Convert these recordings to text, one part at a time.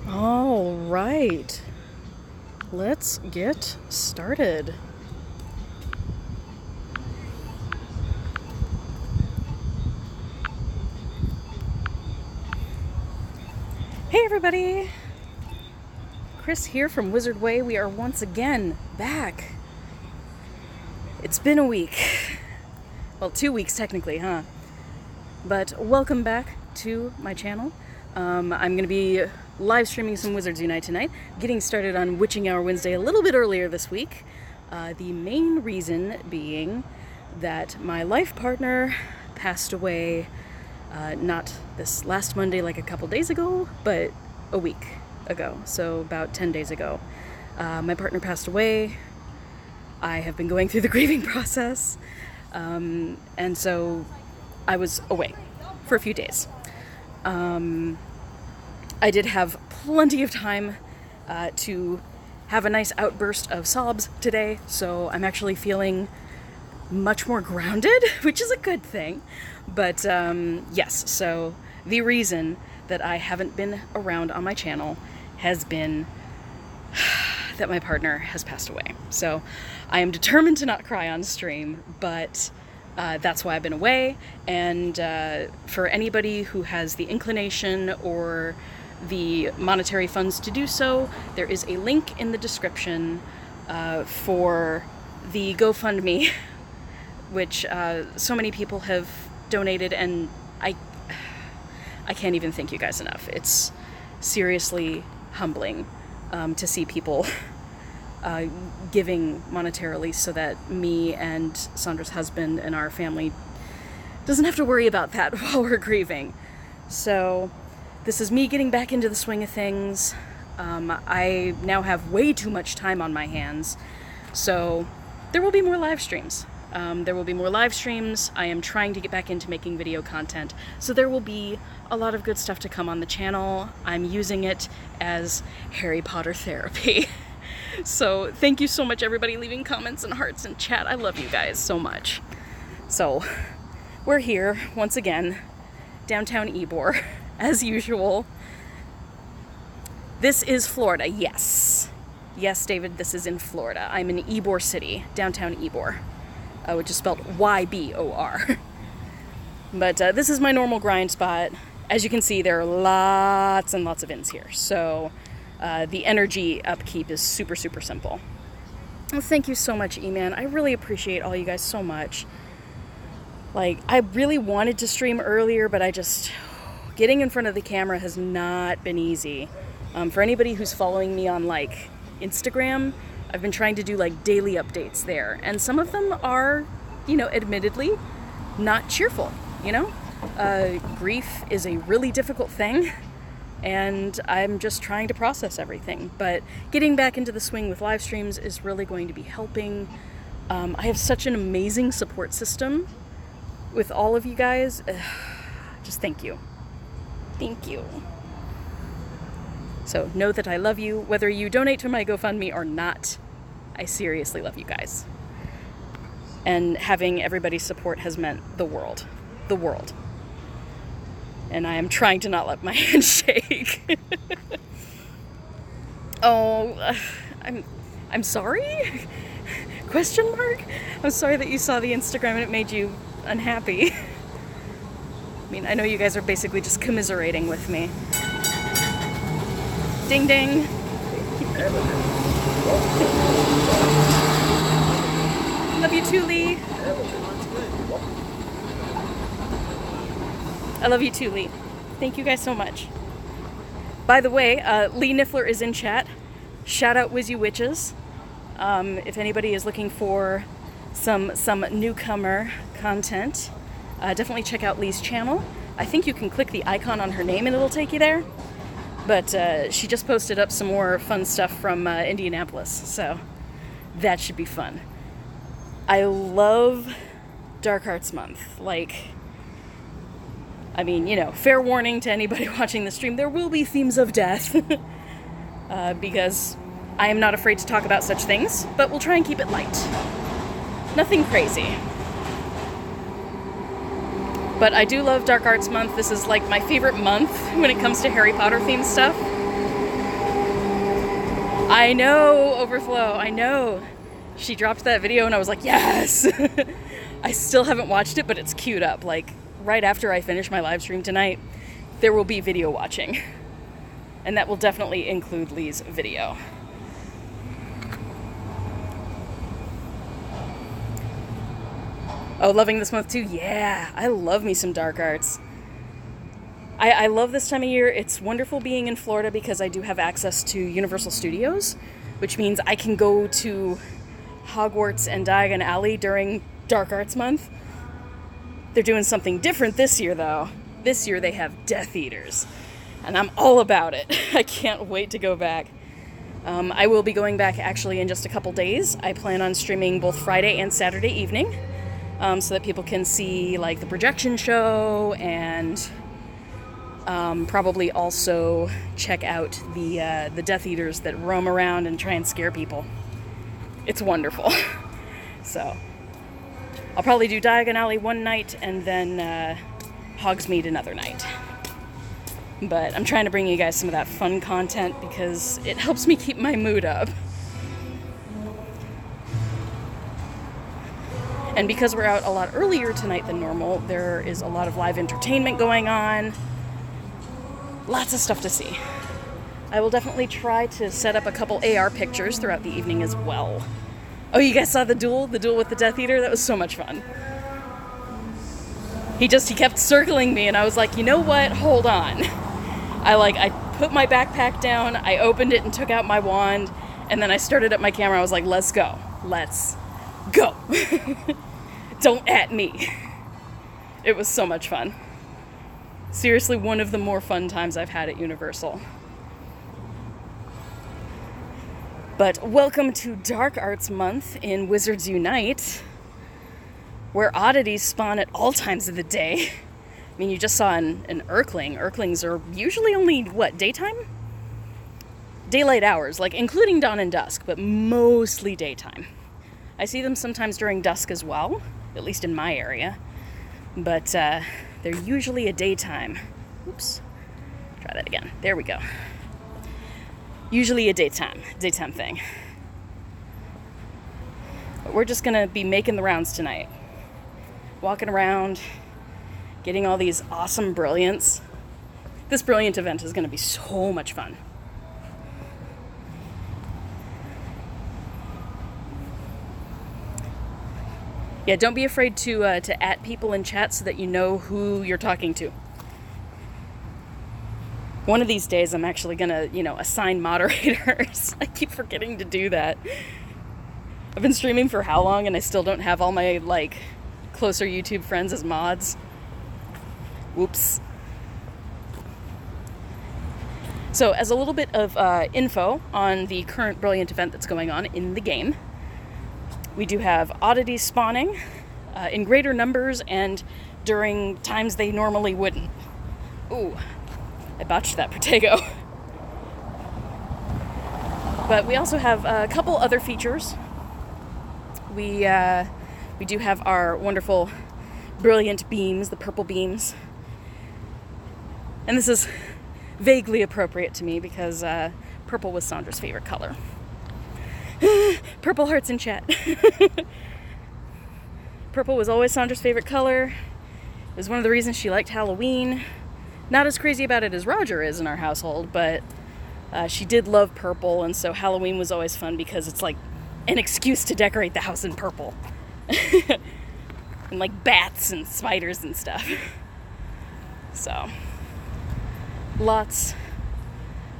All right, let's get started. Hey everybody, Chris here from Wizard Way. We are once again back. It's been a week. Well, 2 weeks technically, huh? But welcome back to my channel. I'm going to be live streaming some Wizards Unite tonight, getting started on Witching Hour Wednesday a little bit earlier this week. The main reason being that my life partner passed away not this last Monday like a couple days ago, but a week ago, so about 10 days ago. My partner passed away. I have been going through the grieving process, and so I was away for a few days. I did have plenty of time to have a nice outburst of sobs today, so I'm actually feeling much more grounded, which is a good thing. But yes, so the reason that I haven't been around on my channel has been that my partner has passed away. So I am determined to not cry on stream, but that's why I've been away. And for anybody who has the inclination or the monetary funds to do so, there is a link in the description for the GoFundMe, which so many people have donated, and I can't even thank you guys enough. It's seriously humbling to see people giving monetarily so that me and Sandra's husband and our family doesn't have to worry about that while we're grieving. So this is me getting back into the swing of things. I now have way too much time on my hands, so there will be more live streams. There will be more live streams. I am trying to get back into making video content, so there will be a lot of good stuff to come on the channel. I'm using it as Harry Potter therapy. So thank you so much, everybody leaving comments and hearts in chat. I love you guys so much. So we're here once again, downtown Ybor, as usual. This is Florida, yes. Yes, David, this is in Florida. I'm in Ybor City, downtown Ybor, which is spelled Y-B-O-R. But this is my normal grind spot. As you can see, there are lots and lots of inns here. So the energy upkeep is super, super simple. Well, thank you so much, E-Man. I really appreciate all you guys so much. Like, I really wanted to stream earlier, but getting in front of the camera has not been easy. For anybody who's following me on, like, Instagram, I've been trying to do, like, daily updates there. And some of them are, admittedly not cheerful, Grief is a really difficult thing, and I'm just trying to process everything. But getting back into the swing with live streams is really going to be helping. I have such an amazing support system with all of you guys. Just thank you. Thank you. So know that I love you, whether you donate to my GoFundMe or not. I seriously love you guys. And having everybody's support has meant the world. The world. And I am trying to not let my hand shake. Oh, I'm sorry? Question mark? I'm sorry that you saw the Instagram and it made you unhappy. I mean, I know you guys are basically just commiserating with me. Ding ding. Love you too, Lee. I love you too, Lee. Thank you guys so much. By the way, Lee Niffler is in chat. Shout out Whiz You Witches. If anybody is looking for some newcomer content, definitely check out Lee's channel. I think you can click the icon on her name and it'll take you there. But she just posted up some more fun stuff from Indianapolis, so that should be fun. I love Dark Arts Month. Like, I mean, fair warning to anybody watching the stream, there will be themes of death. Because I am not afraid to talk about such things, but we'll try and keep it light. Nothing crazy. But I do love Dark Arts Month. This is like my favorite month when it comes to Harry Potter themed stuff. I know, Overflow, I know. She dropped that video and I was like, yes! I still haven't watched it, but it's queued up. Like, right after I finish my live stream tonight, there will be video watching. And that will definitely include Lee's video. Oh, loving this month too? Yeah, I love me some dark arts. I love this time of year. It's wonderful being in Florida because I do have access to Universal Studios, which means I can go to Hogwarts and Diagon Alley during Dark Arts Month. They're doing something different this year, though. This year they have Death Eaters, and I'm all about it. I can't wait to go back. I will be going back actually in just a couple days. I plan on streaming both Friday and Saturday evening, so that people can see like the projection show and probably also check out the Death Eaters that roam around and try and scare people. It's wonderful. So I'll probably do Diagon Alley one night and then Hogsmeade another night. But I'm trying to bring you guys some of that fun content because it helps me keep my mood up. And because we're out a lot earlier tonight than normal, there is a lot of live entertainment going on. Lots of stuff to see. I will definitely try to set up a couple AR pictures throughout the evening as well. Oh, you guys saw the duel with the Death Eater? That was so much fun. He kept circling me and I was like, you know what? Hold on. I put my backpack down, I opened it and took out my wand, and then I started up my camera. I was like, let's go. Let's go. Don't at me. It was so much fun. Seriously, one of the more fun times I've had at Universal. But welcome to Dark Arts Month in Wizards Unite, where oddities spawn at all times of the day. I mean, you just saw an Urkling. Urklings are usually only, daytime? Daylight hours, like including dawn and dusk, but mostly daytime. I see them sometimes during dusk as well, at least in my area. But they're usually a daytime. Oops. Try that again. There we go. Usually a daytime thing. But we're just gonna be making the rounds tonight. Walking around, getting all these awesome brilliants. This brilliant event is gonna be so much fun. Yeah, don't be afraid to at people in chat so that you know who you're talking to. One of these days I'm actually gonna, assign moderators. I keep forgetting to do that. I've been streaming for how long and I still don't have all my, closer YouTube friends as mods. Whoops. So, as a little bit of info on the current brilliant event that's going on in the game, we do have oddities spawning in greater numbers and during times they normally wouldn't. Ooh, I botched that Protego. But we also have a couple other features. We do have our wonderful brilliant beams, the purple beams. And this is vaguely appropriate to me because purple was Sandra's favorite color. Purple hearts in chat. Purple was always Sandra's favorite color. It was one of the reasons she liked Halloween. Not as crazy about it as Roger is in our household, but she did love purple, and so Halloween was always fun because it's like an excuse to decorate the house in purple. And like bats and spiders and stuff. So, lots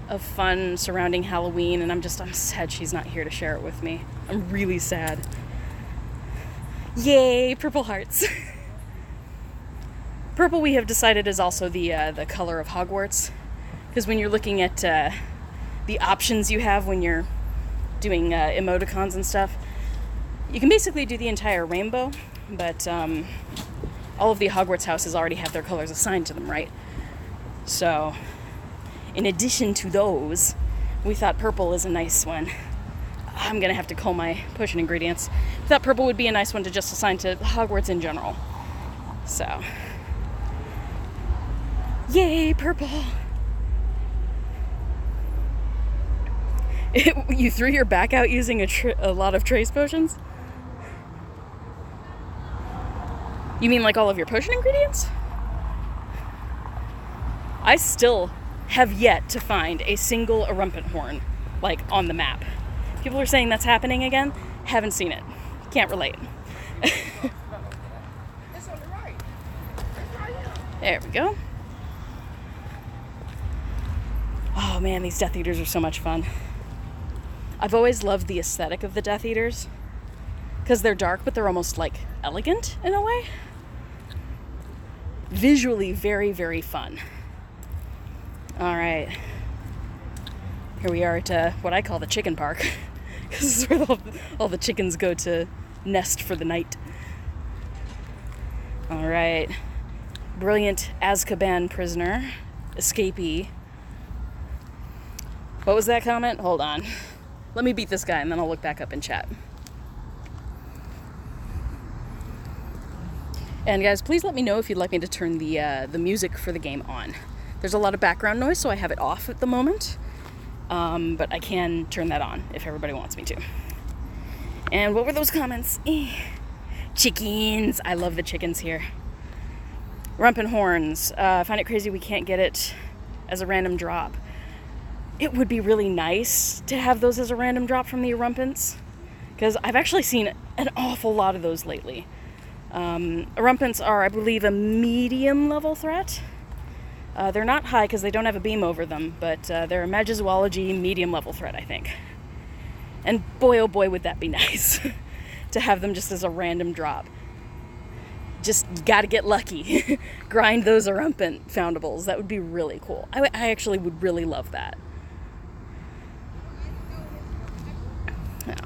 of fun surrounding Halloween, and I'm sad she's not here to share it with me. I'm really sad. Yay, purple hearts. Purple, we have decided, is also the color of Hogwarts, because when you're looking at the options you have when you're doing emoticons and stuff, you can basically do the entire rainbow, but all of the Hogwarts houses already have their colors assigned to them, right? So, in addition to those, we thought purple is a nice one. I'm gonna have to cull my potion ingredients. We thought purple would be a nice one to just assign to Hogwarts in general. So, yay, purple! You threw your back out using a lot of trace potions? You mean like all of your potion ingredients? I still have yet to find a single Erumpent horn, like, on the map. People are saying that's happening again. Haven't seen it. Can't relate. It's on the right. There we go. Oh man, these Death Eaters are so much fun. I've always loved the aesthetic of the Death Eaters, because they're dark, but they're almost, like, elegant in a way. Visually very, very fun. Alright. Here we are at what I call the chicken park. This is where all the chickens go to nest for the night. Alright. Brilliant Azkaban prisoner. Escapee. What was that comment? Hold on. Let me beat this guy and then I'll look back up in chat. And guys, please let me know if you'd like me to turn the music for the game on. There's a lot of background noise, so I have it off at the moment. But I can turn that on if everybody wants me to. And what were those comments? Chickens! I love the chickens here. Rumpin' horns. I find it crazy we can't get it as a random drop. It would be really nice to have those as a random drop from the Erumpents, because I've actually seen an awful lot of those lately. Erumpents are, I believe, a medium level threat. They're not high because they don't have a beam over them, but they're a Magizoology medium level threat, I think. And boy, oh boy, would that be nice to have them just as a random drop. Just gotta get lucky. Grind those Erumpent foundables. That would be really cool. I actually would really love that.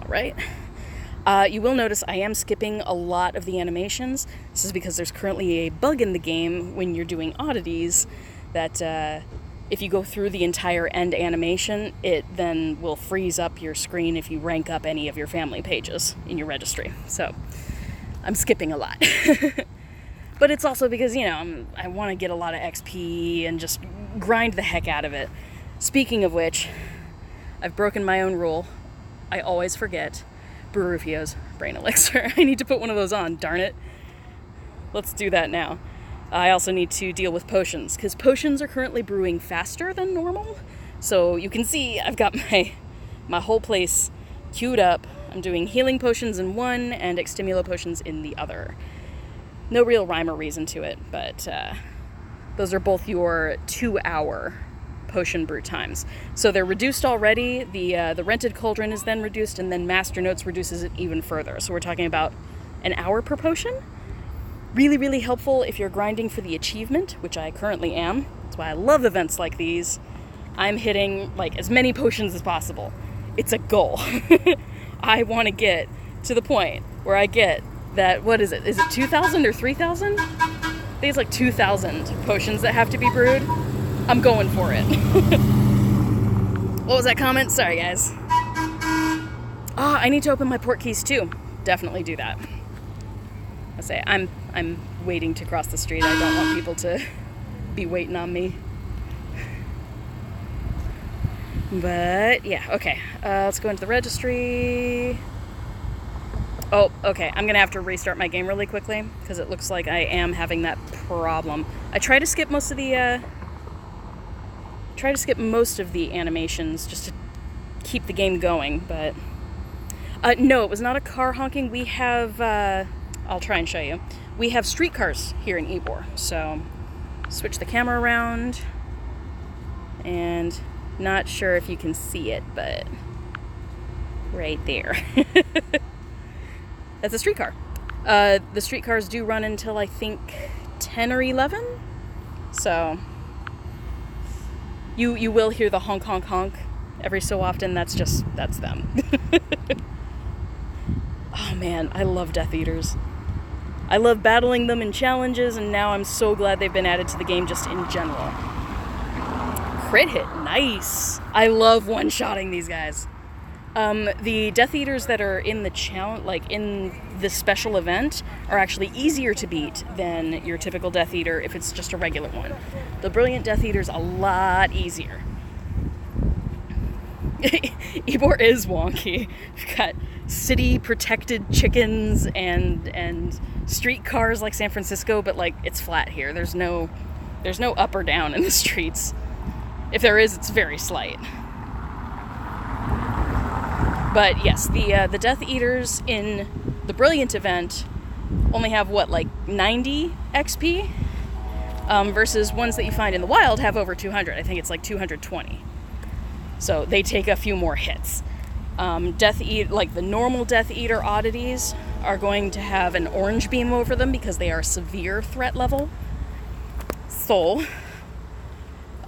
Alright. You will notice I am skipping a lot of the animations. This is because there's currently a bug in the game when you're doing oddities that if you go through the entire end animation, it then will freeze up your screen if you rank up any of your family pages in your registry. So I'm skipping a lot. But it's also because, you know, I want to get a lot of XP and just grind the heck out of it. Speaking of which, I've broken my own rule. I always forget Barufio's Brain Elixir. I need to put one of those on, darn it. Let's do that now. I also need to deal with potions, because potions are currently brewing faster than normal. So you can see I've got my whole place queued up. I'm doing healing potions in one and extimulo potions in the other. No real rhyme or reason to it, but those are both your 2-hour potion brew times. So they're reduced already. The rented cauldron is then reduced, and then Master Notes reduces it even further. So we're talking about an hour per potion. Really, really helpful if you're grinding for the achievement, which I currently am. That's why I love events like these. I'm hitting like as many potions as possible. It's a goal. I want to get to the point where I get that, what is it? Is it 2,000 or 3,000? I think it's like 2,000 potions that have to be brewed. I'm going for it. What was that comment? Sorry, guys. Oh, I need to open my port keys too. Definitely do that. I say I'm waiting to cross the street. I don't want people to be waiting on me. But yeah, okay. Let's go into the registry. Oh, okay. I'm gonna have to restart my game really quickly because it looks like I am having that problem. I try to skip most of the animations just to keep the game going, but no, it was not a car honking. We have I'll try and show you. We have streetcars here in Ybor, so switch the camera around, and not sure if you can see it, but right there. That's a streetcar. The streetcars do run until I think 10 or 11, so you will hear the honk honk honk every so often. That's them. Oh man, I love Death Eaters. I love battling them in challenges, and now I'm so glad they've been added to the game just in general. Crit hit, nice. I love one-shotting these guys. The Death Eaters that are in the challenge, like in the special event, are actually easier to beat than your typical Death Eater if it's just a regular one. The Brilliant Death Eater's a lot easier. Ybor is wonky. We've got city-protected chickens and street cars like San Francisco, but like it's flat here. There's no up or down in the streets. If there is, it's very slight. But yes, the Death Eaters in the Brilliant event only have what, like 90 XP, versus ones that you find in the wild have over 200. I think it's like 220. So they take a few more hits. Like the normal Death Eater oddities are going to have an orange beam over them because they are severe threat level. So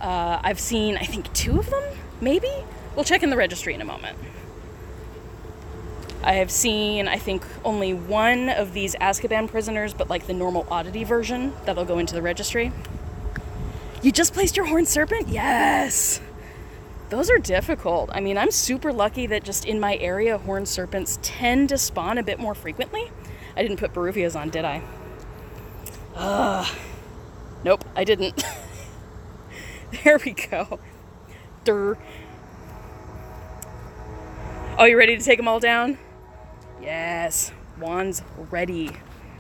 I've seen, I think, 2 of them, maybe? We'll check in the registry in a moment. I have seen, I think, only 1 of these Azkaban prisoners, but like the normal oddity version that'll go into the registry. You just placed your horned serpent? Yes! Those are difficult. I mean, I'm super lucky that just in my area, horned serpents tend to spawn a bit more frequently. I didn't put Baruvias on, did I? Nope, I didn't. There we go. Durr. Oh, you ready to take them all down? Yes. Wands ready.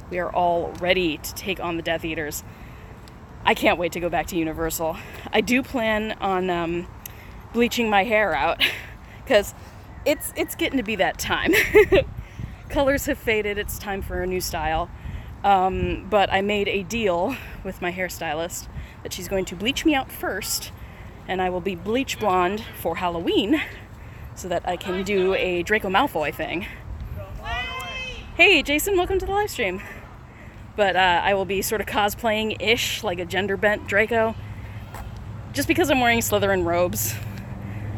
We are all ready to take on the Death Eaters. I can't wait to go back to Universal. I do plan on bleaching my hair out because it's getting to be that time. Colors have faded. It's time for a new style. But I made a deal with my hairstylist that she's going to bleach me out first, and I will be bleach blonde for Halloween so that I can do a Draco Malfoy thing. Hey, Jason, welcome to the live stream. But I will be sort of cosplaying-ish, like a gender-bent Draco, just because I'm wearing Slytherin robes.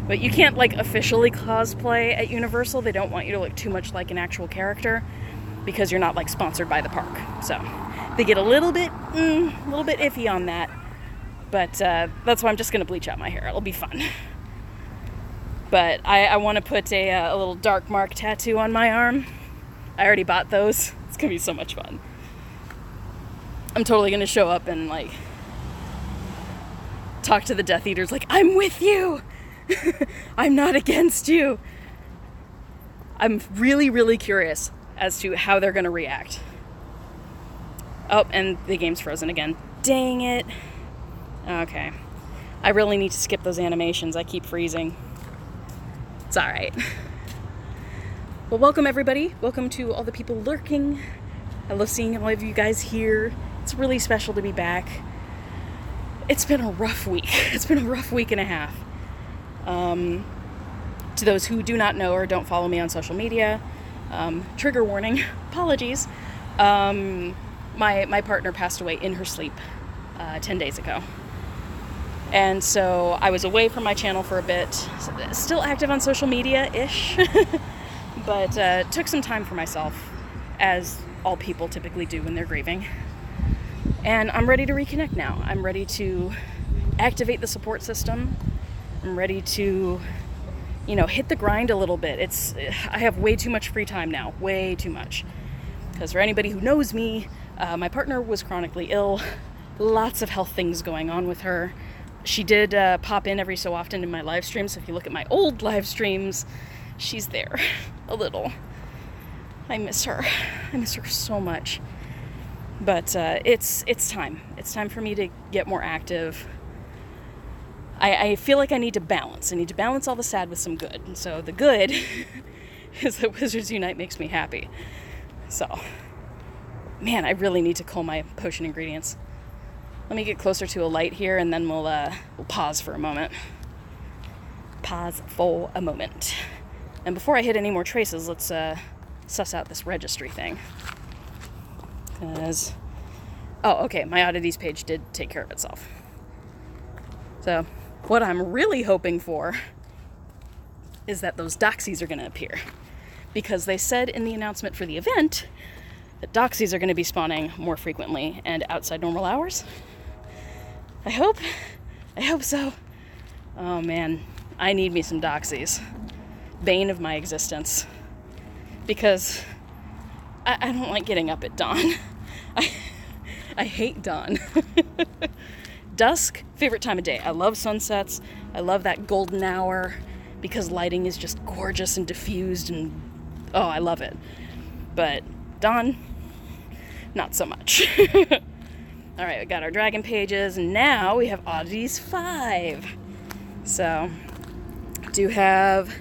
But you can't, like, officially cosplay at Universal. They don't want you to look too much like an actual character because you're not, like, sponsored by the park. So they get a little bit iffy on that. But that's why I'm just going to bleach out my hair. It'll be fun. But I want to put a little dark mark tattoo on my arm. I already bought those. It's going to be so much fun. I'm totally going to show up and, like, talk to the Death Eaters like, I'm with you! I'm not against you! I'm really, really curious as to how they're going to react. Oh, and the game's frozen again. Dang it. Okay. I really need to skip those animations. I keep freezing. It's alright. Well, welcome everybody. Welcome to all the people lurking. I love seeing all of you guys here. It's really special to be back. It's been a rough week. It's been a rough week and a half. To those who do not know or don't follow me on social media, trigger warning, apologies. My partner passed away in her sleep 10 days ago. And so I was away from my channel for a bit, still active on social media-ish, but took some time for myself, as all people typically do when they're grieving. And I'm ready to reconnect now. I'm ready to activate the support system. I'm ready to, hit the grind a little bit. I have way too much free time now, way too much. Because for anybody who knows me, my partner was chronically ill, lots of health things going on with her. She did pop in every so often in my live streams, so if you look at my old live streams, she's there a little. I miss her. I miss her so much. But it's time. It's time for me to get more active. I feel like I need to balance. I need to balance all the sad with some good. And so the good is that Wizards Unite makes me happy. So, man, I really need to cull my potion ingredients. Let me get closer to a light here, and then we'll pause for a moment. Pause for a moment. And before I hit any more traces, let's suss out this registry thing. Okay, my oddities page did take care of itself. So, what I'm really hoping for is that those doxies are going to appear. Because they said in the announcement for the event that doxies are going to be spawning more frequently and outside normal hours. I hope so. Oh man, I need me some doxies. Bane of my existence. Because I don't like getting up at dawn. I hate dawn. Dusk, favorite time of day. I love sunsets. I love that golden hour because lighting is just gorgeous and diffused, and oh, I love it. But dawn, not so much. All right, we got our dragon pages, and now we have oddities 5. So, do have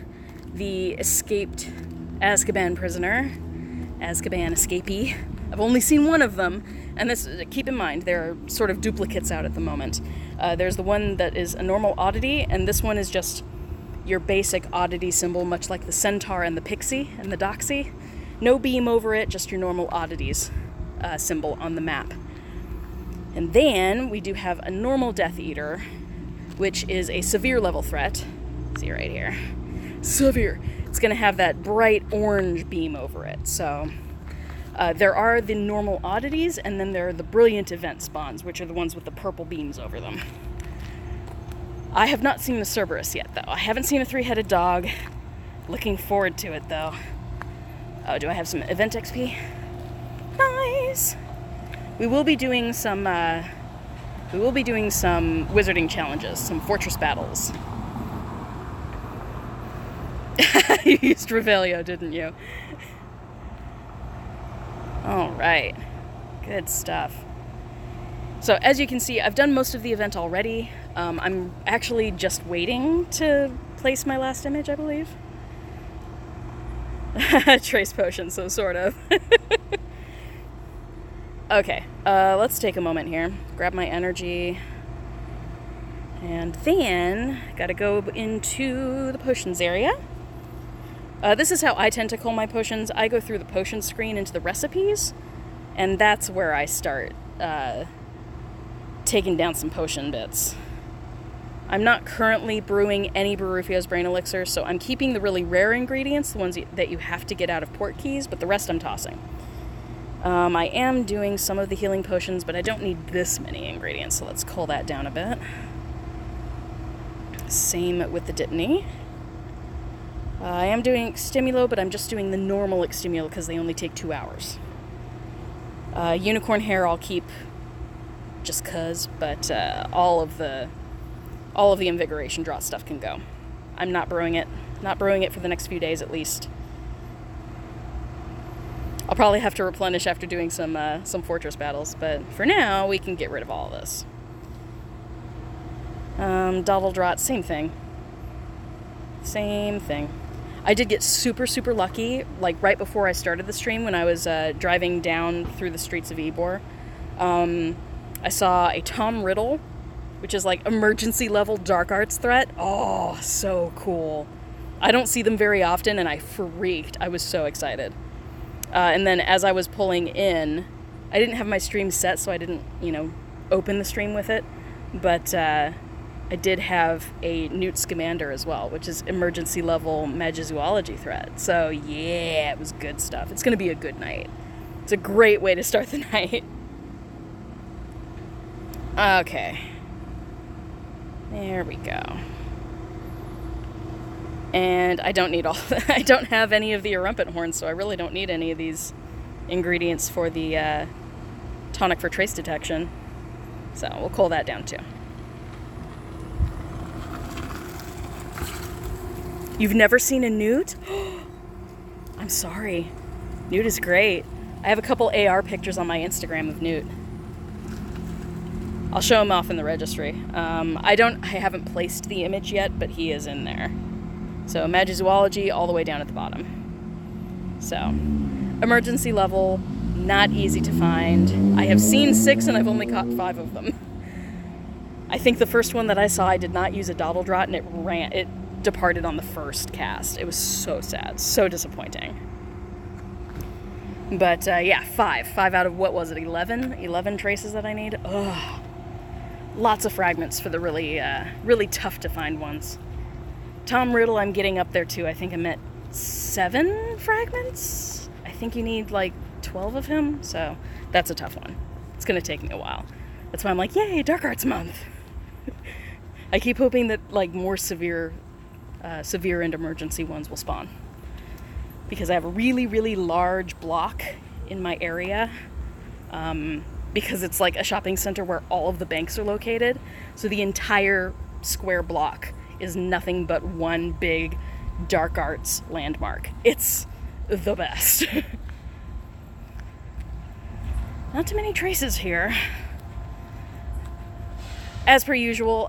the escaped Azkaban prisoner, Azkaban escapee. I've only seen one of them, and this, keep in mind, there are sort of duplicates out at the moment. There's the one that is a normal oddity, and this one is just your basic oddity symbol, much like the centaur and the pixie and the doxy. No beam over it, just your normal oddities symbol on the map. And then we do have a normal Death Eater, which is a severe level threat. See right here. Severe. It's going to have that bright orange beam over it. So there are the normal oddities, and then there are the brilliant event spawns, which are the ones with the purple beams over them. I have not seen the Cerberus yet, though. I haven't seen a 3-headed dog. Looking forward to it, though. Oh, do I have some event XP? Nice! We will be doing some wizarding challenges, some fortress battles. You used Revelio, didn't you? All right, good stuff. So as you can see, I've done most of the event already. I'm actually just waiting to place my last image, I believe. Trace potion, so sort of. Okay, let's take a moment here. Grab my energy. And then, gotta go into the potions area. This is how I tend to call my potions. I go through the potion screen into the recipes, and that's where I start taking down some potion bits. I'm not currently brewing any Barufio's Brain Elixir, so I'm keeping the really rare ingredients, the ones that you have to get out of port keys, but the rest I'm tossing. I am doing some of the healing potions, but I don't need this many ingredients, so let's cull that down a bit. Same with the Dittany. I am doing Extimulo, but I'm just doing the normal Extimulo because they only take 2 hours. Unicorn hair I'll keep just cause, but all of the invigoration draw stuff can go. I'm not brewing it. Not brewing it for the next few days at least. I'll probably have to replenish after doing some fortress battles, but for now we can get rid of all of this. Doddledrot, same thing. Same thing. I did get super, super lucky, like right before I started the stream when I was driving down through the streets of Ybor. I saw a Tom Riddle, which is like emergency level dark arts threat. Oh, so cool. I don't see them very often, and I freaked. I was so excited. And then as I was pulling in, I didn't have my stream set, so I didn't, open the stream with it. But I did have a Newt Scamander as well, which is emergency level Magizoology threat. So yeah, it was good stuff. It's going to be a good night. It's a great way to start the night. Okay. There we go. And I don't need I don't have any of the Erumpent horns, so I really don't need any of these ingredients for the tonic for trace detection. So we'll cull that down too. You've never seen a Newt? I'm sorry. Newt is great. I have a couple AR pictures on my Instagram of Newt. I'll show him off in the registry. I haven't placed the image yet, but he is in there. So Magizoology all the way down at the bottom. So emergency level, not easy to find. I have seen 6 and I've only caught 5 of them. I think the first one that I saw, I did not use a Doddledrot, and it departed on the first cast. It was so sad, so disappointing. But yeah, 5 out of, what was it, 11 traces that I need. Ugh. Lots of fragments for the really tough to find ones. Tom Riddle I'm getting up there too. I think I'm at 7 fragments. I think you need like 12 of him, so that's a tough one. It's gonna take me a while. That's why I'm like, yay, Dark Arts Month. I keep hoping that like more severe and emergency ones will spawn, because I have a really, really large block in my area, because it's like a shopping center where all of the banks are located, so the entire square block is nothing but one big dark arts landmark. It's the best. Not too many traces here. As per usual,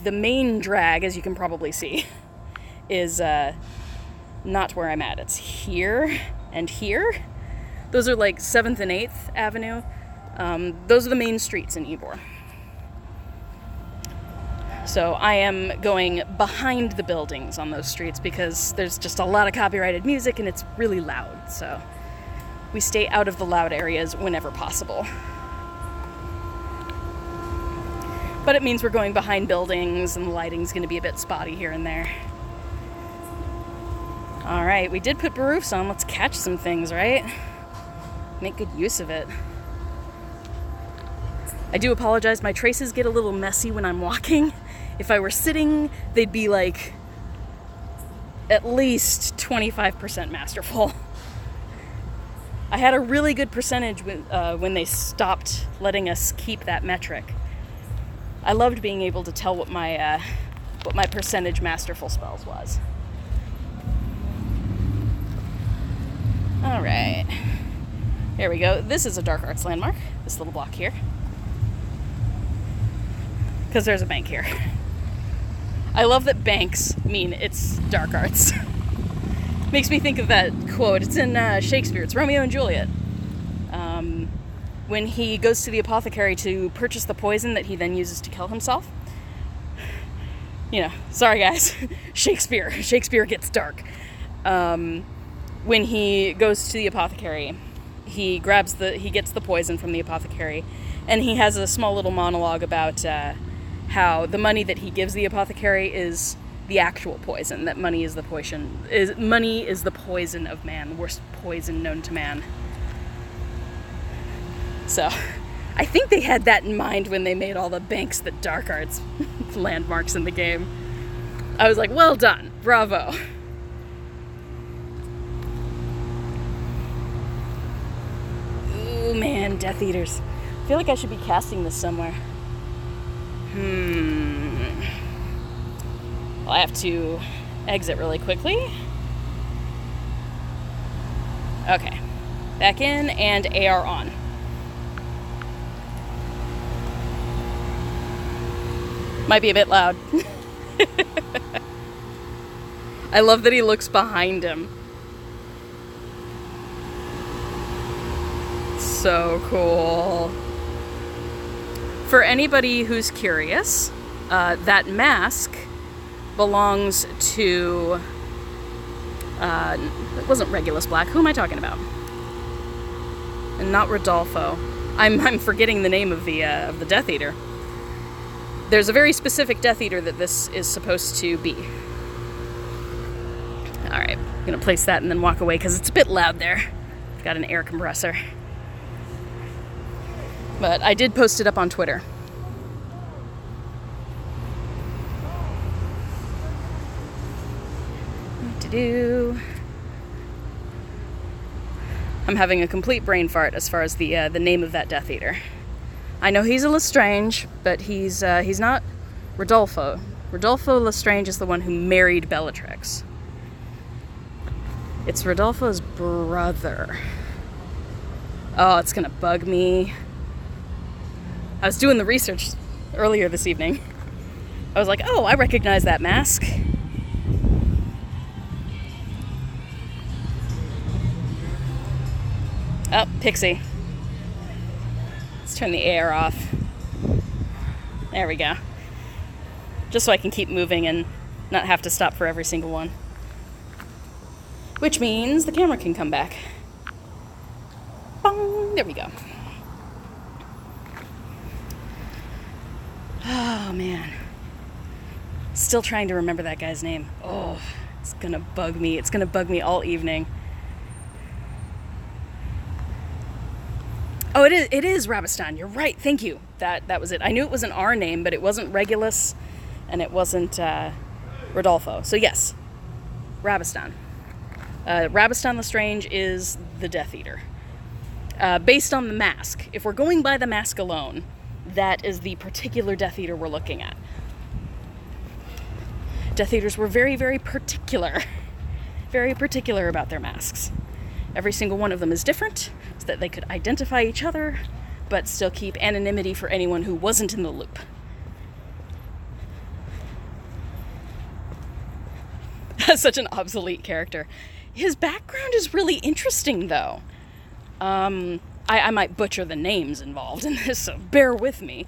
the main drag, as you can probably see, is not where I'm at. It's here and here. Those are like 7th and 8th Avenue. Those are the main streets in Ybor. So I am going behind the buildings on those streets because there's just a lot of copyrighted music and it's really loud. So we stay out of the loud areas whenever possible. But it means we're going behind buildings and the lighting's going to be a bit spotty here and there. All right, we did put roofs on. Let's catch some things, right? Make good use of it. I do apologize. My traces get a little messy when I'm walking. If I were sitting, they'd be like at least 25% masterful. I had a really good percentage when they stopped letting us keep that metric. I loved being able to tell what my percentage masterful spells was. All right, here we go. This is a dark arts landmark, this little block here. Because there's a bank here. I love that banks mean it's dark arts. Makes me think of that quote. It's in Shakespeare. It's Romeo and Juliet. When he goes to the apothecary to purchase the poison that he then uses to kill himself. You know, sorry guys. Shakespeare gets dark. When he goes to the apothecary, he gets the poison from the apothecary, and he has a small little monologue about how the money that he gives the apothecary is the actual poison. That money is the poison. Money is the poison of man, the worst poison known to man. So, I think they had that in mind when they made all the banks the dark arts landmarks in the game. I was like, well done, bravo. Ooh man, Death Eaters. I feel like I should be casting this somewhere. Well, I have to exit really quickly. Okay, back in and AR on. Might be a bit loud. I love that he looks behind him. So cool. For anybody who's curious, that mask belongs to... it wasn't Regulus Black. Who am I talking about? And not Rodolfo. I'm forgetting the name of the Death Eater. There's a very specific Death Eater that this is supposed to be. Alright, I'm gonna place that and then walk away because it's a bit loud there. I've got an air compressor. But I did post it up on Twitter. I'm having a complete brain fart as far as the name of that Death Eater. I know he's a Lestrange, but he's not Rodolfo. Rodolfo Lestrange is the one who married Bellatrix. It's Rodolfo's brother. Oh, it's gonna bug me. I was doing the research earlier this evening. I was like, oh, I recognize that mask. Oh, Pixie. Let's turn the AR off. There we go. Just so I can keep moving and not have to stop for every single one. Which means the camera can come back. Bong! There we go. Oh, man. Still trying to remember that guy's name. Oh, it's gonna bug me. It's gonna bug me all evening. Oh, it is Rabistan. You're right. Thank you. That was it. I knew it was an R name, but it wasn't Regulus, and it wasn't Rodolfo. So yes, Rabistan. Rabistan Lestrange is the Death Eater. Based on the mask. If we're going by the mask alone, that is the particular Death Eater we're looking at. Death Eaters were very, very particular. Very particular about their masks. Every single one of them is different, so that they could identify each other, but still keep anonymity for anyone who wasn't in the loop. Such an obsolete character. His background is really interesting, though. I might butcher the names involved in this, so bear with me.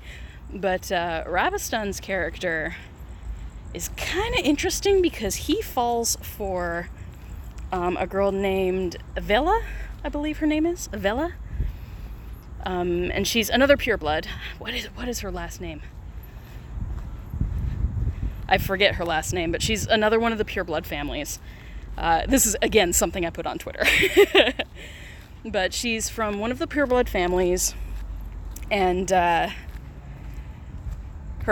But Rabistan's character is kind of interesting because he falls for a girl named Avella, I believe her name is Avella, and she's another pureblood. What is her last name? I forget her last name, but she's another one of the pureblood families. This is again something I put on Twitter, but she's from one of the pureblood families, and her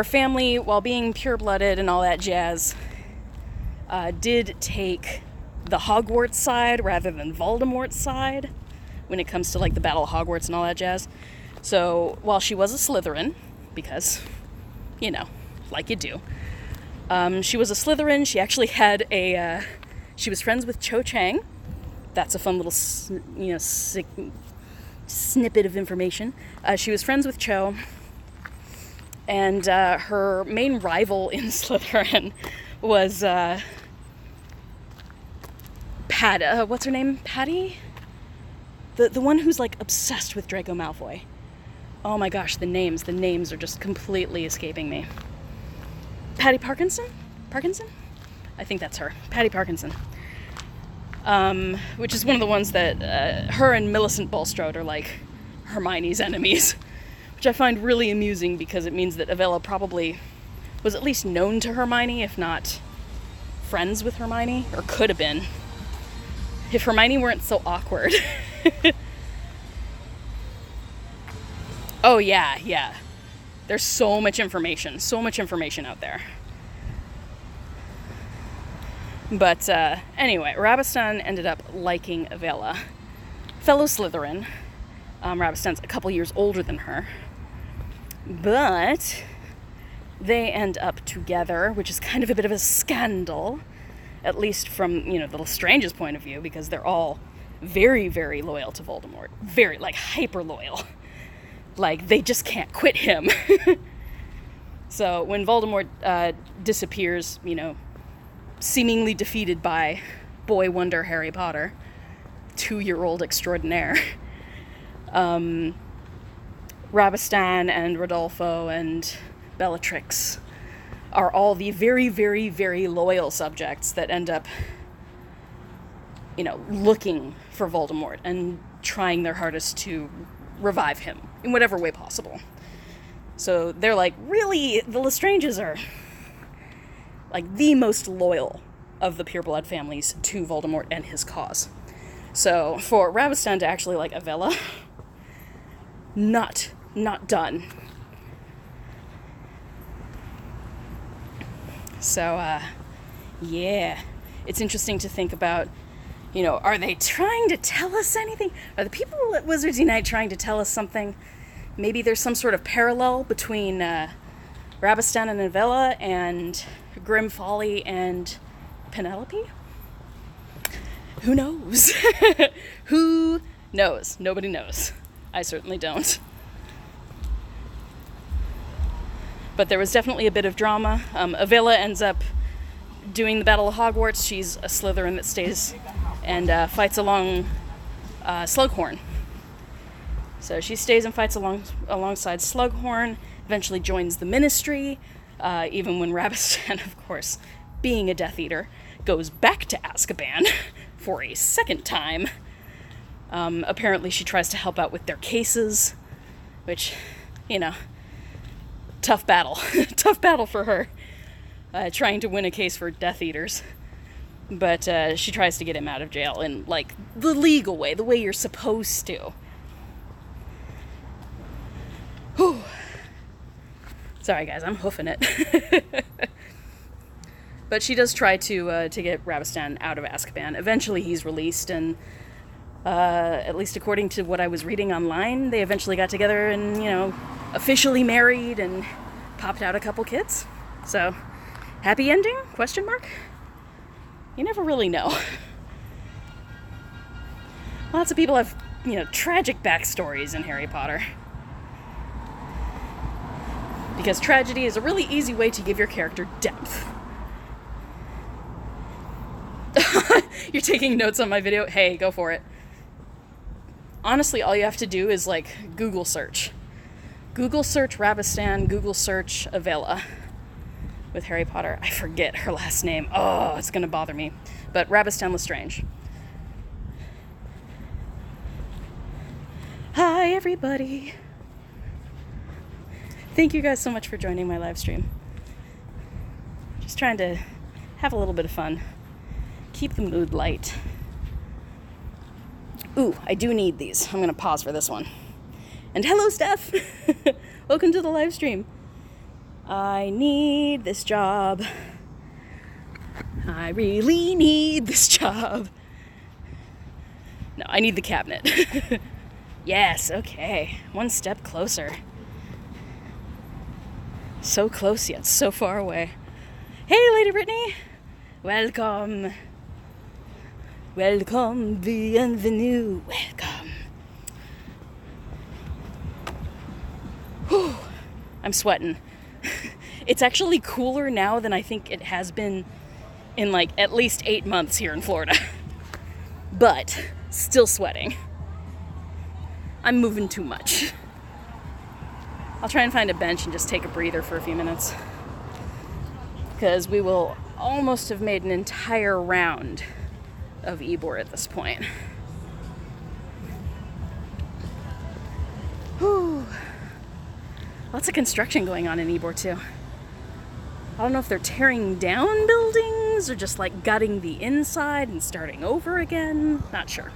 family, while being pure-blooded and all that jazz, did take the Hogwarts side rather than Voldemort's side when it comes to like the Battle of Hogwarts and all that jazz. So while she was a Slytherin, because, you know, like you do, she was a Slytherin. She actually had she was friends with Cho Chang. That's a fun little, snippet of information. She was friends with Cho. And her main rival in Slytherin was what's her name? Patty? The one who's like obsessed with Draco Malfoy. Oh my gosh, the names are just completely escaping me. Patty Parkinson? I think that's her. Patty Parkinson. Which is one of the ones that her and Millicent Bulstrode are like Hermione's enemies. Which I find really amusing because it means that Avella probably was at least known to Hermione, if not friends with Hermione, or could have been, if Hermione weren't so awkward. Oh yeah. There's so much information out there. But anyway, Rabistan ended up liking Avella. Fellow Slytherin. Rabistan's a couple years older than her. But they end up together, which is kind of a bit of a scandal, at least from, the Lestrange's point of view, because they're all very, very loyal to Voldemort. Very, hyper loyal. They just can't quit him. So when Voldemort disappears, seemingly defeated by boy wonder Harry Potter, 2-year-old extraordinaire, Rabistan and Rodolfo and Bellatrix are all the very, very, very loyal subjects that end up, looking for Voldemort and trying their hardest to revive him in whatever way possible. So they're really, the Lestranges are the most loyal of the pureblood families to Voldemort and his cause. So for Rabistan to actually like Avella, not done. So, yeah, it's interesting to think about, are they trying to tell us anything? Are the people at Wizards Unite trying to tell us something? Maybe there's some sort of parallel between Rabistan and Avella and Grim Folly and Penelope? Who knows? Who knows? Nobody knows. I certainly don't. But there was definitely a bit of drama. Avella ends up doing the Battle of Hogwarts. She's a Slytherin that stays and fights along Slughorn. So she stays and fights alongside Slughorn, eventually joins the Ministry, even when Rabistan, of course, being a Death Eater, goes back to Azkaban for a second time. Apparently she tries to help out with their cases, which, tough battle. Tough battle for her, trying to win a case for Death Eaters. But she tries to get him out of jail in, the legal way, the way you're supposed to. Whew. Sorry, guys, I'm hoofing it. But she does try to get Rabistan out of Azkaban. Eventually he's released, and at least according to what I was reading online, they eventually got together and, officially married and popped out a couple kids. So, Happy ending? Question mark? You never really know. Lots of people have, tragic backstories in Harry Potter. Because tragedy is a really easy way to give your character depth. You're taking notes on my video? Hey, go for it. Honestly, all you have to do is, Google search. Google search Rabistan, Google search Avella with Harry Potter. I forget her last name. Oh, it's gonna bother me. But Rabistan Lestrange. Hi, everybody. Thank you guys so much for joining my live stream. Just trying to have a little bit of fun. Keep the mood light. Ooh, I do need these. I'm gonna pause for this one. And hello, Steph! Welcome to the live stream. I need this job. I really need this job. No, I need the cabinet. Yes, okay. One step closer. So close yet so far away. Hey, Lady Brittany! Welcome. Welcome, bienvenue. Welcome. Whew. I'm sweating. It's actually cooler now than I think it has been in at least 8 months here in Florida. But still sweating. I'm moving too much. I'll try and find a bench and just take a breather for a few minutes. Because we will almost have made an entire round of Ybor at this point. Whew. Lots of construction going on in Ybor too. I don't know if they're tearing down buildings or just gutting the inside and starting over again. Not sure.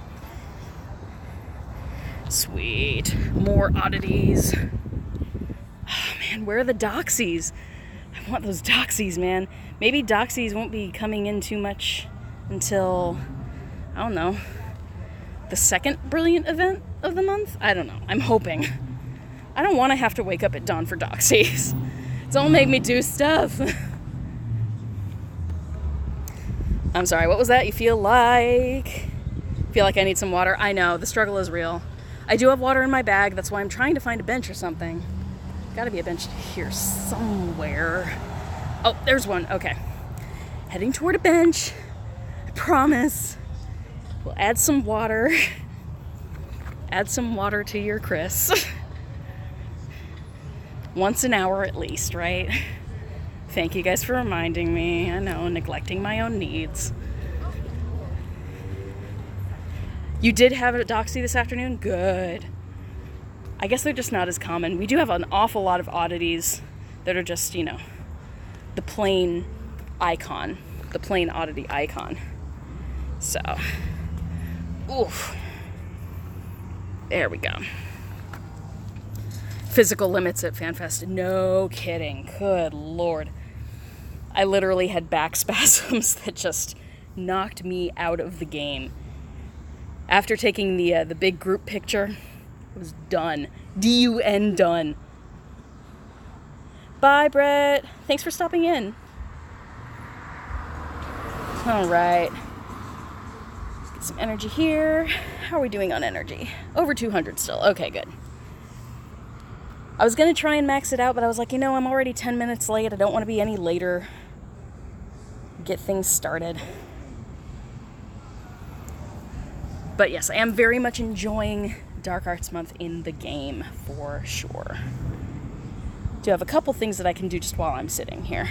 Sweet. More oddities. Oh man, where are the doxies? I want those doxies, man. Maybe doxies won't be coming in too much until, I don't know, the second brilliant event of the month? I don't know. I'm hoping. I don't want to have to wake up at dawn for doxies. Don't make me do stuff. I'm sorry, what was that? You feel like I need some water? I know, the struggle is real. I do have water in my bag. That's why I'm trying to find a bench or something. Gotta be a bench here somewhere. Oh, there's one. Okay. Heading toward a bench. I promise. We'll add some water. Add some water to your Chris. Once an hour at least, right? Thank you guys for reminding me. I know, neglecting my own needs. You did have a doxy this afternoon? Good. I guess they're just not as common. We do have an awful lot of oddities that are just, the plain icon. The plain oddity icon. So, oof. There we go. Physical limits at FanFest. No kidding. Good Lord. I literally had back spasms that just knocked me out of the game. After taking the big group picture, it was done. D-U-N, done. Bye, Brett. Thanks for stopping in. All right. Let's get some energy here. How are we doing on energy? Over 200 still. Okay, good. I was going to try and max it out, but I was like, I'm already 10 minutes late. I don't want to be any later. Get things started. But yes, I am very much enjoying Dark Arts Month in the game, for sure. Do have a couple things that I can do just while I'm sitting here.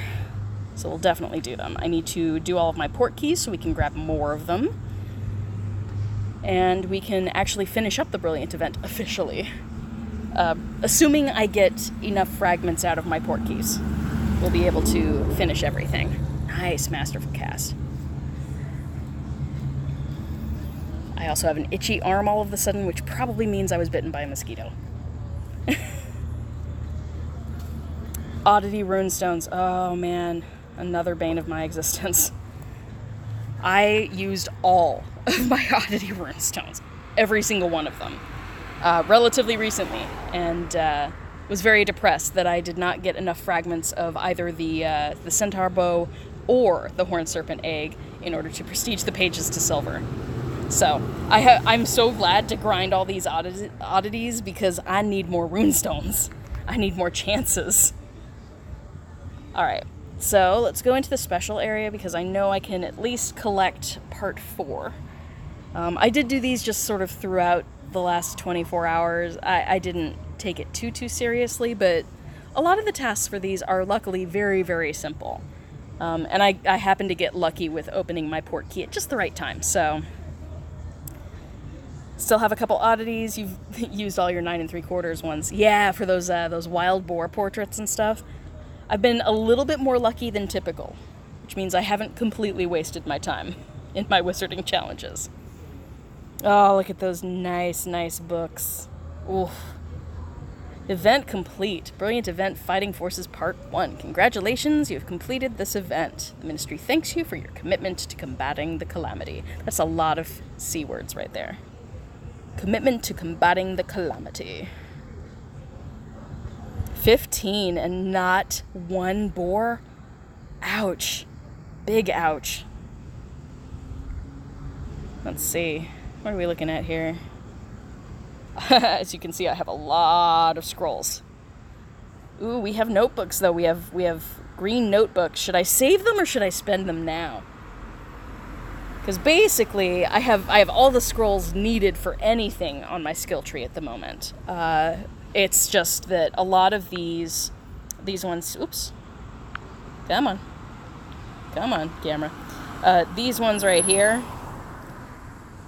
So we'll definitely do them. I need to do all of my port keys so we can grab more of them. And we can actually finish up the Brilliant event officially. Assuming I get enough fragments out of my port keys, we'll be able to finish everything. Nice, masterful cast. I also have an itchy arm all of a sudden, which probably means I was bitten by a mosquito. Oddity runestones. Oh man, another bane of my existence. I used all of my oddity runestones. Every single one of them. Relatively recently. And was very depressed that I did not get enough fragments of either the centaur bow or the horned serpent egg in order to prestige the pages to silver. So I'm so glad to grind all these oddities because I need more runestones. I need more chances. Alright, so let's go into the special area because I know I can at least collect part 4. I did do these just sort of throughout the last 24 hours. I didn't take it too seriously, but a lot of the tasks for these are luckily very, very simple. And I happened to get lucky with opening my port key at just the right time, so... Still have a couple oddities. You've used all your 9 3/4 ones. Yeah, for those wild boar portraits and stuff. I've been a little bit more lucky than typical, which means I haven't completely wasted my time in my wizarding challenges. Oh, look at those nice books. Oof. Event complete. Brilliant Event Fighting Forces Part 1. Congratulations, you have completed this event. The Ministry thanks you for your commitment to combating the calamity. That's a lot of C words right there. Commitment to combating the calamity. 15 and not 1 boar? Ouch. Big ouch. Let's see. What are we looking at here? As you can see, I have a lot of scrolls. Ooh, we have notebooks though. We have green notebooks. Should I save them or should I spend them now? Because basically, I have all the scrolls needed for anything on my skill tree at the moment. It's just that a lot of these ones... Oops. Come on, camera. These ones right here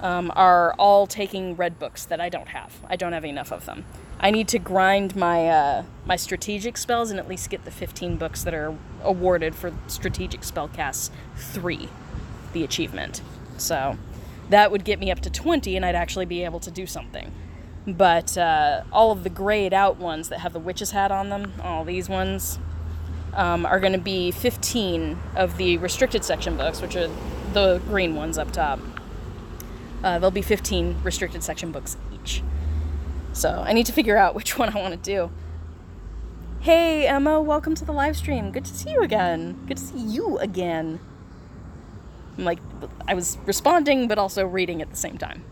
are all taking red books that I don't have. I don't have enough of them. I need to grind my my strategic spells and at least get the 15 books that are awarded for strategic spellcasts 3. The achievement. So that would get me up to 20 and I'd actually be able to do something. But all of the grayed out ones that have the witch's hat on them, all these ones, are going to be 15 of the restricted section books, which are the green ones up top. There'll be 15 restricted section books each. So I need to figure out which one I want to do. Hey Emma, welcome to the live stream. Good to see you again. I was responding, but also reading at the same time.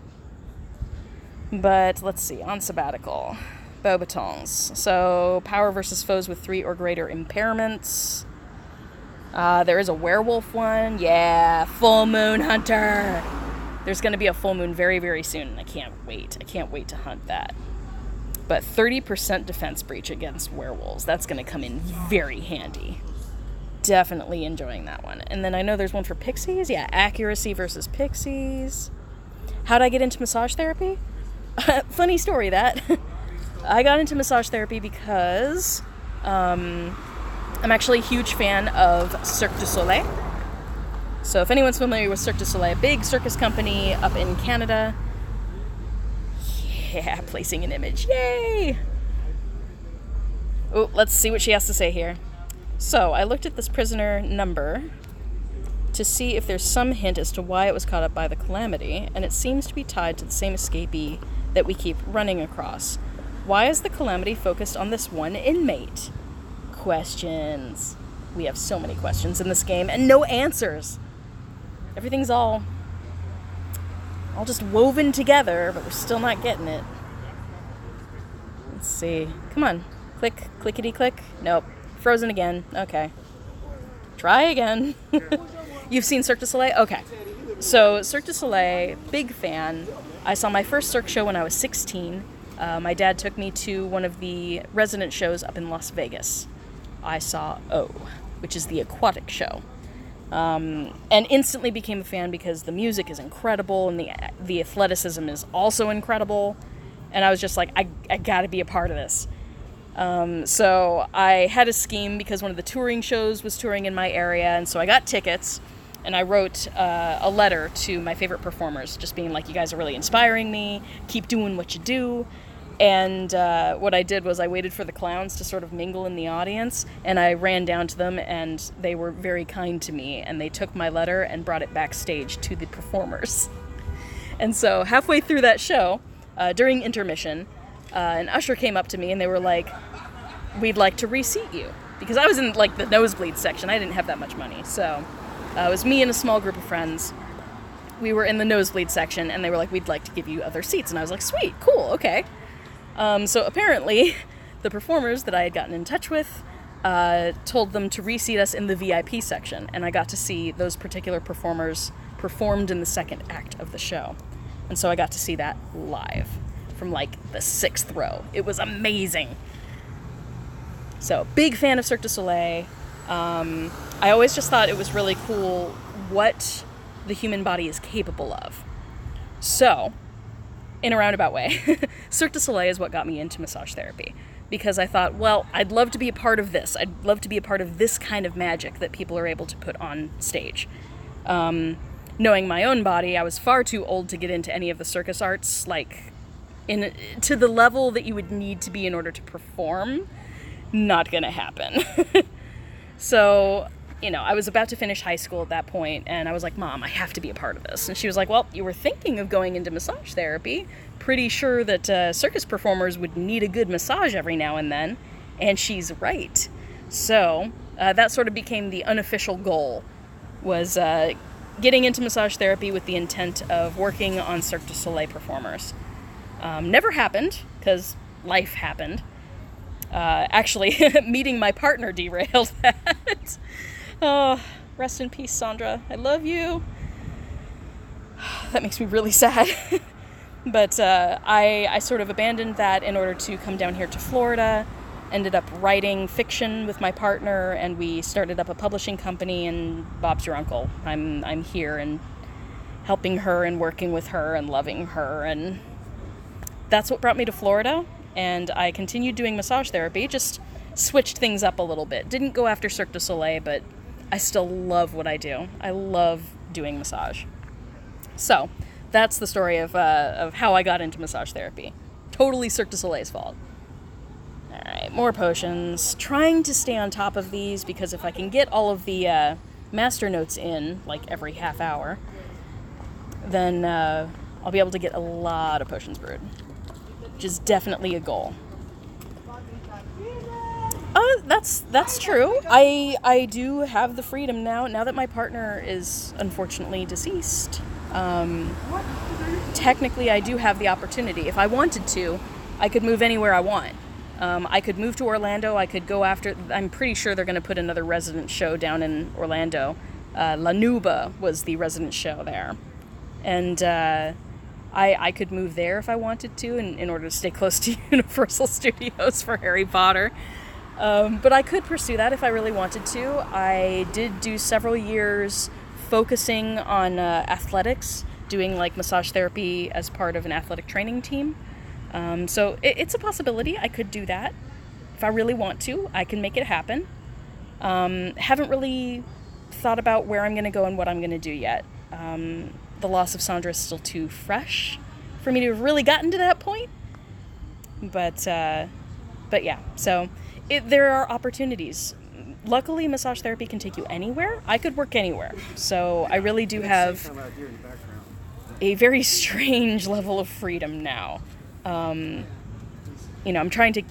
But let's see, on sabbatical. Bow batons. So, power versus foes with 3 or greater impairments. There is a werewolf one. Yeah, full moon hunter. There's going to be a full moon very, very soon, and I can't wait. I can't wait to hunt that. But 30% defense breach against werewolves. That's going to come in very handy. Definitely enjoying that one. And then I know there's one for pixies. Yeah, accuracy versus pixies. How'd I get into massage therapy? Funny story, that. I got into massage therapy because I'm actually a huge fan of Cirque du Soleil. So if anyone's familiar with Cirque du Soleil, a big circus company up in Canada. Yeah, placing an image. Yay! Oh, let's see what she has to say here. So, I looked at this prisoner number to see if there's some hint as to why it was caught up by the calamity, and it seems to be tied to the same escapee that we keep running across. Why is the calamity focused on this one inmate? Questions. We have so many questions in this game, and no answers. Everything's all just woven together, but we're still not getting it. Let's see. Come on. Click, clickety-click. Nope. Frozen again. Okay. Try again. You've seen Cirque du Soleil? Okay. So, Cirque du Soleil, big fan. I saw my first Cirque show when I was 16. My dad took me to one of the resident shows up in Las Vegas. I saw O, which is the aquatic show. And instantly became a fan because the music is incredible and the athleticism is also incredible. And I was just like, I gotta be a part of this. So I had a scheme because one of the touring shows was touring in my area, and so I got tickets, and I wrote a letter to my favorite performers, just being like, you guys are really inspiring me, keep doing what you do. And what I did was I waited for the clowns to sort of mingle in the audience, and I ran down to them, and they were very kind to me, and they took my letter and brought it backstage to the performers. And so halfway through that show, during intermission, an usher came up to me and they were like, we'd like to reseat you. Because I was in, like, the nosebleed section. I didn't have that much money. So it was me and a small group of friends. We were in the nosebleed section, and they were like, we'd like to give you other seats. And I was like, sweet, cool, okay. So apparently, the performers that I had gotten in touch with told them to reseat us in the VIP section. And I got to see those particular performers performed in the second act of the show. And so I got to see that live from, like, the 6th row. It was amazing. So, big fan of Cirque du Soleil. I always just thought it was really cool what the human body is capable of. So, in a roundabout way, Cirque du Soleil is what got me into massage therapy. Because I thought, well, I'd love to be a part of this. I'd love to be a part of this kind of magic that people are able to put on stage. Knowing my own body, I was far too old to get into any of the circus arts, like, to the level that you would need to be in order to perform. Not gonna happen. So, you know, I was about to finish high school at that point, and I was like, Mom, I have to be a part of this. And she was like, well, you were thinking of going into massage therapy. Pretty sure that circus performers would need a good massage every now and then. And she's right. So, that sort of became the unofficial goal, was getting into massage therapy with the intent of working on Cirque du Soleil performers. Never happened, because life happened. Actually, meeting my partner derailed that. Oh, rest in peace, Sandra. I love you. That makes me really sad. But I sort of abandoned that in order to come down here to Florida. Ended up writing fiction with my partner, and we started up a publishing company, and Bob's your uncle. I'm here and helping her and working with her and loving her, and that's what brought me to Florida. And I continued doing massage therapy, just switched things up a little bit. Didn't go after Cirque du Soleil, but I still love what I do. I love doing massage. So, that's the story of how I got into massage therapy. Totally Cirque du Soleil's fault. Alright, more potions. Trying to stay on top of these, because if I can get all of the master notes in, like every half hour, then I'll be able to get a lot of potions brewed. Which is definitely a goal. That's true. I do have the freedom now that my partner is unfortunately deceased. Technically, I do have the opportunity. If I wanted to, I could move anywhere I want. I could move to Orlando. I could go after... I'm pretty sure they're going to put another resident show down in Orlando. La Nuba was the resident show there. And I could move there if I wanted to in order to stay close to Universal Studios for Harry Potter. But I could pursue that if I really wanted to. I did do several years focusing on athletics, doing like massage therapy as part of an athletic training team. So it's a possibility. I could do that. If I really want to, I can make it happen. Haven't really thought about where I'm going to go and what I'm going to do yet. The loss of Sandra is still too fresh for me to have really gotten to that point. But yeah, so there are opportunities. Luckily, massage therapy can take you anywhere. I could work anywhere. So I really do have a very strange level of freedom now. I'm trying to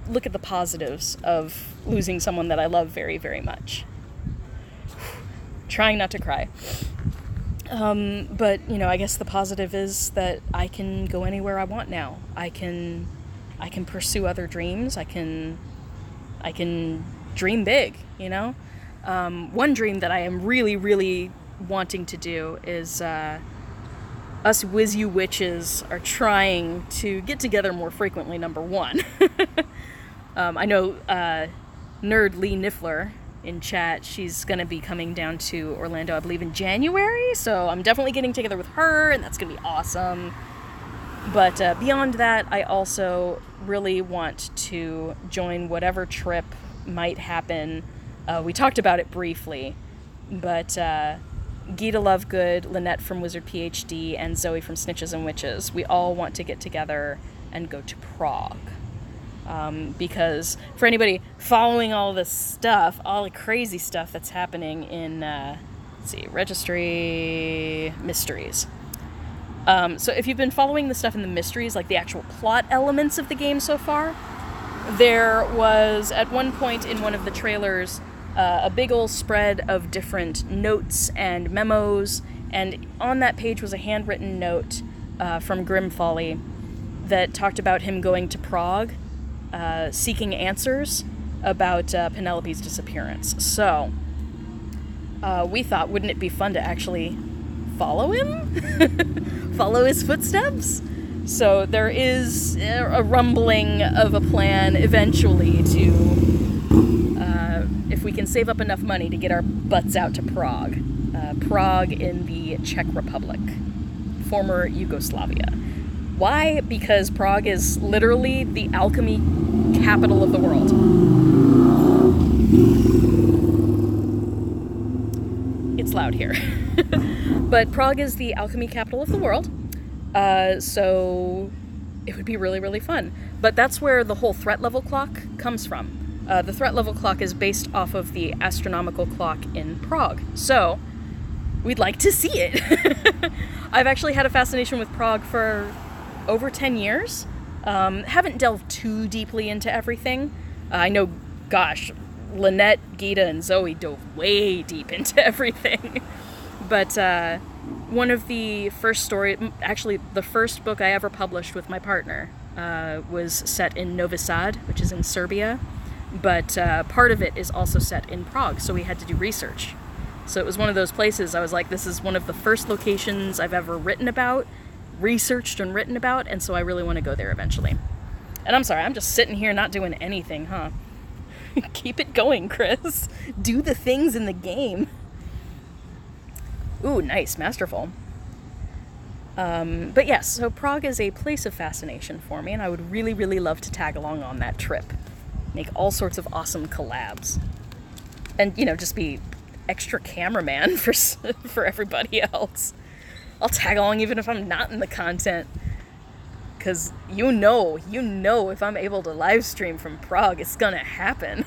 look at the positives of losing someone that I love very, very much. Trying not to cry. But, I guess the positive is that I can go anywhere I want now. I can pursue other dreams. I can dream big, One dream that I am really, really wanting to do is, us Wiz-U witches are trying to get together more frequently, number one. I know, Nerd Lee Niffler in chat, she's going to be coming down to Orlando, I believe, in January, so I'm definitely getting together with her, and that's going to be awesome. But beyond that, I also really want to join whatever trip might happen. We talked about it briefly, but Gita Lovegood, Lynette from Wizard PhD, and Zoe from Snitches and Witches, we all want to get together and go to Prague. Because for anybody following all this stuff, all the crazy stuff that's happening in, Registry Mysteries. So if you've been following the stuff in the mysteries, like the actual plot elements of the game so far, there was, at one point in one of the trailers, a big old spread of different notes and memos, and on that page was a handwritten note from Grim Folly that talked about him going to Prague, seeking answers about Penelope's disappearance. So, we thought, wouldn't it be fun to actually follow him? Follow his footsteps? So there is a rumbling of a plan eventually to, if we can save up enough money to get our butts out to Prague. Prague in the Czech Republic, former Yugoslavia. Why? Because Prague is literally the alchemy capital of the world. It's loud here. But Prague is the alchemy capital of the world. So it would be really, really fun. But that's where the whole threat level clock comes from. The threat level clock is based off of the astronomical clock in Prague. So we'd like to see it. I've actually had a fascination with Prague for over 10 years. Haven't delved too deeply into everything. I know, gosh, Lynette, Gita, and Zoe dove way deep into everything. But one of the first actually the first book I ever published with my partner was set in Novi Sad, which is in Serbia. But part of it is also set in Prague, so we had to do research. So it was one of those places I was like, this is one of the first locations I've ever written about, researched and written about, and so I really want to go there eventually. And I'm sorry, I'm just sitting here not doing anything, huh? Keep it going, Chris. Do the things in the game. Ooh, nice, masterful. But yes, so Prague is a place of fascination for me, and I would really, really love to tag along on that trip. Make all sorts of awesome collabs. And, you know, just be extra cameraman for everybody else. I'll tag along even if I'm not in the content. Because you know, if I'm able to live stream from Prague, it's gonna happen.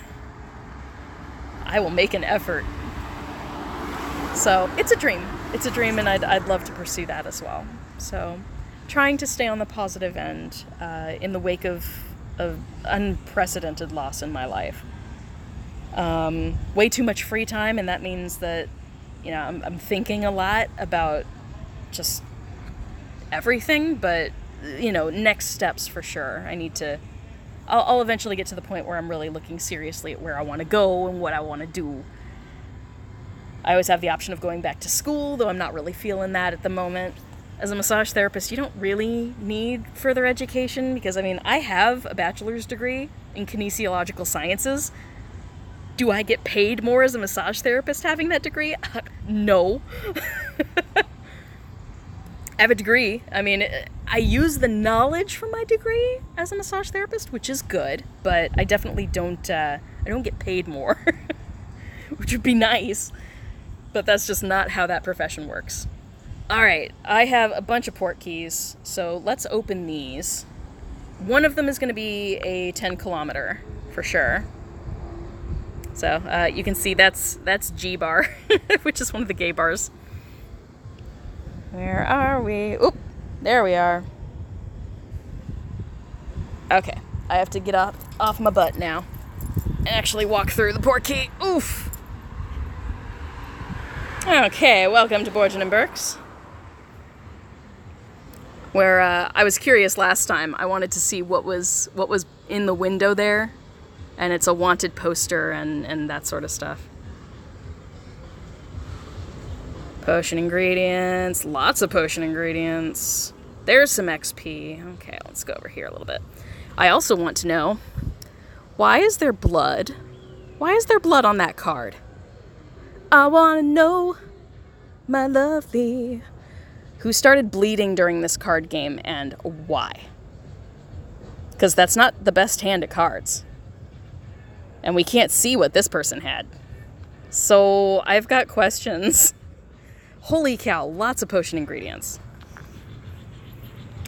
I will make an effort. So, it's a dream. It's a dream, and I'd love to pursue that as well. So, trying to stay on the positive end in the wake of unprecedented loss in my life. Way too much free time, and that means that, you know, I'm thinking a lot about just everything, but, you know, next steps for sure. I'll eventually get to the point where I'm really looking seriously at where I want to go and what I want to do. I always have the option of going back to school, though I'm not really feeling that at the moment. As a massage therapist, you don't really need further education because, I mean, I have a bachelor's degree in kinesiological sciences. Do I get paid more as a massage therapist having that degree? No. I have a degree. I mean, I use the knowledge from my degree as a massage therapist, which is good, but I definitely don't get paid more, which would be nice, but that's just not how that profession works. All right, I have a bunch of port keys, so let's open these. One of them is going to be a 10 kilometer for sure. So you can see that's G-bar, which is one of the gay bars. Where are we? Oop, there we are. Okay, I have to get off my butt now and actually walk through the port key. Oof. Okay, welcome to Borgen and Burke's, where I was curious last time. I wanted to see what was in the window there, and it's a wanted poster and that sort of stuff. Potion ingredients, lots of potion ingredients. There's some XP. Okay, let's go over here a little bit. I also want to know, why is there blood? Why is there blood on that card? I want to know, my lovely, who started bleeding during this card game and why? Because that's not the best hand at cards. And we can't see what this person had. So I've got questions. Holy cow, lots of potion ingredients.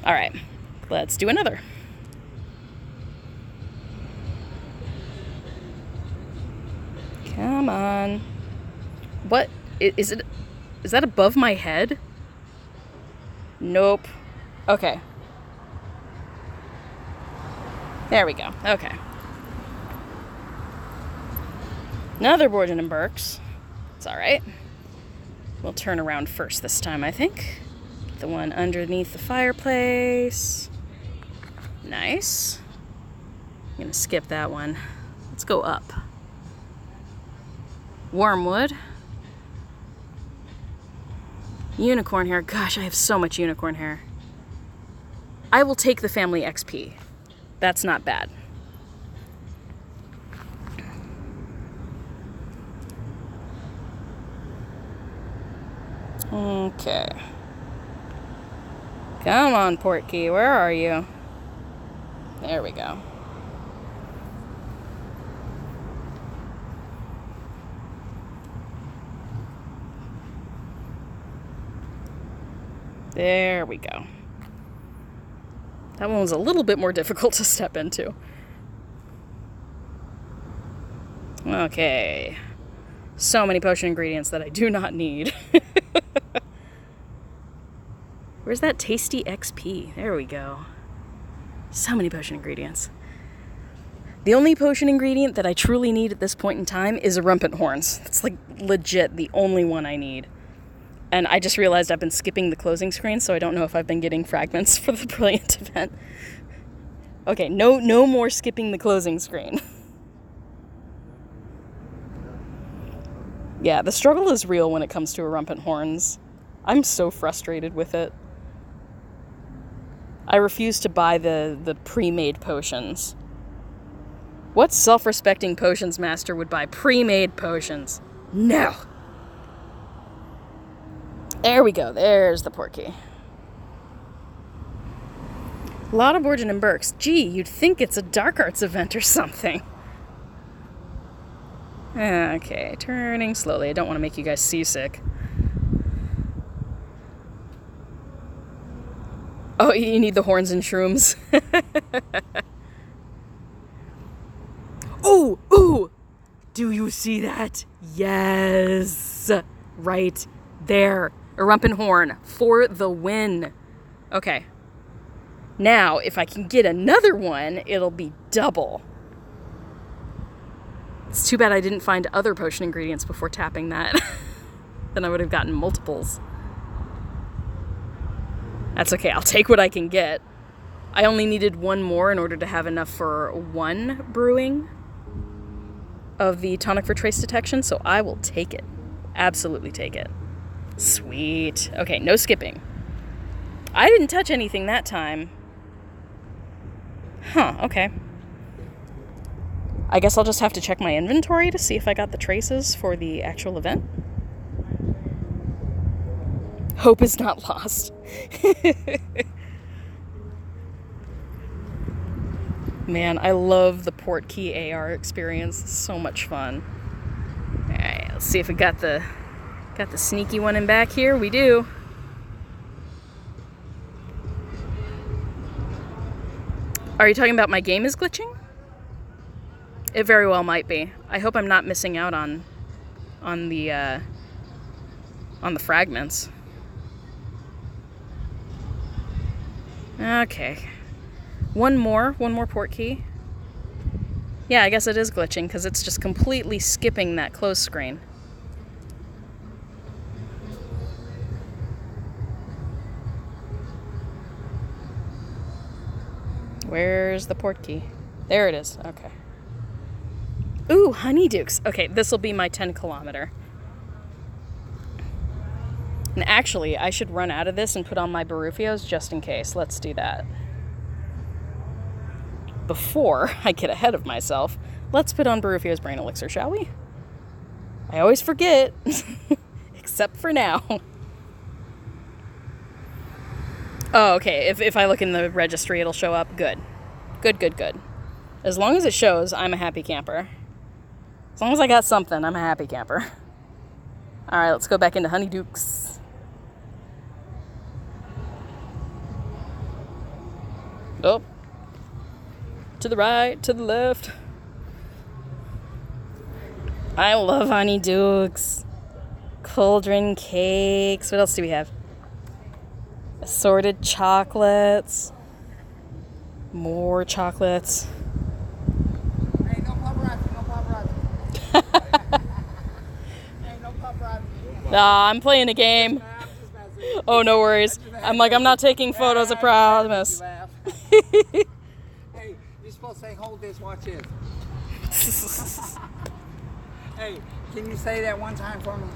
All right, let's do another. Come on. What? Is it? Is that above my head? Nope. Okay. There we go. Okay. Another Borgen and Burke's. It's alright. We'll turn around first this time, I think. The one underneath the fireplace. Nice. I'm gonna skip that one. Let's go up. Wormwood. Unicorn hair. Gosh, I have so much unicorn hair. I will take the family XP. That's not bad. Okay. Come on, Portkey. Where are you? There we go. There we go. That one was a little bit more difficult to step into. Okay. So many potion ingredients that I do not need. Where's that tasty XP? There we go. So many potion ingredients. The only potion ingredient that I truly need at this point in time is a Rumpent Horns. That's like legit the only one I need. And I just realized I've been skipping the closing screen, so I don't know if I've been getting fragments for the Brilliant event. Okay, no more skipping the closing screen. Yeah, the struggle is real when it comes to a Rumpent Horns. I'm so frustrated with it. I refuse to buy the pre-made potions. What self-respecting potions master would buy pre-made potions? No! There we go. There's the Portkey. A lot of Borgen and Burke's. Gee, you'd think it's a Dark Arts event or something. Okay, turning slowly. I don't want to make you guys seasick. Oh, you need the horns and shrooms. Ooh, ooh! Do you see that? Yes! Right there. A Rumpent Horn for the win. Okay. Now, if I can get another one, it'll be double. It's too bad I didn't find other potion ingredients before tapping that. Then I would have gotten multiples. That's okay, I'll take what I can get. I only needed one more in order to have enough for one brewing of the tonic for trace detection, so I will take it. Absolutely take it. Sweet. Okay, no skipping. I didn't touch anything that time. Huh, okay. I guess I'll just have to check my inventory to see if I got the traces for the actual event. Hope is not lost. Man, I love the Portkey AR experience. It's so much fun. Alright, let's see if we got the sneaky one in back here. We do. Are you talking about my game is glitching? It very well might be. I hope I'm not missing out on the fragments. Okay. One more Portkey. Yeah, I guess it is glitching because it's just completely skipping that close screen. Where's the Portkey? There it is. Okay. Ooh, Honeydukes. Okay, this will be my 10-kilometer. And actually, I should run out of this and put on my Barufios just in case. Let's do that. Before I get ahead of myself, let's put on Barufio's Brain Elixir, shall we? I always forget. Except for now. Oh, okay. If I look in the registry, it'll show up. Good. Good. As long as it shows, I'm a happy camper. As long as I got something, I'm a happy camper. Alright, let's go back into Honeydukes. Oh. To the right, to the left. I love Honeydukes. Cauldron cakes. What else do we have? Assorted chocolates. More chocolates. Hey, no paparazzi, no paparazzi. Nah, I'm playing a game. Oh, no worries. I'm like, I'm not taking photos, I promise. Hey, you're supposed to say, hold this, watch this. Hey, can you say that one time for me?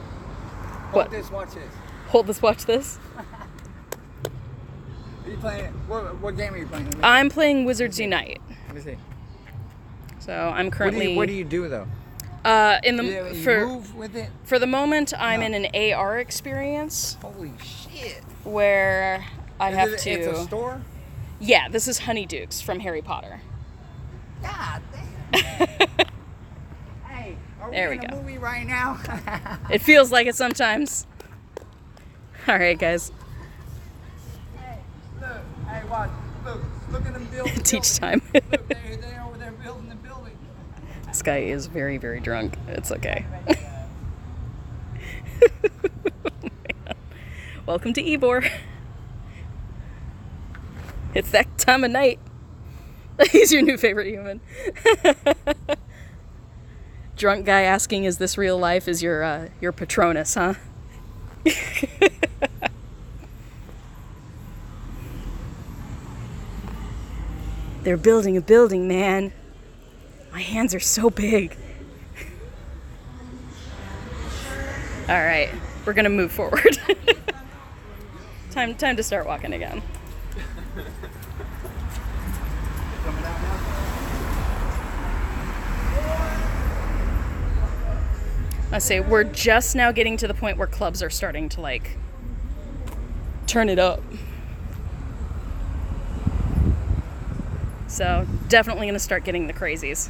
Hold What? this, watch this. Hold this, watch this. Are you playing? What game are you playing? I'm playing Wizards Unite. Let me see. So I'm currently. What do you do though? In the you move with it? For the moment, I'm in an AR experience. Holy shit! Where I have to. It's a store. Yeah, this is Honeydukes from Harry Potter. God damn. Hey, are There we we in a go. movie right now? It feels like it sometimes. All right, guys. Hey, look. Hey, watch. Look at them building. Teach time. Look, they're over there building the building. This guy is very, very drunk. It's okay. Welcome to Ybor. It's that time of night. He's your new favorite human. Drunk guy asking, "Is this real life?" Is your Patronus, huh? They're building a building, man. My hands are so big. All right, we're gonna move forward. Time to start walking again. I say we're just now getting to the point where clubs are starting to like turn it up. So definitely gonna start getting the crazies.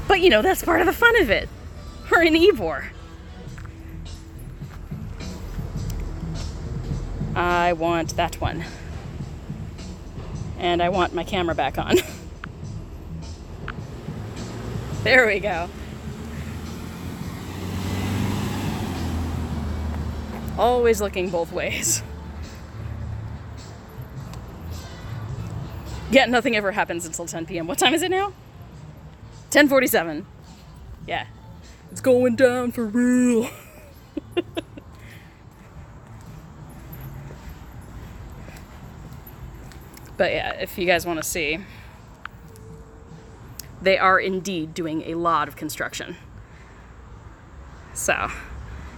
But you know, that's part of the fun of it. We're in Ybor. I want that one. And I want my camera back on. There we go. Always looking both ways. Yet nothing ever happens until 10 p.m. What time is it now? 10:47. Yeah. It's going down for real. But yeah, if you guys want to see, they are indeed doing a lot of construction. So,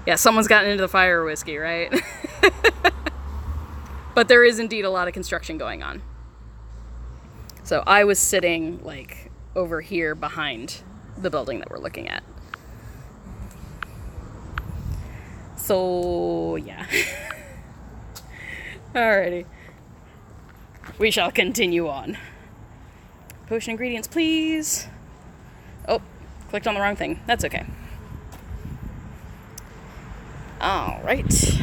yeah, someone's gotten into the fire whiskey, right? But there is indeed a lot of construction going on. So I was sitting like over here behind the building that we're looking at. So, yeah. Alrighty. We shall continue on. Potion ingredients, please. Oh, clicked on the wrong thing. That's okay. Alright.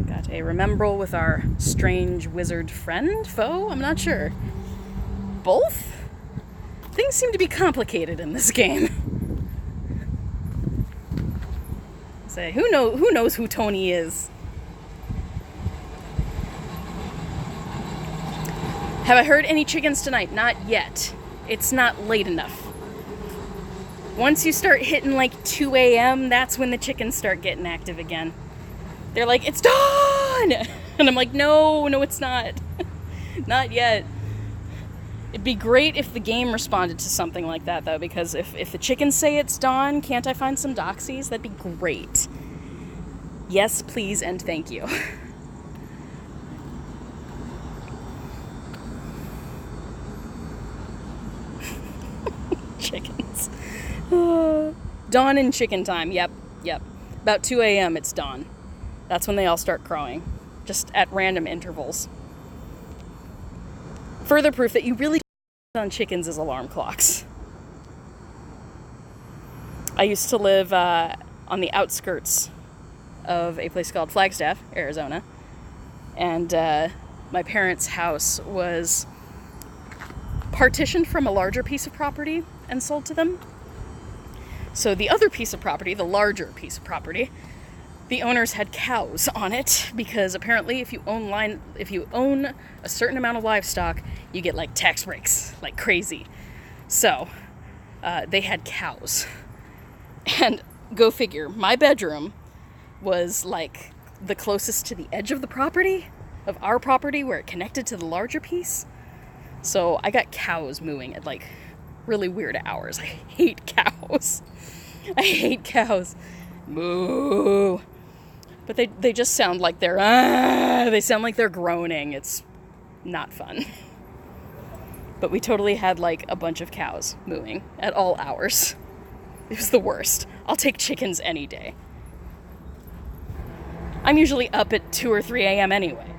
Got a remembrall with our strange wizard friend, foe? I'm not sure. Both? Things seem to be complicated in this game. Say, who knows who Tony is? Have I heard any chickens tonight? Not yet. It's not late enough. Once you start hitting like 2 a.m., that's when the chickens start getting active again. They're like, it's dawn! And I'm like, no, it's not. Not yet. It'd be great if the game responded to something like that, though, because if the chickens say it's dawn, can't I find some doxies? That'd be great. Yes, please, and thank you. Chickens. Dawn and chicken time. Yep. About 2 a.m. it's dawn. That's when they all start crowing. Just at random intervals. Further proof that you really on chickens as alarm clocks. I used to live on the outskirts of a place called Flagstaff, Arizona. And my parents' house was partitioned from a larger piece of property and sold to them. So the other piece of property, the larger piece of property, the owners had cows on it because apparently if you own a certain amount of livestock, you get like tax breaks like crazy. So they had cows. And go figure, my bedroom was like the closest to the edge of the property, of our property, where it connected to the larger piece. So I got cows mooing at like really weird hours. I hate cows. I hate cows. Moo. But they just sound like they sound like they're groaning. It's not fun. But we totally had like a bunch of cows mooing at all hours. It was the worst. I'll take chickens any day. I'm usually up at 2 or 3 a.m. anyway.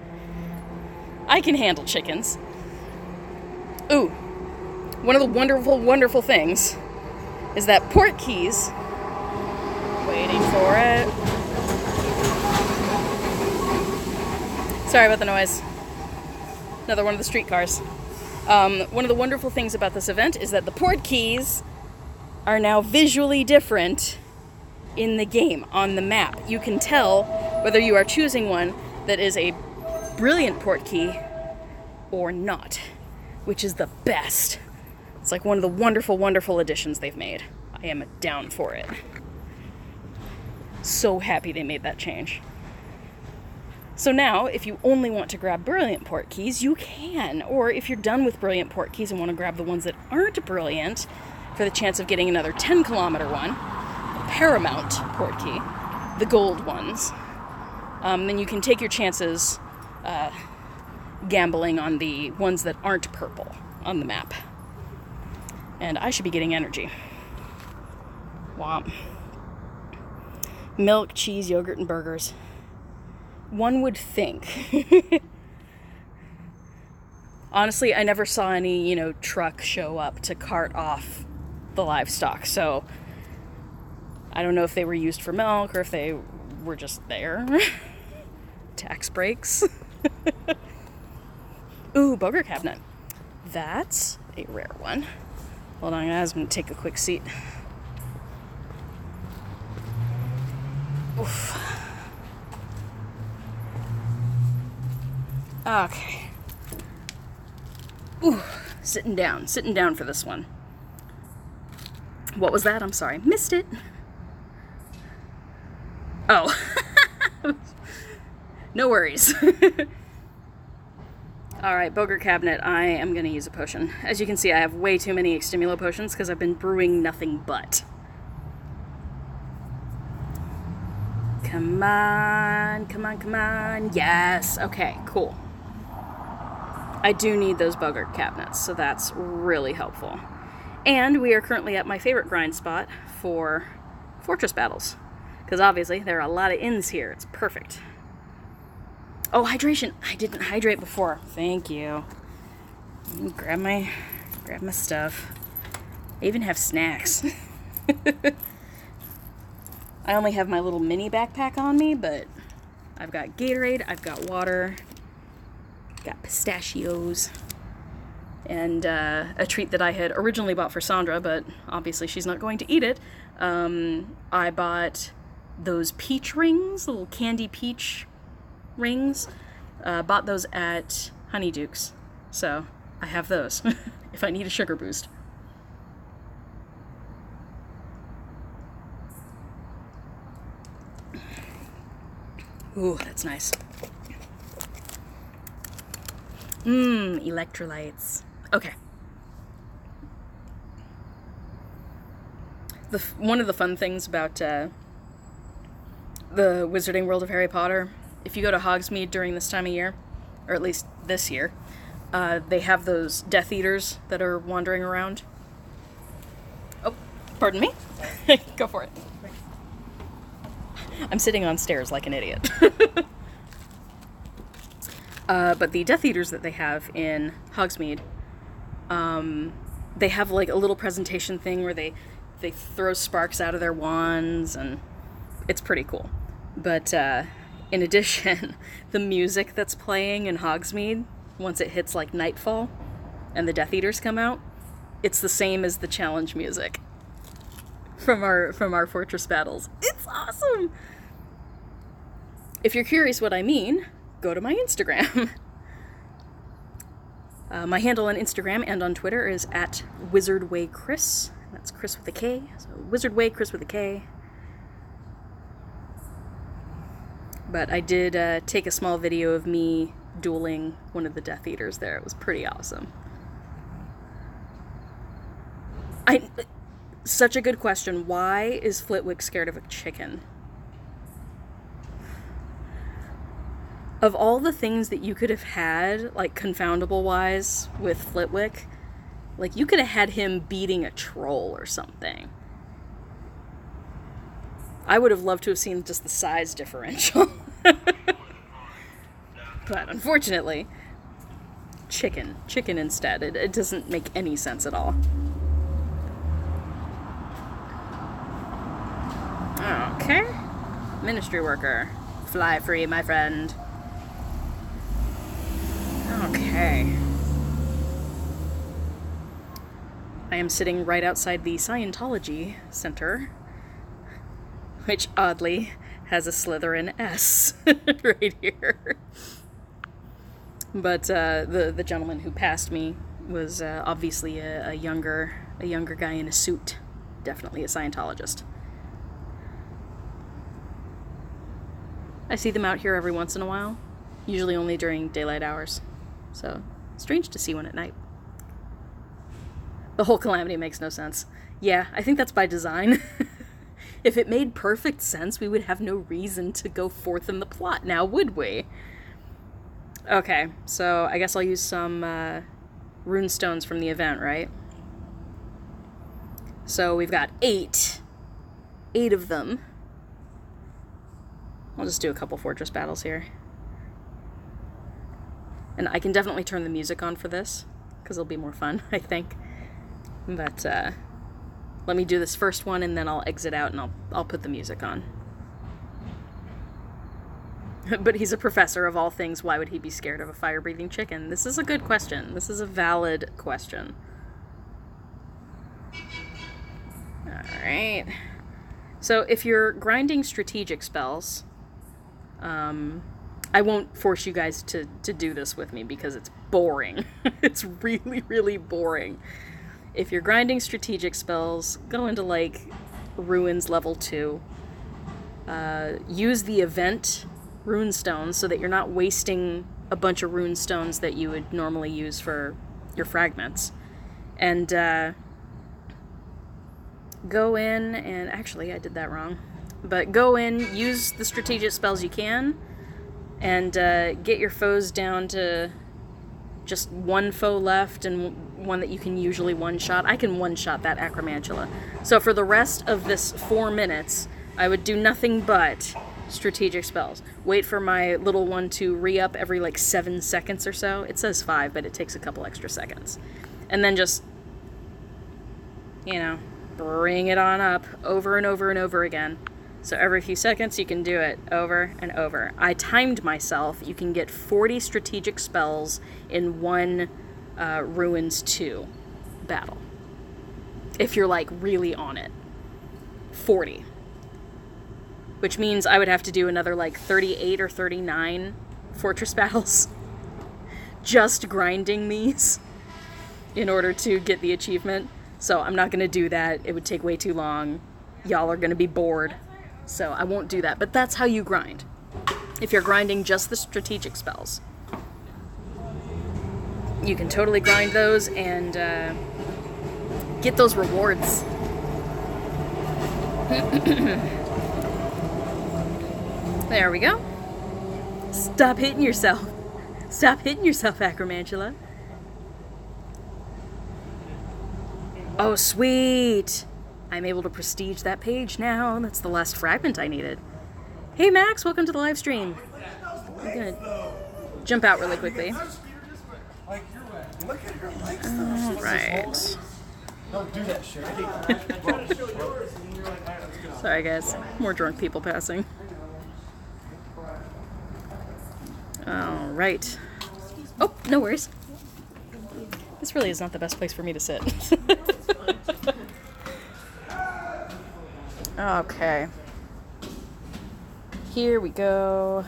I can handle chickens. Ooh, one of the wonderful, wonderful things is that port keys, waiting for it. Sorry about the noise. Another one of the streetcars. One of the wonderful things about this event is that the port keys are now visually different in the game, on the map. You can tell whether you are choosing one that is a brilliant port key or not, which is the best. It's like one of the wonderful, wonderful additions they've made. I am down for it. So happy they made that change. So now, if you only want to grab brilliant port keys, you can. Or if you're done with brilliant port keys and want to grab the ones that aren't brilliant, for the chance of getting another 10-kilometer one, a paramount port key, the gold ones, then you can take your chances gambling on the ones that aren't purple on the map. And I should be getting energy. Womp. Milk, cheese, yogurt, and burgers. One would think. Honestly, I never saw any, truck show up to cart off the livestock, so I don't know if they were used for milk or if they were just there. Tax breaks. Ooh, bogger cabinet. That's a rare one. Hold on, guys, I'm gonna take a quick seat. Oof. Okay. Ooh, sitting down for this one. What was that? I'm sorry. Missed it. Oh. No worries. Alright, Bogart Cabinet, I am going to use a potion. As you can see, I have way too many Extimulo potions because I've been brewing nothing but. Come on, come on, come on. Yes. Okay, cool. I do need those Bogart Cabinets, so that's really helpful. And we are currently at my favorite grind spot for fortress battles. Because obviously, there are a lot of inns here. It's perfect. Oh, hydration. I didn't hydrate before. Thank you. Grab my stuff. I even have snacks. I only have my little mini backpack on me, but I've got Gatorade, I've got water, got pistachios, and a treat that I had originally bought for Sandra, but obviously she's not going to eat it. I bought those peach rings, little candy peach rings. Bought those at Honeyduke's, so I have those if I need a sugar boost. Ooh, that's nice. Electrolytes. Okay. One of the fun things about the Wizarding World of Harry Potter, if you go to Hogsmeade during this time of year, or at least this year, they have those Death Eaters that are wandering around. Oh, pardon me? Go for it. I'm sitting on stairs like an idiot. But the Death Eaters that they have in Hogsmeade, they have like a little presentation thing where they throw sparks out of their wands, and it's pretty cool. But in addition, the music that's playing in Hogsmeade, once it hits like nightfall and the Death Eaters come out, it's the same as the challenge music from our fortress battles. It's awesome! If you're curious what I mean, go to my Instagram. My handle on Instagram and on Twitter is @WizardWayChris, That's Chris with a K. So Wizard Way, Chris with a K. But I did take a small video of me dueling one of the Death Eaters there. It was pretty awesome. Such a good question. Why is Flitwick scared of a chicken? Of all the things that you could have had, like, confoundable-wise with Flitwick, like, you could have had him beating a troll or something. I would have loved to have seen just the size differential. But, unfortunately, chicken. Chicken instead. It doesn't make any sense at all. Okay. Ministry worker. Fly free, my friend. Okay. I am sitting right outside the Scientology Center, which oddly has a Slytherin S right here. But the gentleman who passed me was obviously a younger guy in a suit. Definitely a Scientologist. I see them out here every once in a while, usually only during daylight hours. So, strange to see one at night. The whole calamity makes no sense. Yeah, I think that's by design. If it made perfect sense, we would have no reason to go forth in the plot now, would we? Okay, so I guess I'll use some rune stones from the event, right? So we've got 8 of them. I'll just do a couple fortress battles here. And I can definitely turn the music on for this, because it'll be more fun, I think. But let me do this first one, and then I'll exit out, and I'll put the music on. But he's a professor of all things. Why would he be scared of a fire-breathing chicken? This is a good question. This is a valid question. Alright. So if you're grinding strategic spells, I won't force you guys to do this with me because it's boring. It's really, really boring. If you're grinding strategic spells, go into, like, Ruins level 2. Use the event rune stones so that you're not wasting a bunch of rune stones that you would normally use for your fragments. And go in and... Actually, I did that wrong. But go in, use the strategic spells you can, and get your foes down to just one foe left and one that you can usually one-shot. I can one-shot that Acromantula. So for the rest of this 4 minutes, I would do nothing but strategic spells. Wait for my little one to re-up every, like, 7 seconds or so. It says 5, but it takes a couple extra seconds. And then just, you know, bring it on up over and over and over again. So every few seconds you can do it over and over. I timed myself. You can get 40 strategic spells in one Ruins 2 battle. If you're, like, really on it. 40. Which means I would have to do another, like, 38 or 39 fortress battles. Just grinding these in order to get the achievement. So I'm not going to do that. It would take way too long. Y'all are going to be bored. So I won't do that. But that's how you grind. If you're grinding just the strategic spells. You can totally grind those and get those rewards. There we go. Stop hitting yourself. Stop hitting yourself, Acromantula. Oh, sweet. I'm able to prestige that page now. That's the last fragment I needed. Hey, Max, welcome to the live stream. I'm gonna jump out really quickly. All right. Don't do that shit. Sorry, guys. More drunk people passing. All right. Oh, no worries. This really is not the best place for me to sit. Okay. Here we go.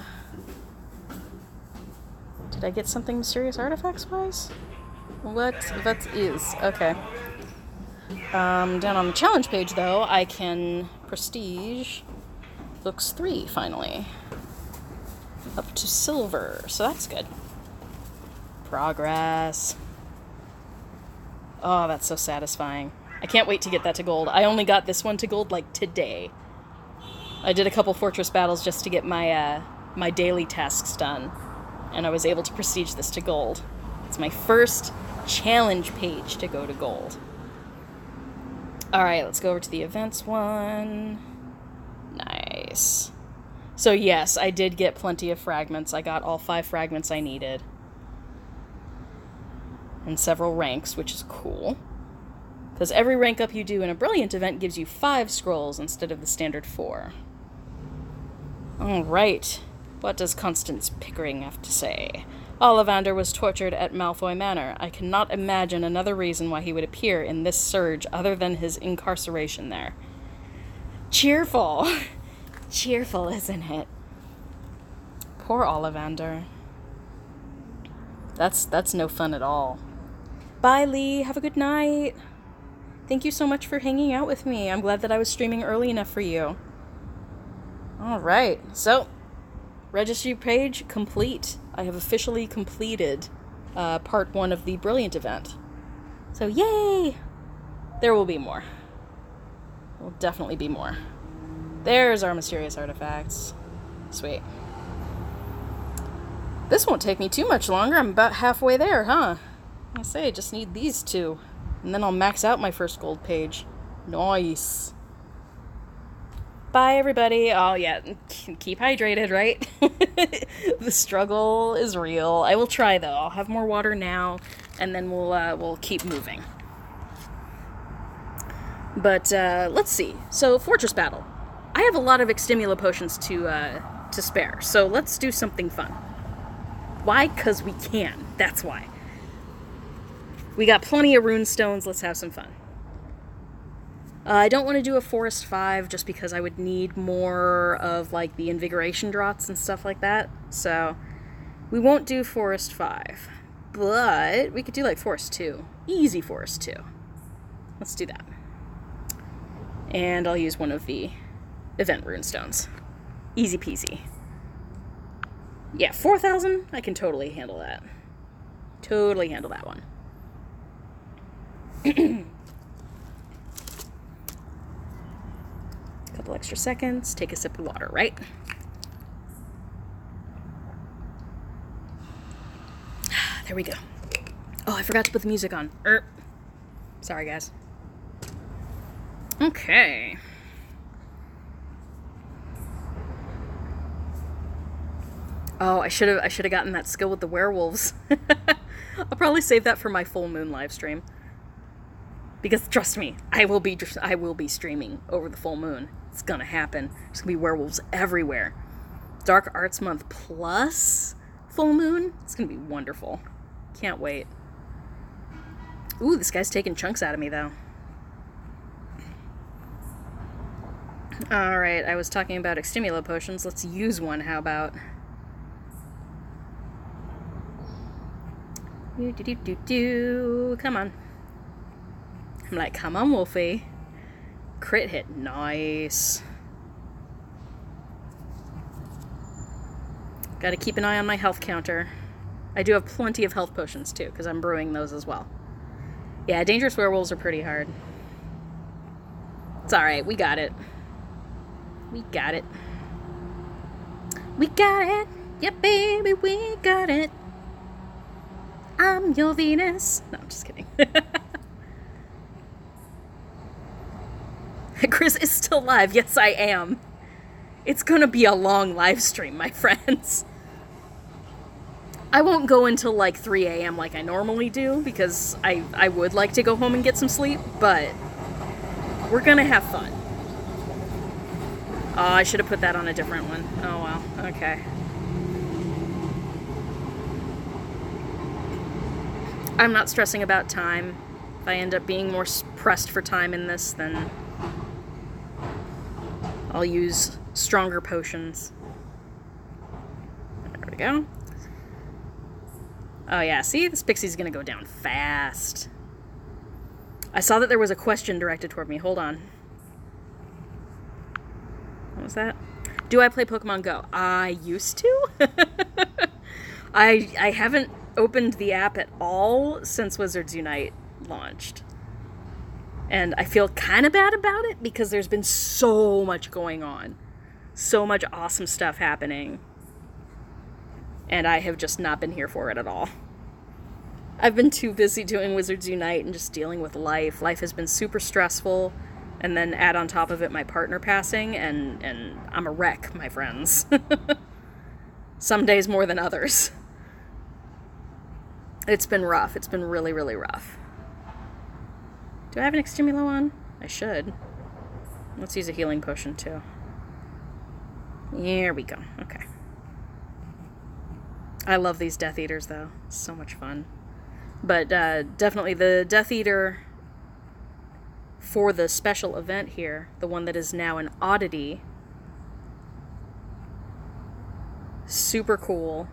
Did I get something mysterious artifacts-wise? What is? Okay. Down on the challenge page, though, I can prestige books 3, finally. Up to silver, so that's good. Progress. Oh, that's so satisfying. I can't wait to get that to gold. I only got this one to gold, like, today. I did a couple fortress battles just to get my, my daily tasks done, and I was able to prestige this to gold. It's my first challenge page to go to gold. Alright, let's go over to the events one. Nice. So yes, I did get plenty of fragments. I got all 5 fragments I needed. And several ranks, which is cool. Because every rank up you do in a brilliant event gives you 5 scrolls instead of the standard 4. Alright. What does Constance Pickering have to say? Ollivander was tortured at Malfoy Manor. I cannot imagine another reason why he would appear in this surge other than his incarceration there. Cheerful. Cheerful, isn't it? Poor Ollivander. That's no fun at all. Bye, Lee. Have a good night. Thank you so much for hanging out with me. I'm glad that I was streaming early enough for you. Alright, so registry page complete. I have officially completed part 1 of the Brilliant event. So yay! There will be more. There will definitely be more. There's our mysterious artifacts. Sweet. This won't take me too much longer. I'm about halfway there, huh? I say, just need these 2. And then I'll max out my first gold page. Nice. Bye, everybody. Oh, yeah. Keep hydrated, right? The struggle is real. I will try, though. I'll have more water now, and then we'll keep moving. But, let's see. So, Fortress Battle. I have a lot of Extimula potions to spare, so let's do something fun. Why? 'Cause we can. That's why. We got plenty of rune stones. Let's have some fun. I don't want to do a Forest 5 just because I would need more of, like, the invigoration draughts and stuff like that. So, we won't do Forest 5. But we could do, like, Forest 2. Easy Forest 2. Let's do that. And I'll use one of the event rune stones. Easy peasy. Yeah, 4,000? I can totally handle that. Totally handle that one. Couple extra seconds. Take a sip of water, right? There we go. Oh, I forgot to put the music on. Sorry, guys. Okay. Oh, I should have gotten that skill with the werewolves. I'll probably save that for my full moon live stream. Because trust me, I will be streaming over the full moon. It's gonna happen. There's gonna be werewolves everywhere. Dark Arts Month plus full moon. It's gonna be wonderful. Can't wait. Ooh, this guy's taking chunks out of me though. Alright, I was talking about Extimula potions. Let's use one, how about? Come on. I'm like, come on, Wolfie. Crit hit. Nice. Gotta keep an eye on my health counter. I do have plenty of health potions, too, because I'm brewing those as well. Yeah, dangerous werewolves are pretty hard. It's alright. We got it. We got it. We got it. Yeah, baby, we got it. I'm your Venus. No, I'm just kidding. Chris is still live. Yes, I am. It's gonna be a long live stream, my friends. I won't go until like 3 a.m. like I normally do, because I would like to go home and get some sleep, but we're gonna have fun. Oh, I should have put that on a different one. Oh, well. Okay. I'm not stressing about time. If I end up being more pressed for time in this, then I'll use stronger potions. There we go. Oh yeah, see? This pixie's gonna go down fast. I saw that there was a question directed toward me. Hold on. What was that? Do I play Pokemon Go? I used to. I haven't opened the app at all since Wizards Unite launched. And I feel kind of bad about it because there's been so much going on. So much awesome stuff happening. And I have just not been here for it at all. I've been too busy doing Wizards Unite and just dealing with life. Life has been super stressful. And then add on top of it my partner passing, and I'm a wreck, my friends. Some days more than others. It's been rough. It's been really, really rough. Do I have an Extimulo on? I should. Let's use a healing potion, too. Here we go. Okay. I love these Death Eaters, though. So much fun. But definitely the Death Eater for the special event here, the one that is now an oddity. Super cool.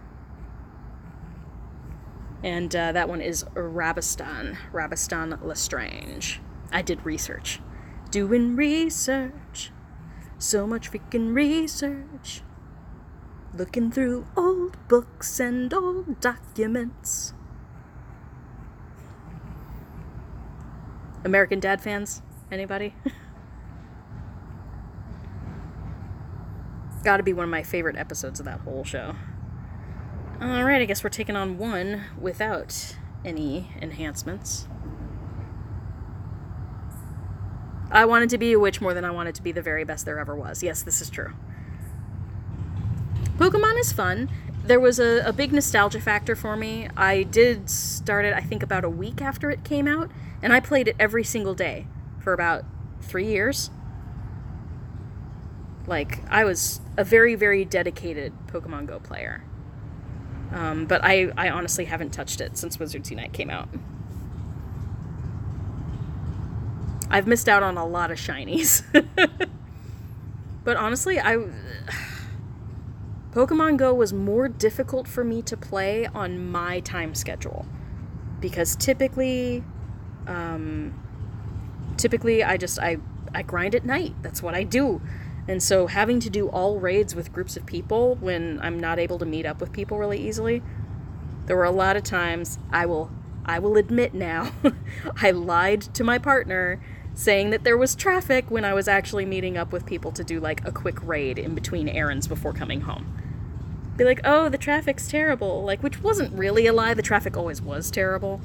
And that one is Rabistan Lestrange. I did research. Doing research. So much freaking research. Looking through old books and old documents. American Dad fans? Anybody? Gotta be one of my favorite episodes of that whole show. Alright, I guess we're taking on one without any enhancements. I wanted to be a witch more than I wanted to be the very best there ever was. Yes, this is true. Pokemon is fun. There was a big nostalgia factor for me. I did start it, I think, about a week after it came out, and I played it every single day for about 3 years. Like, I was a very, very dedicated Pokemon Go player. But I honestly haven't touched it since Wizards Unite came out. I've missed out on a lot of shinies. But honestly, Pokemon Go was more difficult for me to play on my time schedule. Because typically I grind at night. That's what I do. And so having to do all raids with groups of people when I'm not able to meet up with people really easily, there were a lot of times, I will admit now, I lied to my partner saying that there was traffic when I was actually meeting up with people to do like a quick raid in between errands before coming home. Be like, oh, the traffic's terrible, like, which wasn't really a lie, the traffic always was terrible.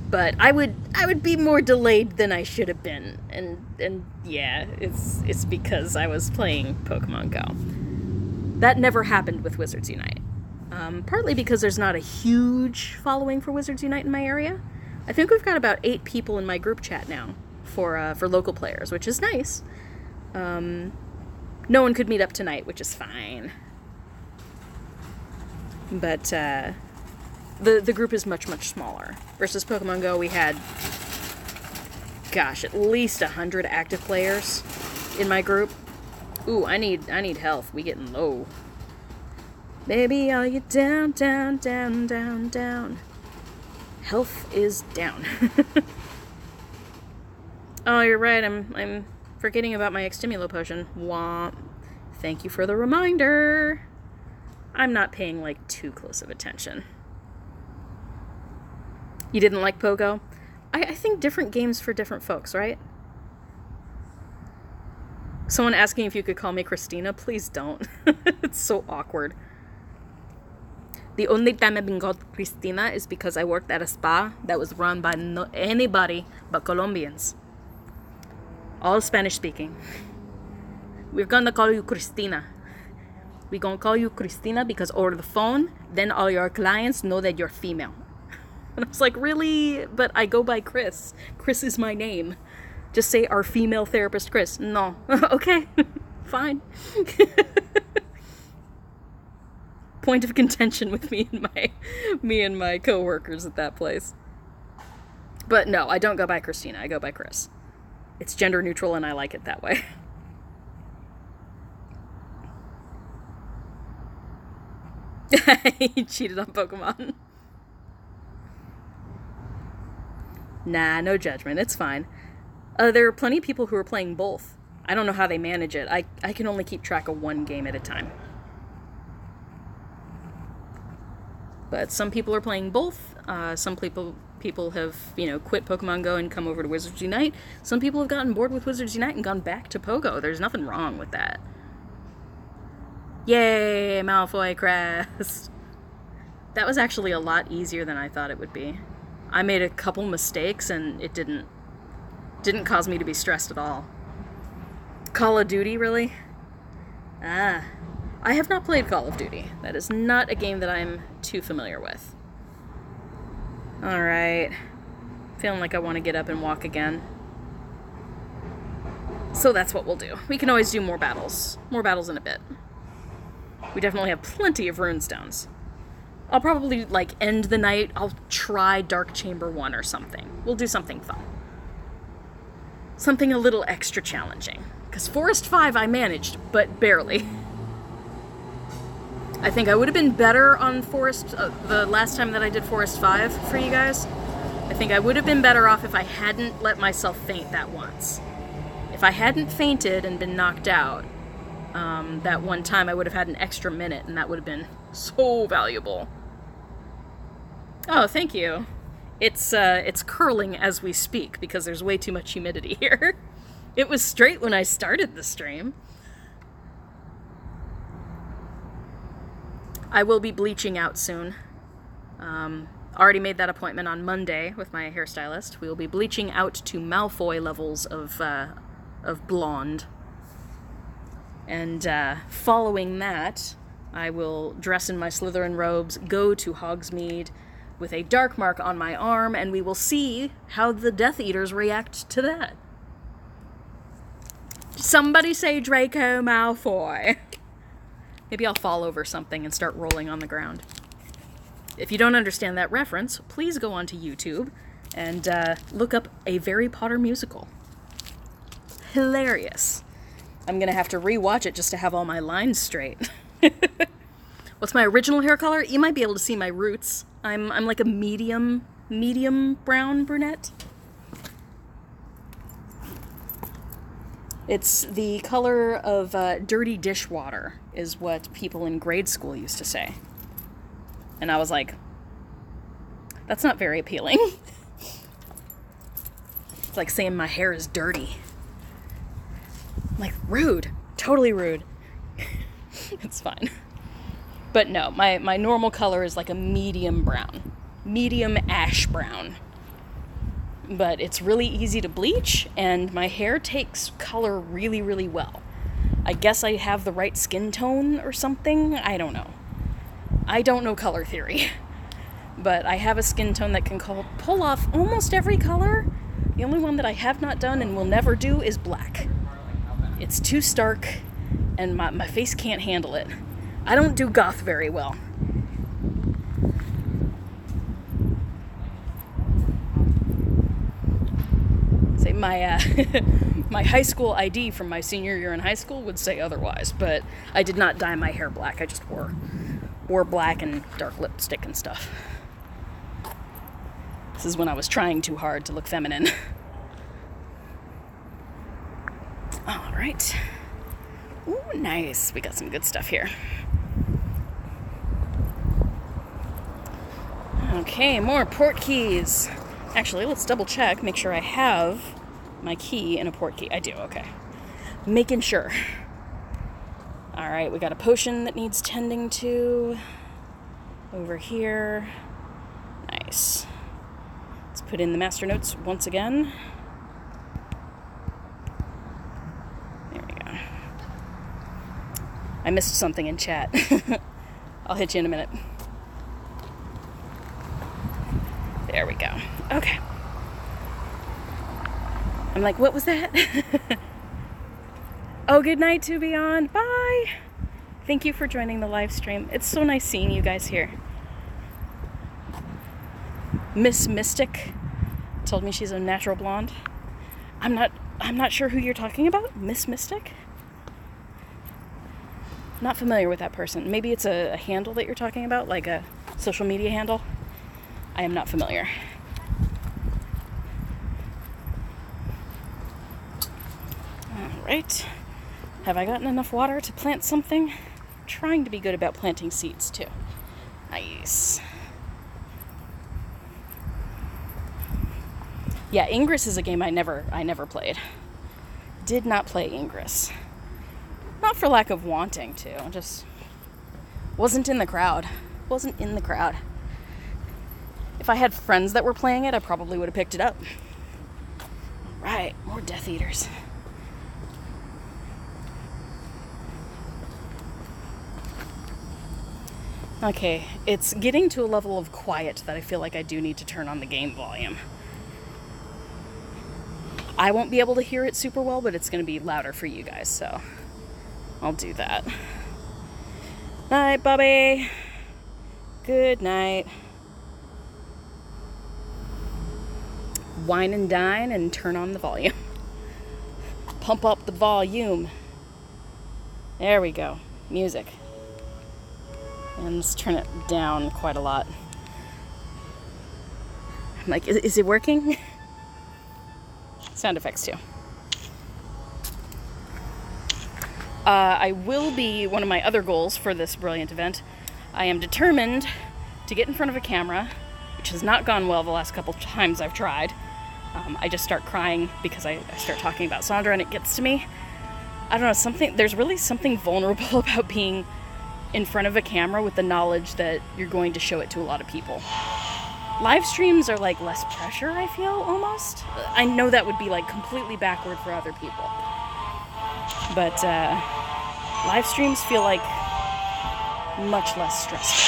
But I would be more delayed than I should have been, and yeah, it's because I was playing Pokemon Go. That never happened with Wizards Unite. Partly because there's not a huge following for Wizards Unite in my area. I think we've got about 8 people in my group chat now for local players, which is nice. No one could meet up tonight, which is fine. But the group is much, much smaller. Versus Pokemon Go, we had, gosh, at least 100 active players in my group. Ooh, I need health. We getting low. Baby, are you down, down, down, down, down? Health is down. Oh, you're right. I'm forgetting about my Extimulo potion. Womp. Thank you for the reminder. I'm not paying, like, too close of attention. You didn't like Pogo? I think different games for different folks, right? Someone asking if you could call me Christina? Please don't. It's so awkward. The only time I've been called Christina is because I worked at a spa that was run by anybody but Colombians. All Spanish speaking. We're gonna call you Christina. We're gonna call you Christina because over the phone, then all your clients know that you're female. And I was like, really? But I go by Chris. Chris is my name. Just say our female therapist, Chris. No. Okay. Fine. Point of contention with me and my coworkers at that place. But no, I don't go by Christina. I go by Chris. It's gender neutral and I like it that way. He cheated on Pokemon. Nah, no judgment. It's fine. There are plenty of people who are playing both. I don't know how they manage it. I can only keep track of one game at a time. But some people are playing both. Some people have, quit Pokemon Go and come over to Wizards Unite. Some people have gotten bored with Wizards Unite and gone back to Pogo. There's nothing wrong with that. Yay, Malfoy Crest! That was actually a lot easier than I thought it would be. I made a couple mistakes and it didn't cause me to be stressed at all. Call of Duty, really? I have not played Call of Duty. That is not a game that I'm too familiar with. Alright. Feeling like I want to get up and walk again. So that's what we'll do. We can always do more battles. More battles in a bit. We definitely have plenty of runestones. I'll probably, end the night. I'll try Dark Chamber 1 or something. We'll do something fun. Something a little extra challenging. Because Forest 5 I managed, but barely. I think I would have been better on Forest, the last time that I did Forest 5 for you guys. I think I would have been better off if I hadn't let myself faint that once. If I hadn't fainted and been knocked out, that one time I would have had an extra minute, and that would have been so valuable. Oh, thank you. It's curling as we speak because there's way too much humidity here. It was straight when I started the stream. I will be bleaching out soon. Already made that appointment on Monday with my hairstylist. We will be bleaching out to Malfoy levels of blonde. And following that, I will dress in my Slytherin robes, go to Hogsmeade with a dark mark on my arm, and we will see how the Death Eaters react to that. Somebody say Draco Malfoy. Maybe I'll fall over something and start rolling on the ground. If you don't understand that reference, please go onto YouTube and look up A Very Potter Musical. Hilarious. I'm gonna have to rewatch it just to have all my lines straight. What's my original hair color? You might be able to see my roots. I'm like a medium brown brunette. It's the color of dirty dishwater, is what people in grade school used to say. And I was like, that's not very appealing. It's like saying my hair is dirty. I'm like, rude. Totally rude. It's fine. But no, my normal color is like a medium brown. Medium ash brown. But it's really easy to bleach, and my hair takes color really, really well. I guess I have the right skin tone or something? I don't know. I don't know color theory. But I have a skin tone that can pull off almost every color. The only one that I have not done and will never do is black. It's too stark, and my face can't handle it. I don't do goth very well. Say my high school ID from my senior year in high school would say otherwise, but I did not dye my hair black. I just wore black and dark lipstick and stuff. This is when I was trying too hard to look feminine. All right. Ooh, nice. We got some good stuff here. Okay, more port keys. Actually, let's double check, make sure I have my key in a port key. I do, okay. Making sure. Alright, we got a potion that needs tending to. Over here. Nice. Let's put in the master notes once again. There we go. I missed something in chat. I'll hit you in a minute. There we go. Okay. I'm like, what was that? Oh, good night to Beyond. Bye. Thank you for joining the live stream. It's so nice seeing you guys here. Miss Mystic told me she's a natural blonde. I'm not sure who you're talking about. Miss Mystic? Not familiar with that person. Maybe it's a handle that you're talking about, like a social media handle. I am not familiar. Alright. Have I gotten enough water to plant something? I'm trying to be good about planting seeds too. Nice. Yeah, Ingress is a game I never played. Did not play Ingress. Not for lack of wanting to, just wasn't in the crowd. Wasn't in the crowd. If I had friends that were playing it, I probably would have picked it up. Right, more Death Eaters. Okay, it's getting to a level of quiet that I feel like I do need to turn on the game volume. I won't be able to hear it super well, but it's going to be louder for you guys, so I'll do that. Night, Bobby. Good night. Wine and dine and turn on the volume. Pump up the volume. There we go. Music. And let's turn it down quite a lot. I'm like, is it working? Sound effects too. I will be, one of my other goals for this brilliant event, I am determined to get in front of a camera, which has not gone well the last couple times I've tried. I just start crying because I start talking about Sandra and it gets to me. I don't know, there's really something vulnerable about being in front of a camera with the knowledge that you're going to show it to a lot of people. Live streams are like less pressure, I feel, almost. I know that would be like completely backward for other people. But live streams feel like much less stressful.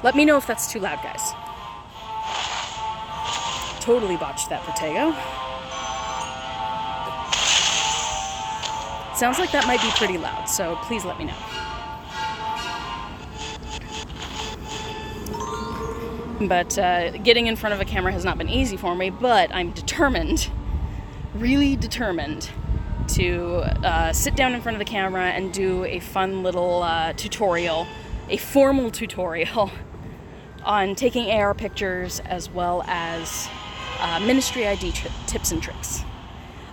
Let me know if that's too loud, guys. Totally botched that Protego. Sounds like that might be pretty loud, so please let me know. But getting in front of a camera has not been easy for me, but I'm determined, really determined, to sit down in front of the camera and do a fun little tutorial, a formal tutorial on taking AR pictures as well as Ministry ID tips and tricks.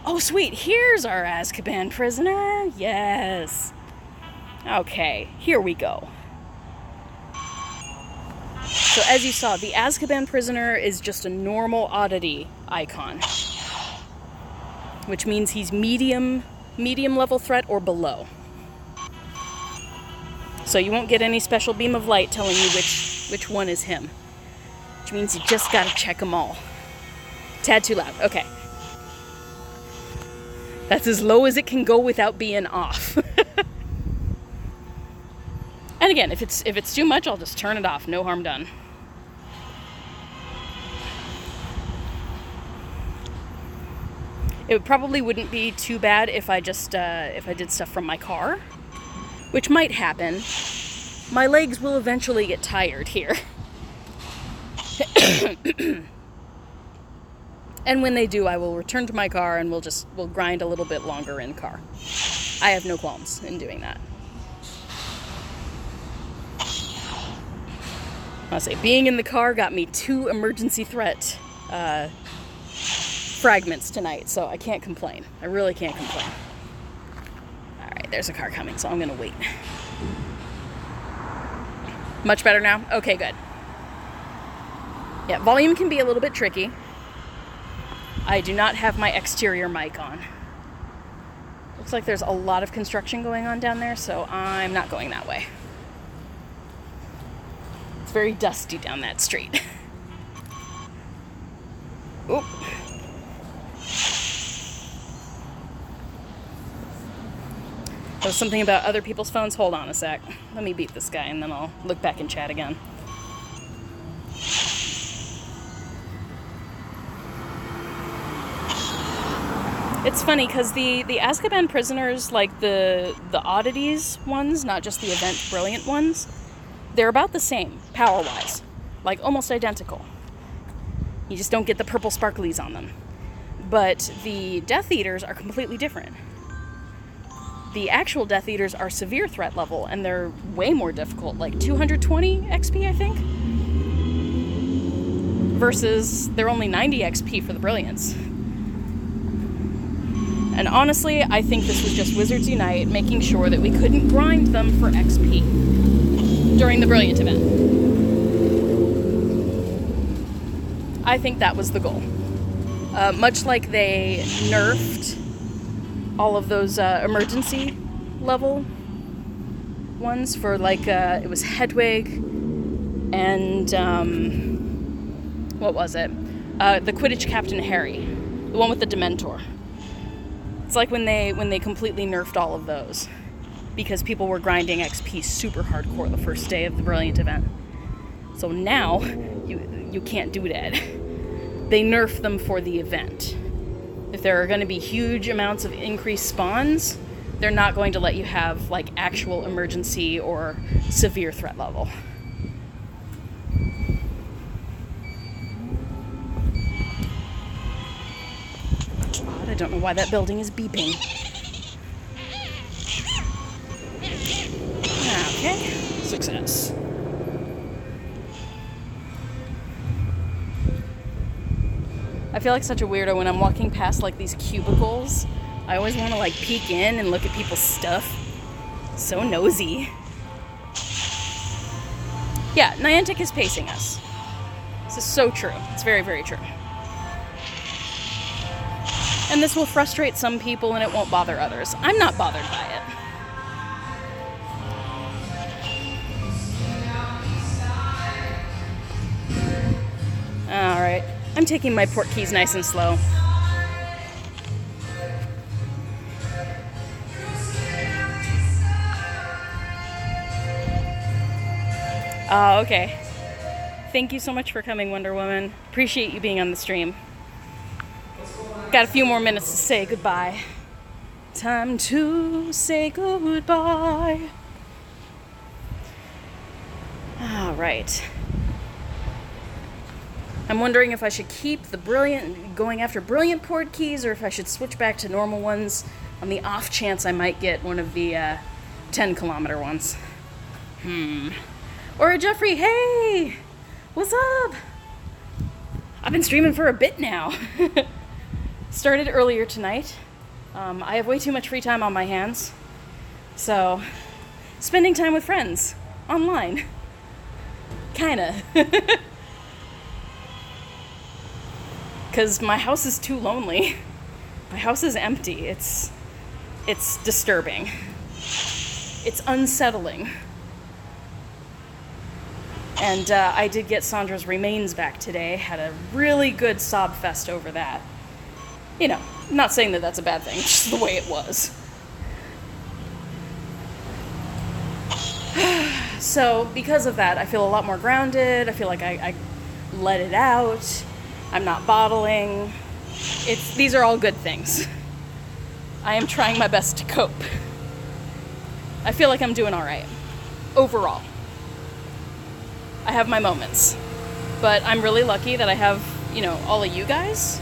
Oh, sweet. Here's our Azkaban prisoner. Yes. Okay, here we go. So as you saw, the Azkaban prisoner is just a normal oddity icon, which means he's medium level threat or below. So you won't get any special beam of light telling you which one is him, which means you just gotta check them all. Tad too loud. Okay. That's as low as it can go without being off. And again, if it's too much, I'll just turn it off. No harm done. It probably wouldn't be too bad if I just if I did stuff from my car, which might happen. My legs will eventually get tired here. And when they do, I will return to my car and we'll grind a little bit longer in car. I have no qualms in doing that. I'll say, being in the car got me 2 emergency threat fragments tonight, so I can't complain. I really can't complain. Alright, there's a car coming, so I'm gonna wait. Much better now? Okay, good. Yeah, volume can be a little bit tricky. I do not have my exterior mic on. Looks like there's a lot of construction going on down there, so I'm not going that way. It's very dusty down that street. Oop. There was something about other people's phones. Hold on a sec. Let me beat this guy and then I'll look back and chat again. It's funny because the Azkaban prisoners, like the oddities ones, not just the event brilliant ones, they're about the same power-wise, like almost identical. You just don't get the purple sparklies on them. But the Death Eaters are completely different. The actual Death Eaters are severe threat level, and they're way more difficult, like 220 XP, I think? Versus they're only 90 XP for the Brilliance. And honestly, I think this was just Wizards Unite making sure that we couldn't grind them for XP during the Brilliant event. I think that was the goal. Much like they nerfed all of those emergency level ones for like, it was Hedwig and, what was it? The Quidditch Captain Harry, the one with the Dementor. It's like when they completely nerfed all of those because people were grinding XP super hardcore the first day of the Brilliant event. So now you can't do that. They nerf them for the event. If there are going to be huge amounts of increased spawns, they're not going to let you have like actual emergency or severe threat level. God, I don't know why that building is beeping. Okay, success. I feel like such a weirdo when I'm walking past like these cubicles. I always want to like peek in and look at people's stuff. So nosy. Yeah, Niantic is pacing us. This is so true. It's very, very true. And this will frustrate some people and it won't bother others. I'm not bothered by it. Alright. I'm taking my port keys nice and slow. Okay. Thank you so much for coming, Wonder Woman. Appreciate you being on the stream. Got a few more minutes to say goodbye. Time to say goodbye. All right. I'm wondering if I should keep the going after brilliant port keys, or if I should switch back to normal ones on the off chance I might get one of the 10-kilometer ones. Or Jeffrey, hey! What's up? I've been streaming for a bit now. Started earlier tonight. I have way too much free time on my hands. So, spending time with friends online. Kinda. Because my house is too lonely. My house is empty. It's disturbing. It's unsettling. And I did get Sandra's remains back today. Had a really good sob fest over that. You know, I'm not saying that that's a bad thing, just the way it was. So, because of that, I feel a lot more grounded. I feel like I let it out. I'm not bottling. These are all good things. I am trying my best to cope. I feel like I'm doing all right. Overall. I have my moments. But I'm really lucky that I have, all of you guys,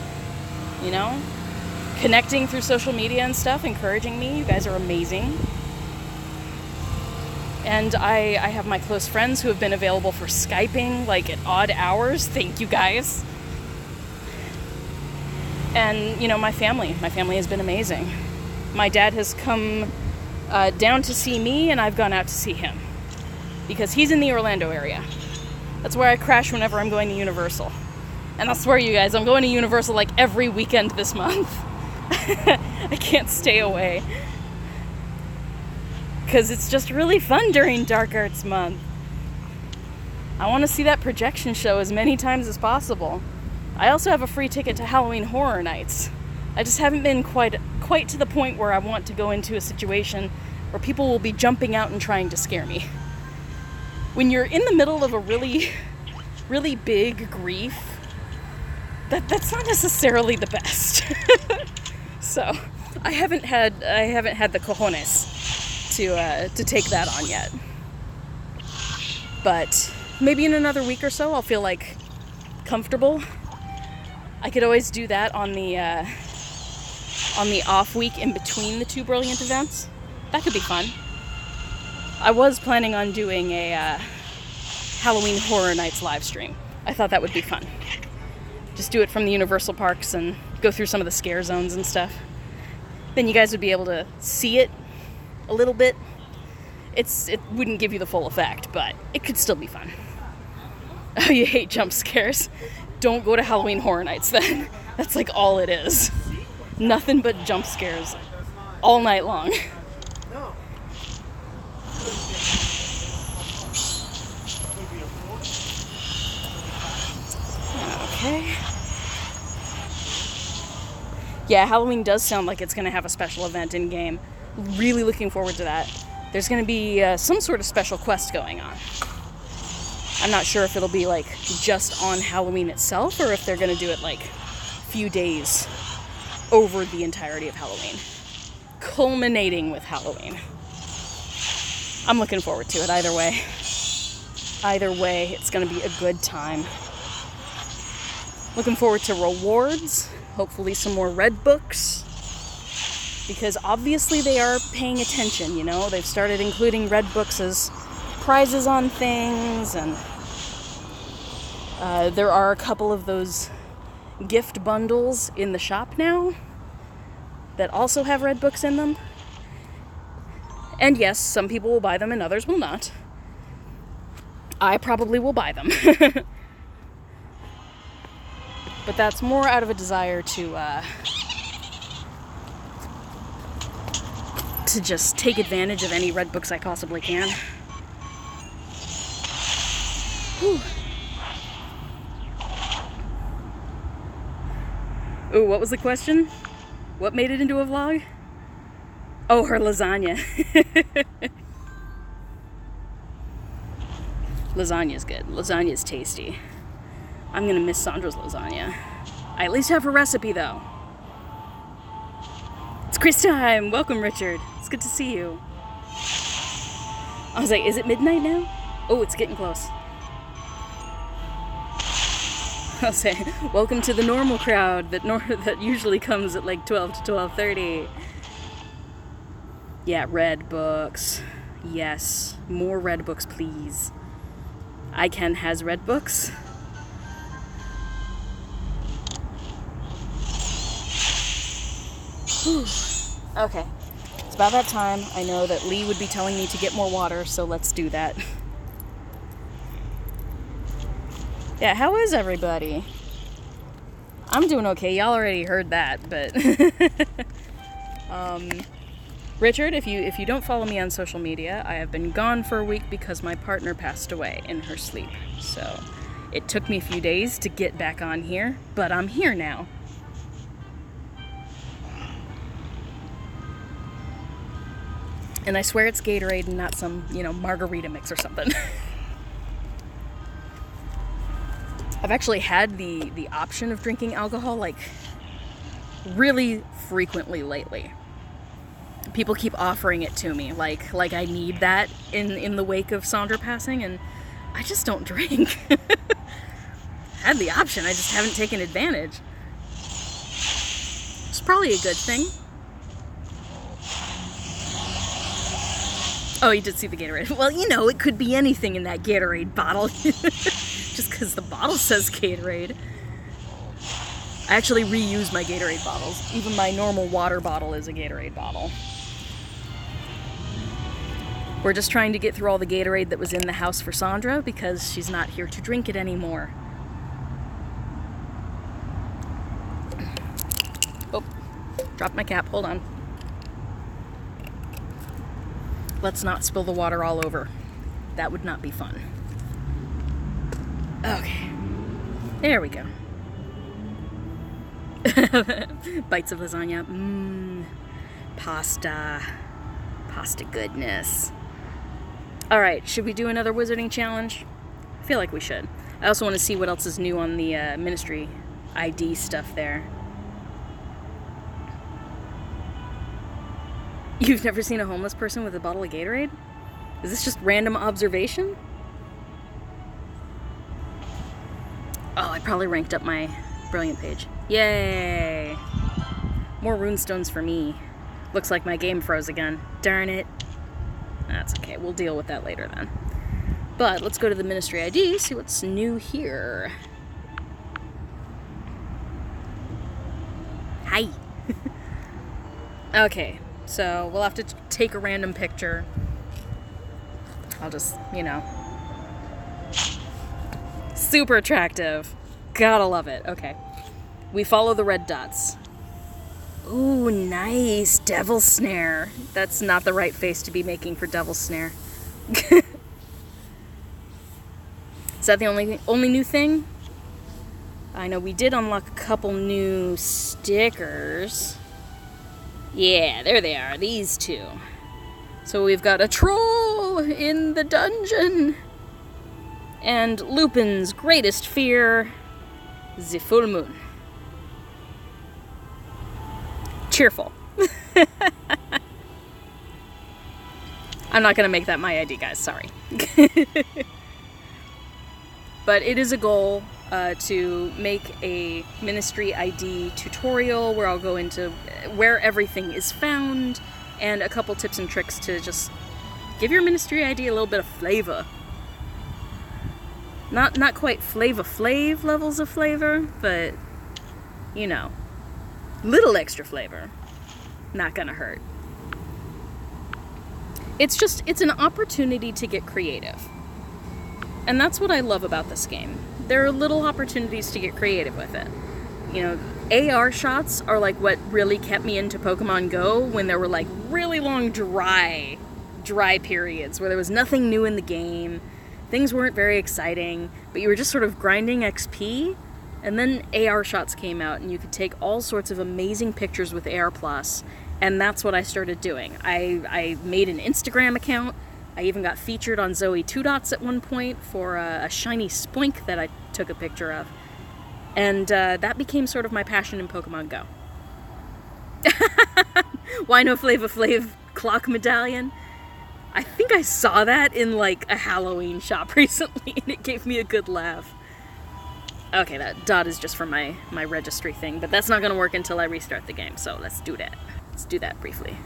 connecting through social media and stuff, encouraging me. You guys are amazing. And I have my close friends who have been available for Skyping, like at odd hours. Thank you guys. And, my family. My family has been amazing. My dad has come down to see me, and I've gone out to see him. Because he's in the Orlando area. That's where I crash whenever I'm going to Universal. And I'll swear you guys, I'm going to Universal like every weekend this month. I can't stay away. Because it's just really fun during Dark Arts Month. I want to see that projection show as many times as possible. I also have a free ticket to Halloween Horror Nights. I just haven't been quite to the point where I want to go into a situation where people will be jumping out and trying to scare me. When you're in the middle of a really, really big grief, that's not necessarily the best. So, I haven't had the cojones to take that on yet. But maybe in another week or so I'll feel like comfortable. I could always do that on the off week in between the two Brilliant events. That could be fun. I was planning on doing a Halloween Horror Nights live stream. I thought that would be fun. Just do it from the Universal parks and go through some of the scare zones and stuff. then you guys would be able to see it a little bit. It wouldn't give you the full effect, but it could still be fun. Oh, you hate jump scares? Don't go to Halloween Horror Nights then. That's like all it is. Nothing but jump scares all night long. Okay. Yeah, Halloween does sound like it's going to have a special event in game. Really looking forward to that. There's going to be some sort of special quest going on. I'm not sure if it'll be like just on Halloween itself or if they're going to do it like a few days over the entirety of Halloween, culminating with Halloween. I'm looking forward to it either way. Either way, it's going to be a good time. Looking forward to rewards, hopefully some more red books, because obviously they are paying attention, you know? They've started including red books as prizes on things, and there are a couple of those gift bundles in the shop now that also have red books in them. And yes, some people will buy them and others will not. I probably will buy them. But that's more out of a desire to just take advantage of any red books I possibly can. Whew. Ooh, what was the question? What made it into a vlog? Oh, her lasagna. Lasagna's good. Lasagna's tasty. I'm gonna miss Sandra's lasagna. I at least have her recipe, though. It's quiz time! Welcome, Richard. It's good to see you. I was like, is it midnight now? Oh, it's getting close. I'll say, welcome to the normal crowd that usually comes at like 12 to 12:30. Yeah, red books. Yes, more red books, please. Iken has red books. Whew. Okay, it's about that time. I know that Lee would be telling me to get more water, so let's do that. Yeah, how is everybody? I'm doing okay. Y'all already heard that, but Richard, if you don't follow me on social media, I have been gone for a week because my partner passed away in her sleep. So it took me a few days to get back on here, but I'm here now. And I swear it's Gatorade and not some, margarita mix or something. I've actually had the option of drinking alcohol, like, really frequently lately. People keep offering it to me, like I need that in the wake of Sandra passing, and I just don't drink. I had the option, I just haven't taken advantage. It's probably a good thing. Oh, you did see the Gatorade. Well, it could be anything in that Gatorade bottle. Just because the bottle says Gatorade. I actually reuse my Gatorade bottles. Even my normal water bottle is a Gatorade bottle. We're just trying to get through all the Gatorade that was in the house for Sandra because she's not here to drink it anymore. Oh, dropped my cap. Hold on. Let's not spill the water all over. That would not be fun. Okay. There we go. Bites of lasagna. Pasta. Pasta goodness. Alright, should we do another wizarding challenge? I feel like we should. I also want to see what else is new on the ministry ID stuff there. You've never seen a homeless person with a bottle of Gatorade? Is this just random observation? Oh, I probably ranked up my Brilliant page. Yay! More runestones for me. Looks like my game froze again. Darn it. That's okay, we'll deal with that later then. But let's go to the Ministry ID, see what's new here. Hi! Okay, so we'll have to take a random picture. I'll just, super attractive. Gotta love it. Okay. We follow the red dots. Ooh, nice. Devil Snare. That's not the right face to be making for Devil Snare. Is that the only new thing? I know we did unlock a couple new stickers. Yeah, there they are. These two. So we've got a troll in the dungeon. And Lupin's greatest fear, the full moon. Cheerful. I'm not going to make that my ID, guys. Sorry. But it is a goal to make a Ministry ID tutorial where I'll go into where everything is found and a couple tips and tricks to just give your Ministry ID a little bit of flavor. Not quite Flava Flav levels of flavor, but, little extra flavor. Not gonna hurt. It's an opportunity to get creative. And that's what I love about this game. There are little opportunities to get creative with it. AR shots are like what really kept me into Pokemon Go when there were like really long dry periods where there was nothing new in the game. Things weren't very exciting, but you were just sort of grinding XP, and then AR shots came out, and you could take all sorts of amazing pictures with AR+, and that's what I started doing. I made an Instagram account. I even got featured on Zoe 2 Dots at one point for a shiny Spoink that I took a picture of, and that became sort of my passion in Pokemon Go. Why no Flava Flav clock medallion? I think I saw that in like a Halloween shop recently and it gave me a good laugh. Okay, that dot is just for my registry thing, but that's not going to work until I restart the game, so let's do that. Let's do that briefly.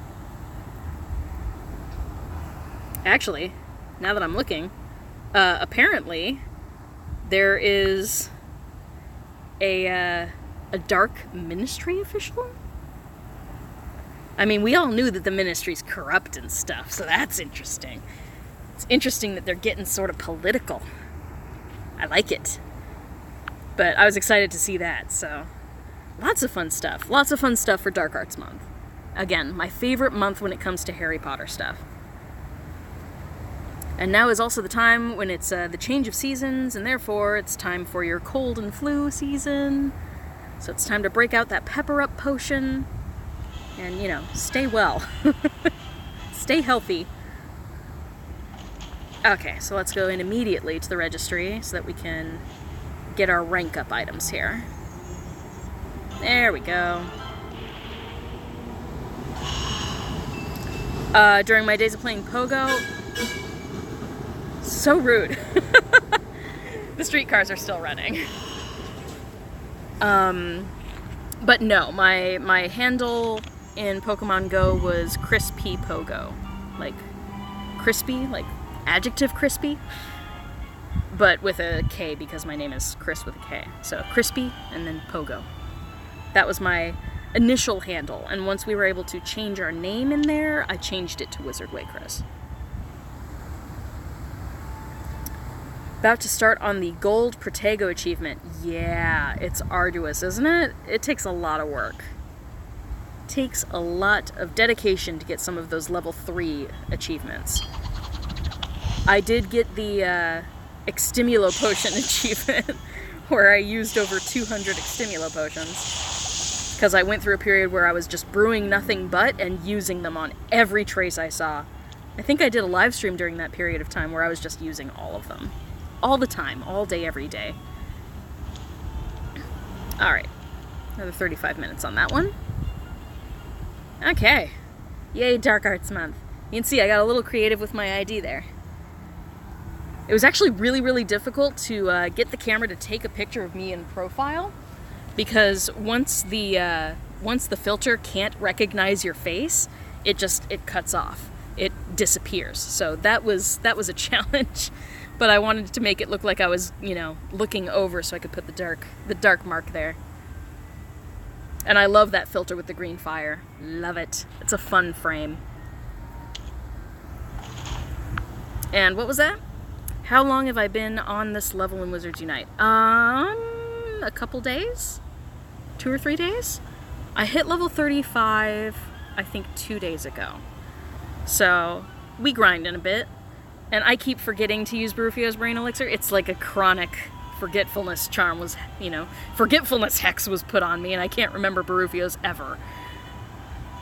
Actually, now that I'm looking, apparently there is a Dark Ministry official? I mean, we all knew that the Ministry's corrupt and stuff, so that's interesting. It's interesting that they're getting sort of political. I like it. But I was excited to see that, so lots of fun stuff. Lots of fun stuff for Dark Arts Month. Again, my favorite month when it comes to Harry Potter stuff. And now is also the time when it's the change of seasons, and therefore it's time for your cold and flu season. So it's time to break out that pepper up potion. And, stay well. Stay healthy. Okay, so let's go in immediately to the registry so that we can get our rank up items here. There we go. During my days of playing Pogo... So rude. The streetcars are still running. But no, my handle in Pokemon Go was Crispy Pogo. Like, crispy, like adjective crispy, but with a K because my name is Chris with a K. So Crispy and then Pogo. That was my initial handle, and once we were able to change our name in there, I changed it to Wizard Way Chris. About to start on the Gold Protego achievement. Yeah, it's arduous, isn't it? It takes a lot of work. Takes a lot of dedication to get some of those level 3 achievements. I did get the Extimulo Potion achievement, where I used over 200 Extimulo Potions, because I went through a period where I was just brewing nothing but and using them on every trace I saw. I think I did a live stream during that period of time where I was just using all of them. All the time, all day, every day. Alright, another 35 minutes on that one. Okay. Yay, Dark Arts Month. You can see I got a little creative with my ID there. It was actually really, really difficult to get the camera to take a picture of me in profile, because once the filter can't recognize your face, it cuts off. It disappears. So that was a challenge. But I wanted to make it look like I was, looking over so I could put the dark mark there. And I love that filter with the green fire. Love it. It's a fun frame. And what was that? How long have I been on this level in Wizards Unite? A couple days? 2 or 3 days? I hit level 35, I think 2 days ago. So, we grind in a bit. And I keep forgetting to use Barufio's Brain Elixir. It's like a chronic forgetfulness charm was, forgetfulness hex was put on me, and I can't remember Barufio's ever.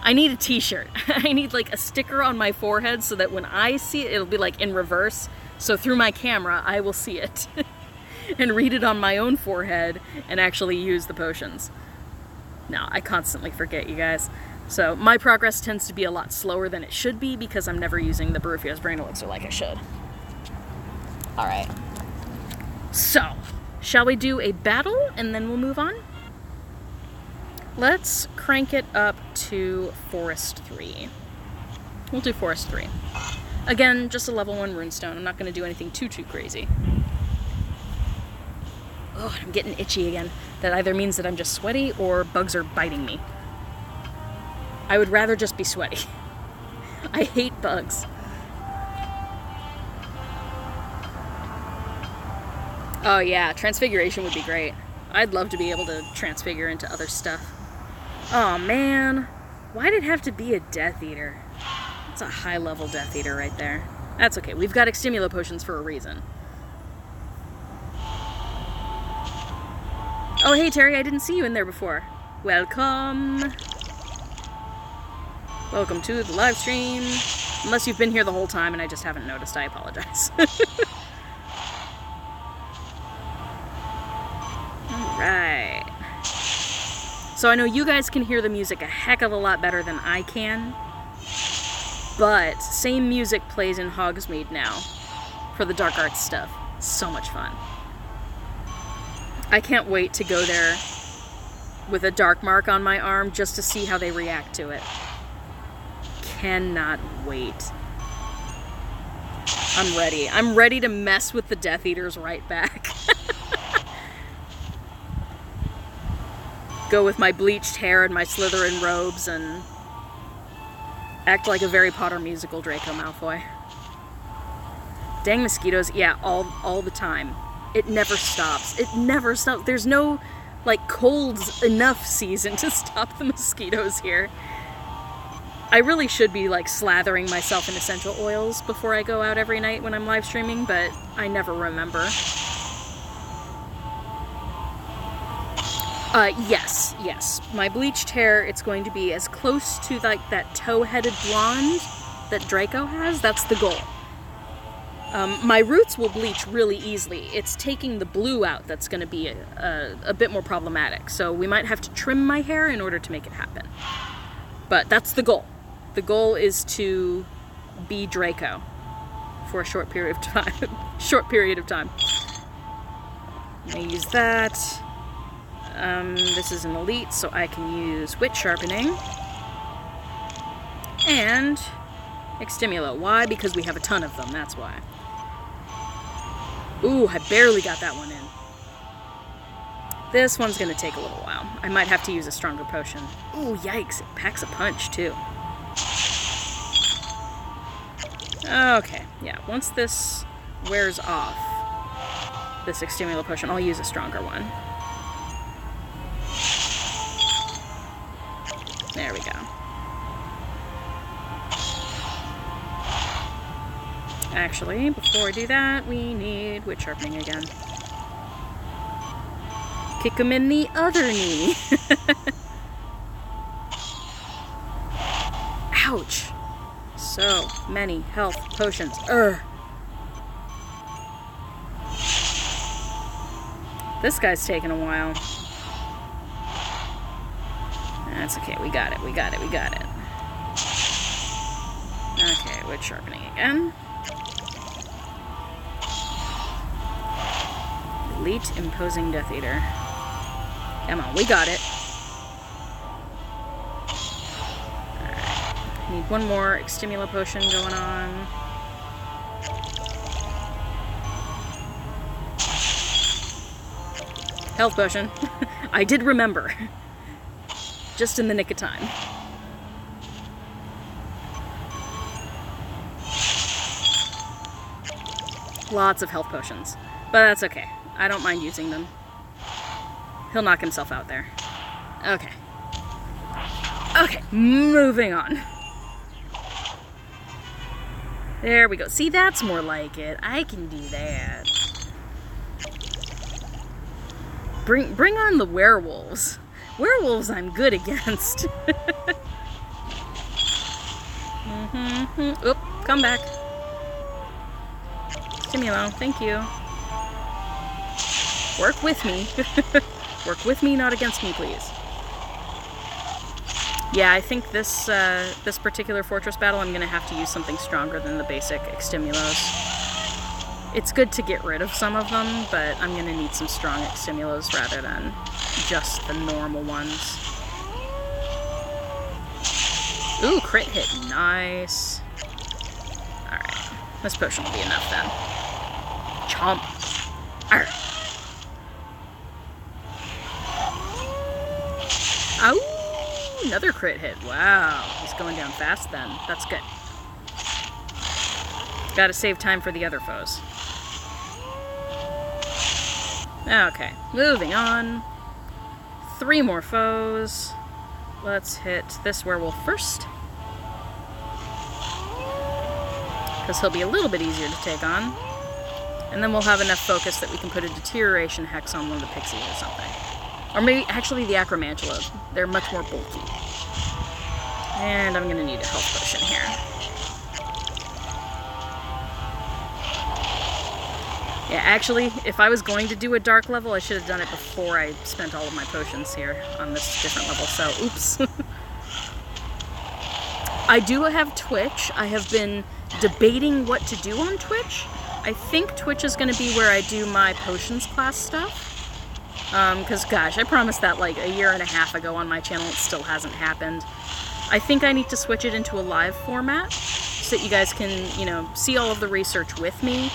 I need a t-shirt. I need like a sticker on my forehead so that when I see it, it'll be like in reverse. So through my camera, I will see it and read it on my own forehead and actually use the potions. No, I constantly forget, you guys. So my progress tends to be a lot slower than it should be because I'm never using the Barufio's Brain Elixir like I should. Alright. So, shall we do a battle and then we'll move on? Let's crank it up to Forest 3. We'll do Forest 3. Again, just a level 1 runestone. I'm not going to do anything too crazy. Oh, I'm getting itchy again. That either means that I'm just sweaty or bugs are biting me. I would rather just be sweaty. I hate bugs. Oh yeah, transfiguration would be great. I'd love to be able to transfigure into other stuff. Oh man, why did it have to be a Death Eater? It's a high level Death Eater right there. That's okay, we've got Extimula potions for a reason. Oh hey Terry, I didn't see you in there before. Welcome. Welcome to the live stream. Unless you've been here the whole time and I just haven't noticed, I apologize. Alright. So I know you guys can hear the music a heck of a lot better than I can. But same music plays in Hogsmeade now for the Dark Arts stuff. So much fun. I can't wait to go there with a dark mark on my arm just to see how they react to it. Cannot wait. I'm ready. I'm ready to mess with the Death Eaters right back. Go with my bleached hair and my Slytherin robes and act like a Harry Potter musical Draco Malfoy. Dang mosquitoes, yeah, all the time. It never stops. It never stops. There's no, like, cold enough season to stop the mosquitoes here. I really should be, like, slathering myself in essential oils before I go out every night when I'm live streaming, but I never remember. Yes. My bleached hair, it's going to be as close to, like, that toe-headed blonde that Draco has. That's the goal. My roots will bleach really easily. It's taking the blue out that's going to be a bit more problematic. So we might have to trim my hair in order to make it happen. But that's the goal. The goal is to be Draco for a short period of time. I'm going to use that. This is an elite, so I can use Wit Sharpening. And Extimula. Why? Because we have a ton of them, that's why. Ooh, I barely got that one in. This one's gonna take a little while. I might have to use a stronger potion. Ooh, yikes, it packs a punch, too. Okay, yeah, once this wears off, this Extimula potion, I'll use a stronger one. There we go. Actually, before I do that, we need Wit Sharpening again. Kick him in the other knee. Ouch. So many health potions. Urgh. This guy's taking a while. That's okay, we got it. Okay, Wit Sharpening again. Elite Imposing Death Eater. Come on, we got it. Alright. Need one more Extimula potion going on. Health potion. I did remember. just in the nick of time. Lots of health potions, but that's okay. I don't mind using them. He'll knock himself out there. Okay. Okay, moving on. There we go. See, that's more like it. I can do that. Bring on the werewolves. Werewolves I'm good against. Oop, come back. Stimulo, thank you. Work with me. Work with me, not against me, please. Yeah, I think this this particular fortress battle, I'm gonna have to use something stronger than the basic extimulos. It's good to get rid of some of them, but I'm gonna need some strong extimulos rather than just the normal ones. Ooh, crit hit, nice. Alright, this potion will be enough then. Chomp. Arr. Ow! Another crit hit. Wow. He's going down fast then. That's good. Gotta save time for the other foes. Okay, moving on. 3 more foes. Let's hit this werewolf first. Because he'll be a little bit easier to take on. And then we'll have enough focus that we can put a deterioration hex on one of the pixies or something. Or maybe, actually, the acromantula. They're much more bulky. And I'm gonna need a health potion here. Yeah, actually, if I was going to do a dark level, I should have done it before I spent all of my potions here on this different level, so oops. I do have Twitch. I have been debating what to do on Twitch. I think Twitch is going to be where I do my potions class stuff. Because, gosh, I promised that like a year and a half ago on my channel. It still hasn't happened. I think I need to switch it into a live format so that you guys can, you know, see all of the research with me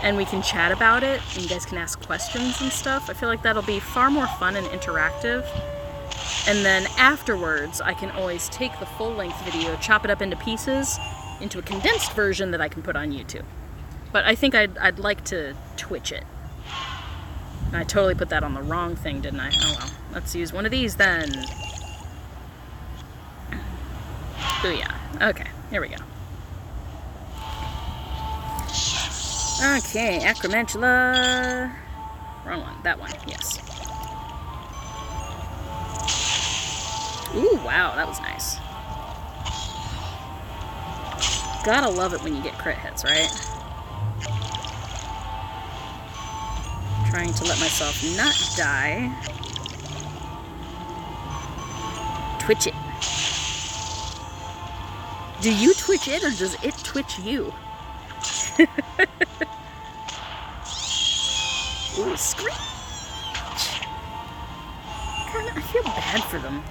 and we can chat about it and you guys can ask questions and stuff. I feel like that'll be far more fun and interactive. And then afterwards, I can always take the full-length video, chop it up into pieces, into a condensed version that I can put on YouTube. But I think I'd like to Twitch it. And I totally put that on the wrong thing, didn't I? Oh well. Let's use one of these then. Booyah. Okay, here we go. Okay, acromantula. Wrong one. That one. Yes. Ooh, wow, that was nice. Gotta love it when you get crit hits, right? Trying to let myself not die. Twitch it. Do you twitch it, or does it twitch you? Ooh, screech! Kinda, I feel bad for them.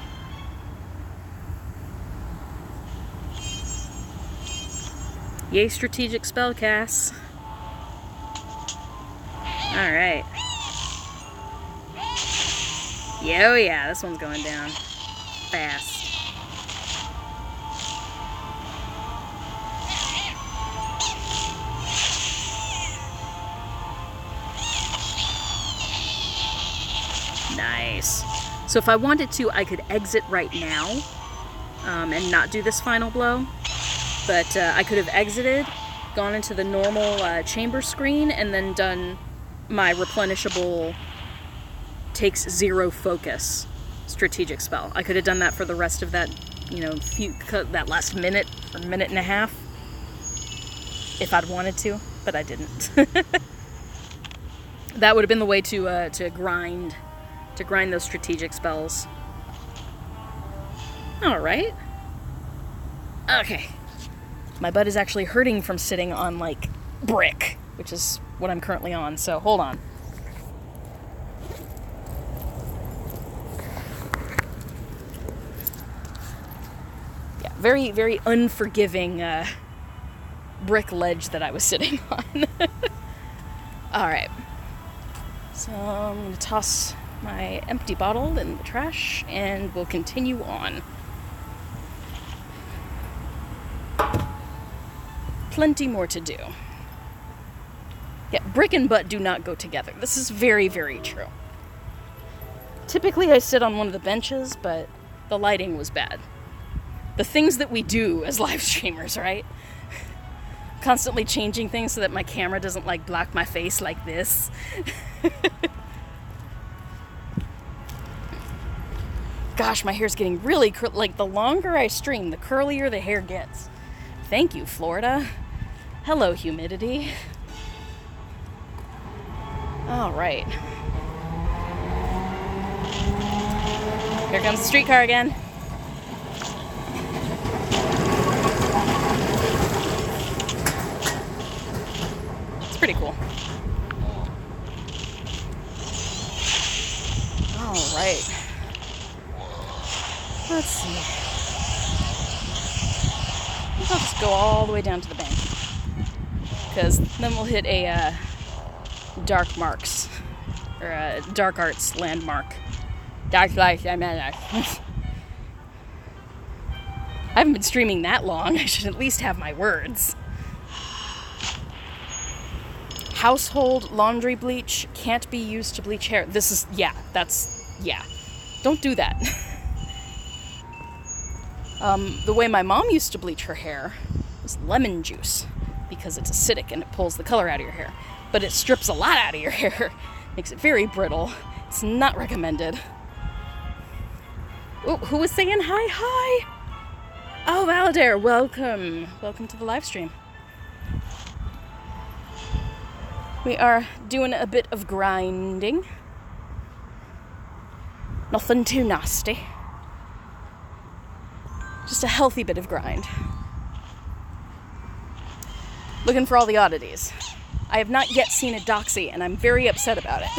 Yay, strategic spell casts. Alright. Yeah, oh yeah, this one's going down. Fast. Nice. So if I wanted to, I could exit right now and not do this final blow. But I could have exited, gone into the normal chamber screen, and then done my replenishable takes 0 focus strategic spell. I could have done that for the rest of that, you know, that last minute or minute and a half, if I'd wanted to, but I didn't. That would have been the way to grind those strategic spells. All right. Okay. My butt is actually hurting from sitting on, like, brick, which is what I'm currently on, so hold on. Yeah, very, very unforgiving brick ledge that I was sitting on. Alright. So I'm going to toss my empty bottle in the trash, and we'll continue on. Plenty more to do. Yeah, brick and butt do not go together. This is very, very true. Typically I sit on one of the benches, but the lighting was bad. The things that we do as live streamers, right? Constantly changing things so that my camera doesn't like block my face like this. Gosh, my hair's getting really like the longer I stream, the curlier the hair gets. Thank you, Florida. Hello, humidity. All right. Here comes the streetcar again. It's pretty cool. All right. Let's see. I think I'll just go all the way down to the bank, because then we'll hit a dark marks, or a dark arts landmark. Dark life, I haven't been streaming that long. I should at least have my words. Household laundry bleach can't be used to bleach hair. This is, yeah. Don't do that. The way my mom used to bleach her hair was lemon juice, because it's acidic and it pulls the color out of your hair. But it strips a lot out of your hair, makes it very brittle. It's not recommended. Oh, who was saying hi? Oh, Valadair, welcome. Welcome to the live stream. We are doing a bit of grinding. Nothing too nasty. Just a healthy bit of grind. Looking for all the oddities. I have not yet seen a doxy, and I'm very upset about it.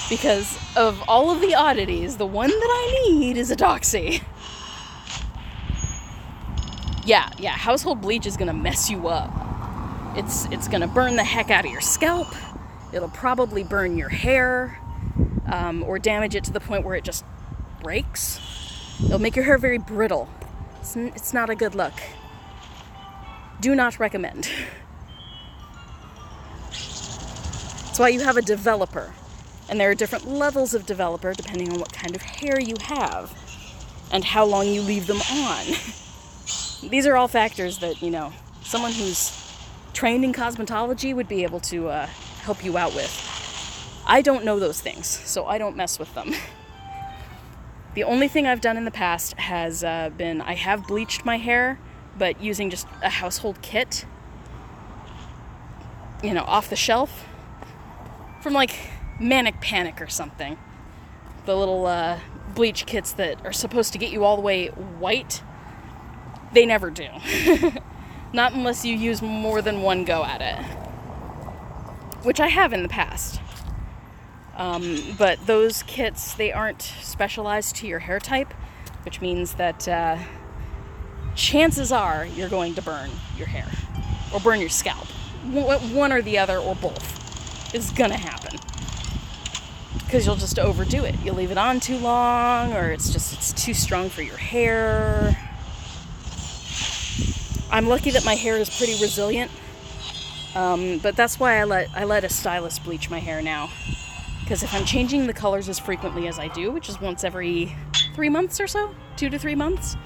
Because of all of the oddities, the one that I need is a doxy. Yeah, household bleach is gonna mess you up. It's gonna burn the heck out of your scalp. It'll probably burn your hair, or damage it to the point where it just breaks. It'll make your hair very brittle. It's not a good look. Do not recommend. That's why you have a developer. And there are different levels of developer depending on what kind of hair you have and how long you leave them on. These are all factors that, someone who's trained in cosmetology would be able to help you out with. I don't know those things, so I don't mess with them. The only thing I've done in the past has been I have bleached my hair, but using just a household kit, off the shelf from like Manic Panic or something. The little bleach kits that are supposed to get you all the way white, they never do. Not unless you use more than one go at it, which I have in the past. But those kits, they aren't specialized to your hair type, which means that chances are you're going to burn your hair or burn your scalp. One or the other or both is gonna happen, because you'll just overdo it. You'll leave it on too long, or it's too strong for your hair. I'm lucky that my hair is pretty resilient, but that's why I let a stylist bleach my hair now. Because if I'm changing the colors as frequently as I do, which is once every 3 months or so, 2 to 3 months,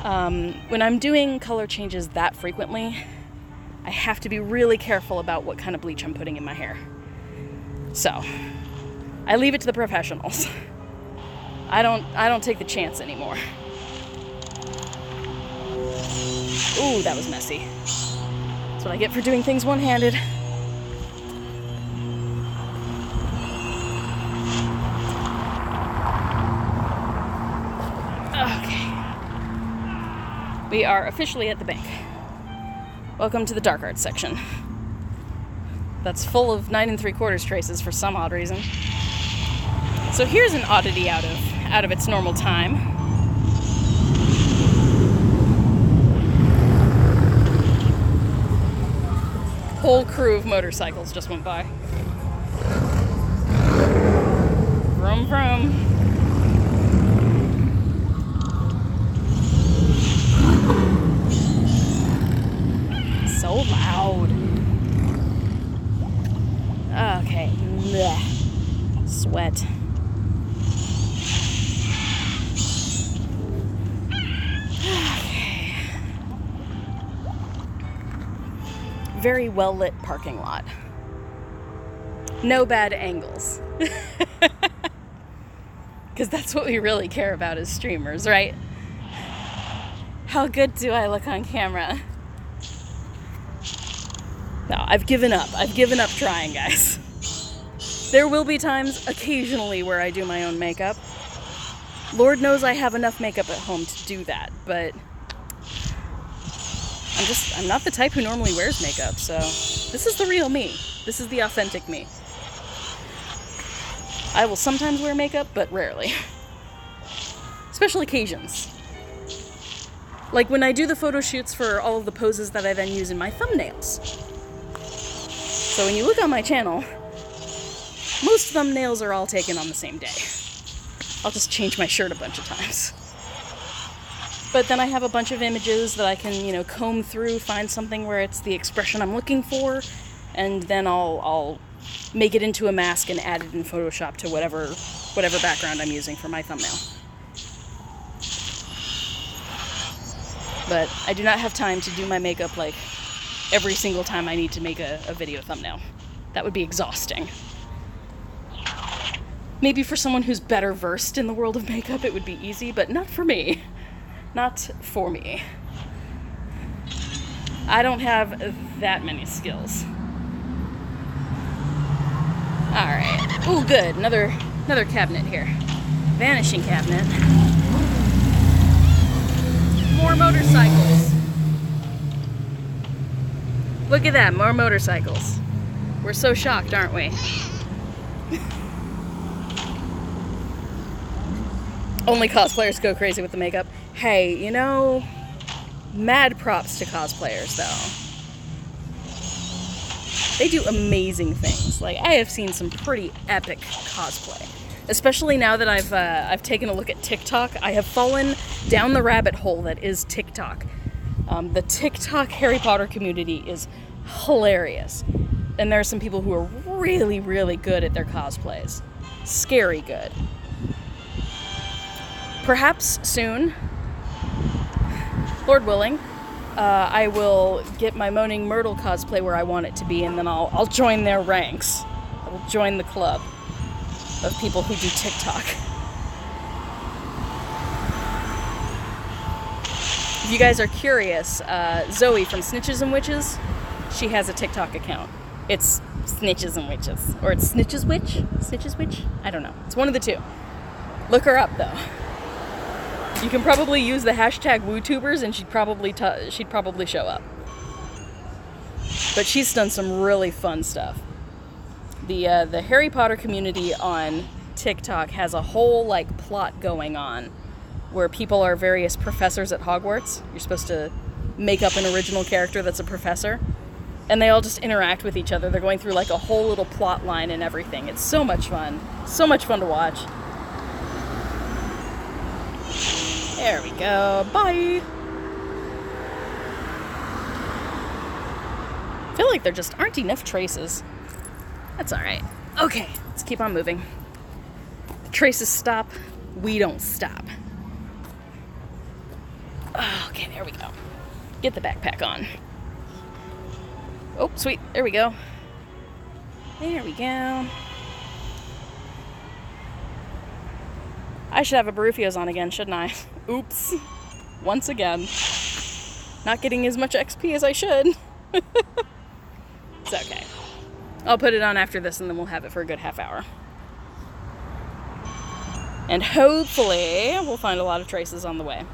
when I'm doing color changes that frequently, I have to be really careful about what kind of bleach I'm putting in my hair. So, I leave it to the professionals. I don't take the chance anymore. Ooh, that was messy. That's what I get for doing things one-handed. Okay. We are officially at the bank. Welcome to the dark arts section. That's full of 9 3/4 traces for some odd reason. So here's an oddity out of its normal time. whole crew of motorcycles just went by. Vroom, vroom. So loud. Okay. Blech. Sweat. Okay. Very well lit parking lot. No bad angles. Because that's what we really care about as streamers, right? How good do I look on camera? No, I've given up. I've given up trying, guys. There will be times, occasionally, where I do my own makeup. Lord knows I have enough makeup at home to do that, but I'm not the type who normally wears makeup, so this is the real me. This is the authentic me. I will sometimes wear makeup, but rarely. Special occasions. Like when I do the photo shoots for all of the poses that I then use in my thumbnails. So when you look on my channel, most thumbnails are all taken on the same day. I'll just change my shirt a bunch of times. But then I have a bunch of images that I can, comb through, find something where it's the expression I'm looking for, and then I'll make it into a mask and add it in Photoshop to whatever background I'm using for my thumbnail. But I do not have time to do my makeup like every single time I need to make a video thumbnail. That would be exhausting. Maybe for someone who's better versed in the world of makeup it would be easy, but not for me. Not for me. I don't have that many skills. Alright. Ooh, good. Another cabinet here. Vanishing cabinet. More motorcycles. Look at that, more motorcycles. We're so shocked, aren't we? Only cosplayers go crazy with the makeup. Hey, mad props to cosplayers, though. They do amazing things. Like, I have seen some pretty epic cosplay. Especially now that I've taken a look at TikTok. I have fallen down the rabbit hole that is TikTok. The TikTok Harry Potter community is hilarious. And there are some people who are really, really good at their cosplays. Scary good. Perhaps soon, Lord willing, I will get my Moaning Myrtle cosplay where I want it to be, and then I'll join their ranks. I will join the club of people who do TikTok. If you guys are curious, Zoe from Snitches and Witches, she has a TikTok account. It's Snitches and Witches. Or it's Snitches Witch? Snitches Witch? I don't know. It's one of the two. Look her up, though. You can probably use the hashtag WooTubers and she'd probably show up. But she's done some really fun stuff. The Harry Potter community on TikTok has a whole plot going on where people are various professors at Hogwarts. You're supposed to make up an original character that's a professor, and they all just interact with each other. They're going through a whole little plot line and everything. It's so much fun. So much fun to watch. There we go. Bye. I feel like there just aren't enough traces. That's alright. Okay, let's keep on moving. The traces stop. We don't stop. Okay, there we go. Get the backpack on. Oh, sweet. There we go. There we go. I should have a Barufios on again, shouldn't I? Oops. Once again. Not getting as much XP as I should. It's okay. I'll put it on after this and then we'll have it for a good half hour. And hopefully we'll find a lot of traces on the way.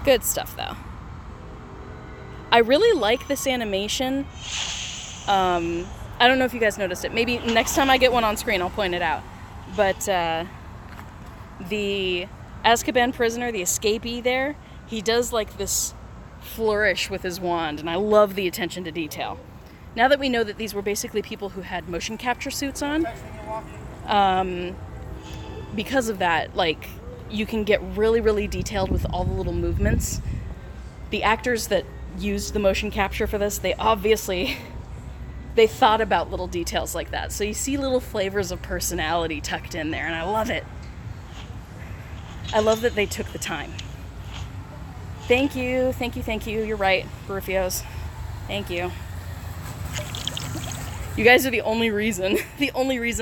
Good stuff, though. I really like this animation. I don't know if you guys noticed it. Maybe next time I get one on screen, I'll point it out. But the Azkaban prisoner, the escapee there, he does this flourish with his wand, and I love the attention to detail. Now that we know that these were basically people who had motion capture suits on, because of that, like, you can get really, really detailed with all the little movements. The actors that used the motion capture for this, they thought about little details like that. So you see little flavors of personality tucked in there, and I love it. I love that they took the time. Thank you, thank you, thank you. You're right, Rufio's. Thank you. You guys are the only reason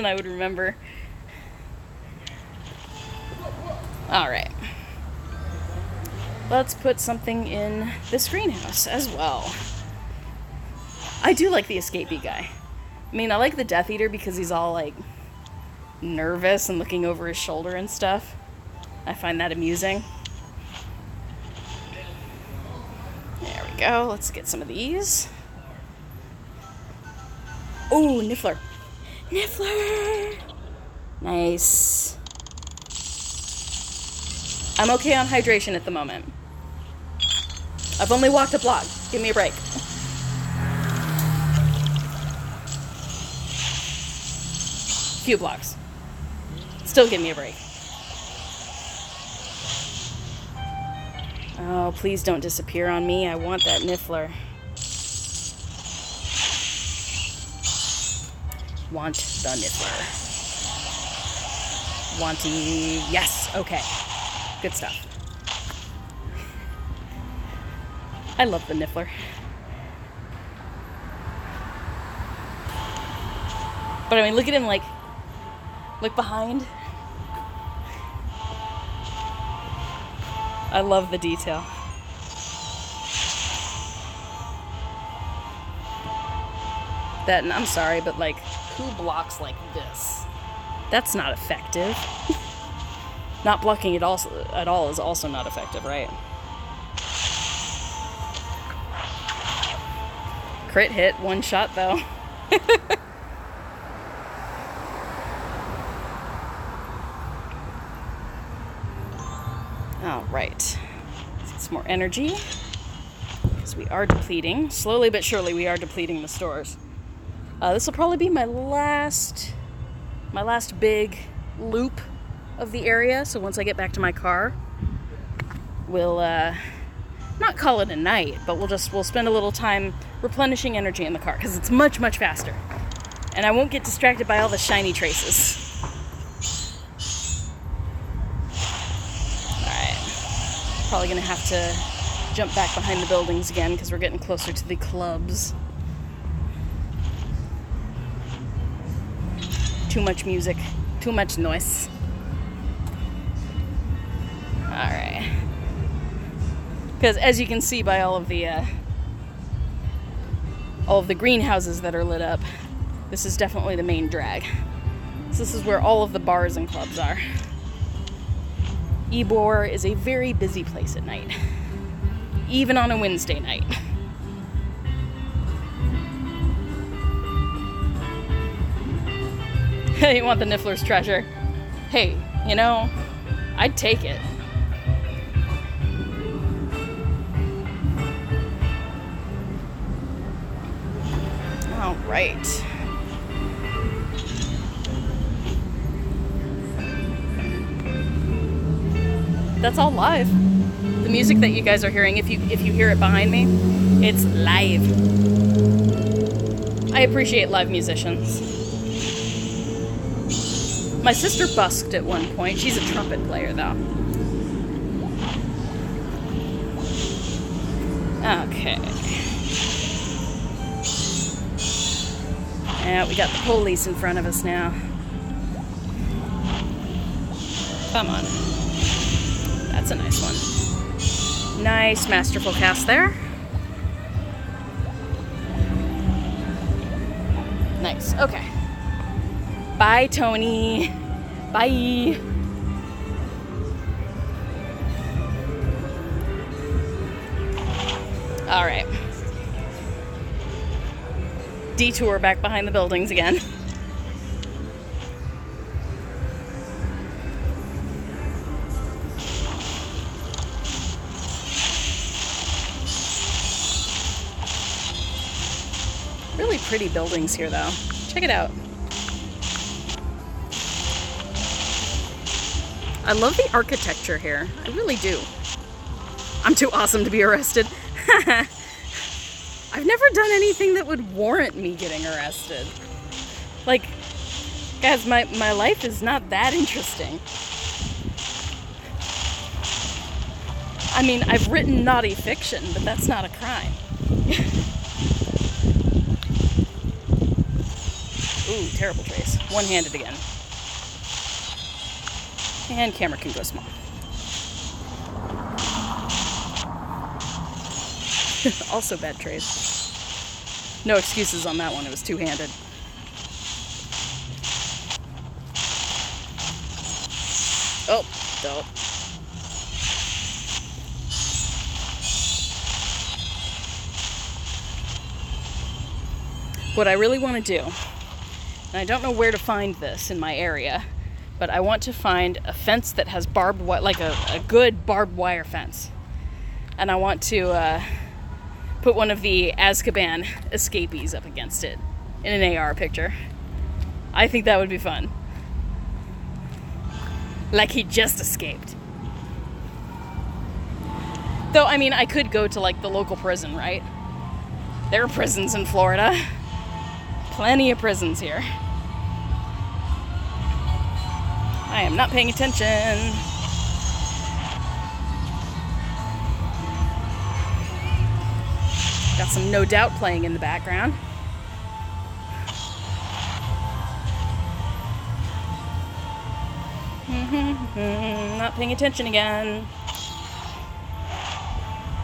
I would remember. All right. Let's put something in this greenhouse as well. I do like the escapee guy. I mean, I like the Death Eater because he's all, like, nervous and looking over his shoulder and stuff. I find that amusing. There we go. Let's get some of these. Oh, Niffler. Niffler! Nice. I'm okay on hydration at the moment. I've only walked a block. Give me a break. Few blocks. Still give me a break. Oh, please don't disappear on me. I want that Niffler. Want the Niffler. Wanty. Yes. Okay. Good stuff. I love the Niffler. But I mean, look at him, like, look behind. I love the detail. That, and I'm sorry, but, like, who blocks like this? That's not effective. Not blocking it at all is also not effective, right? Crit hit, one shot though. All right, let's get some more energy because we are depleting. Slowly but surely, we are depleting the stores. This will probably be my last big loop of the area. So once I get back to my car, we'll not call it a night, but we'll spend a little time replenishing energy in the car because it's much, much faster, and I won't get distracted by all the shiny traces. Probably gonna have to jump back behind the buildings again because we're getting closer to the clubs. Too much music, too much noise. Alright. Because as you can see by all of the greenhouses that are lit up, this is definitely the main drag. So this is where all of the bars and clubs are. Ybor is a very busy place at night, even on a Wednesday night. You want the Niffler's treasure? Hey, you know, I'd take it. All right. That's all live. The music that you guys are hearing, if you hear it behind me, it's live. I appreciate live musicians. My sister busked at one point. She's a trumpet player, though. Okay. Yeah, we got the police in front of us now. Come on. That's a nice one. Nice, masterful cast there. Nice, okay. Bye, Tony. Bye. All right. Detour back behind the buildings again. pretty buildings here, though. Check it out. I love the architecture here. I really do. I'm too awesome to be arrested. I've never done anything that would warrant me getting arrested. Like, guys, my life is not that interesting. I mean, I've written naughty fiction, but that's not a crime. Ooh, terrible trace. One-handed again. And camera can go small. Also bad trace. No excuses on that one, it was two-handed. Oh, dope. What I really want to do, and I don't know where to find this in my area, but I want to find a fence that has barbed wire, like a good barbed wire fence. And I want to put one of the Azkaban escapees up against it in an AR picture. I think that would be fun. Like he just escaped. Though, I mean, I could go to like the local prison, right? There are prisons in Florida. Plenty of prisons here. I am not paying attention. Got some No Doubt playing in the background. Not paying attention again.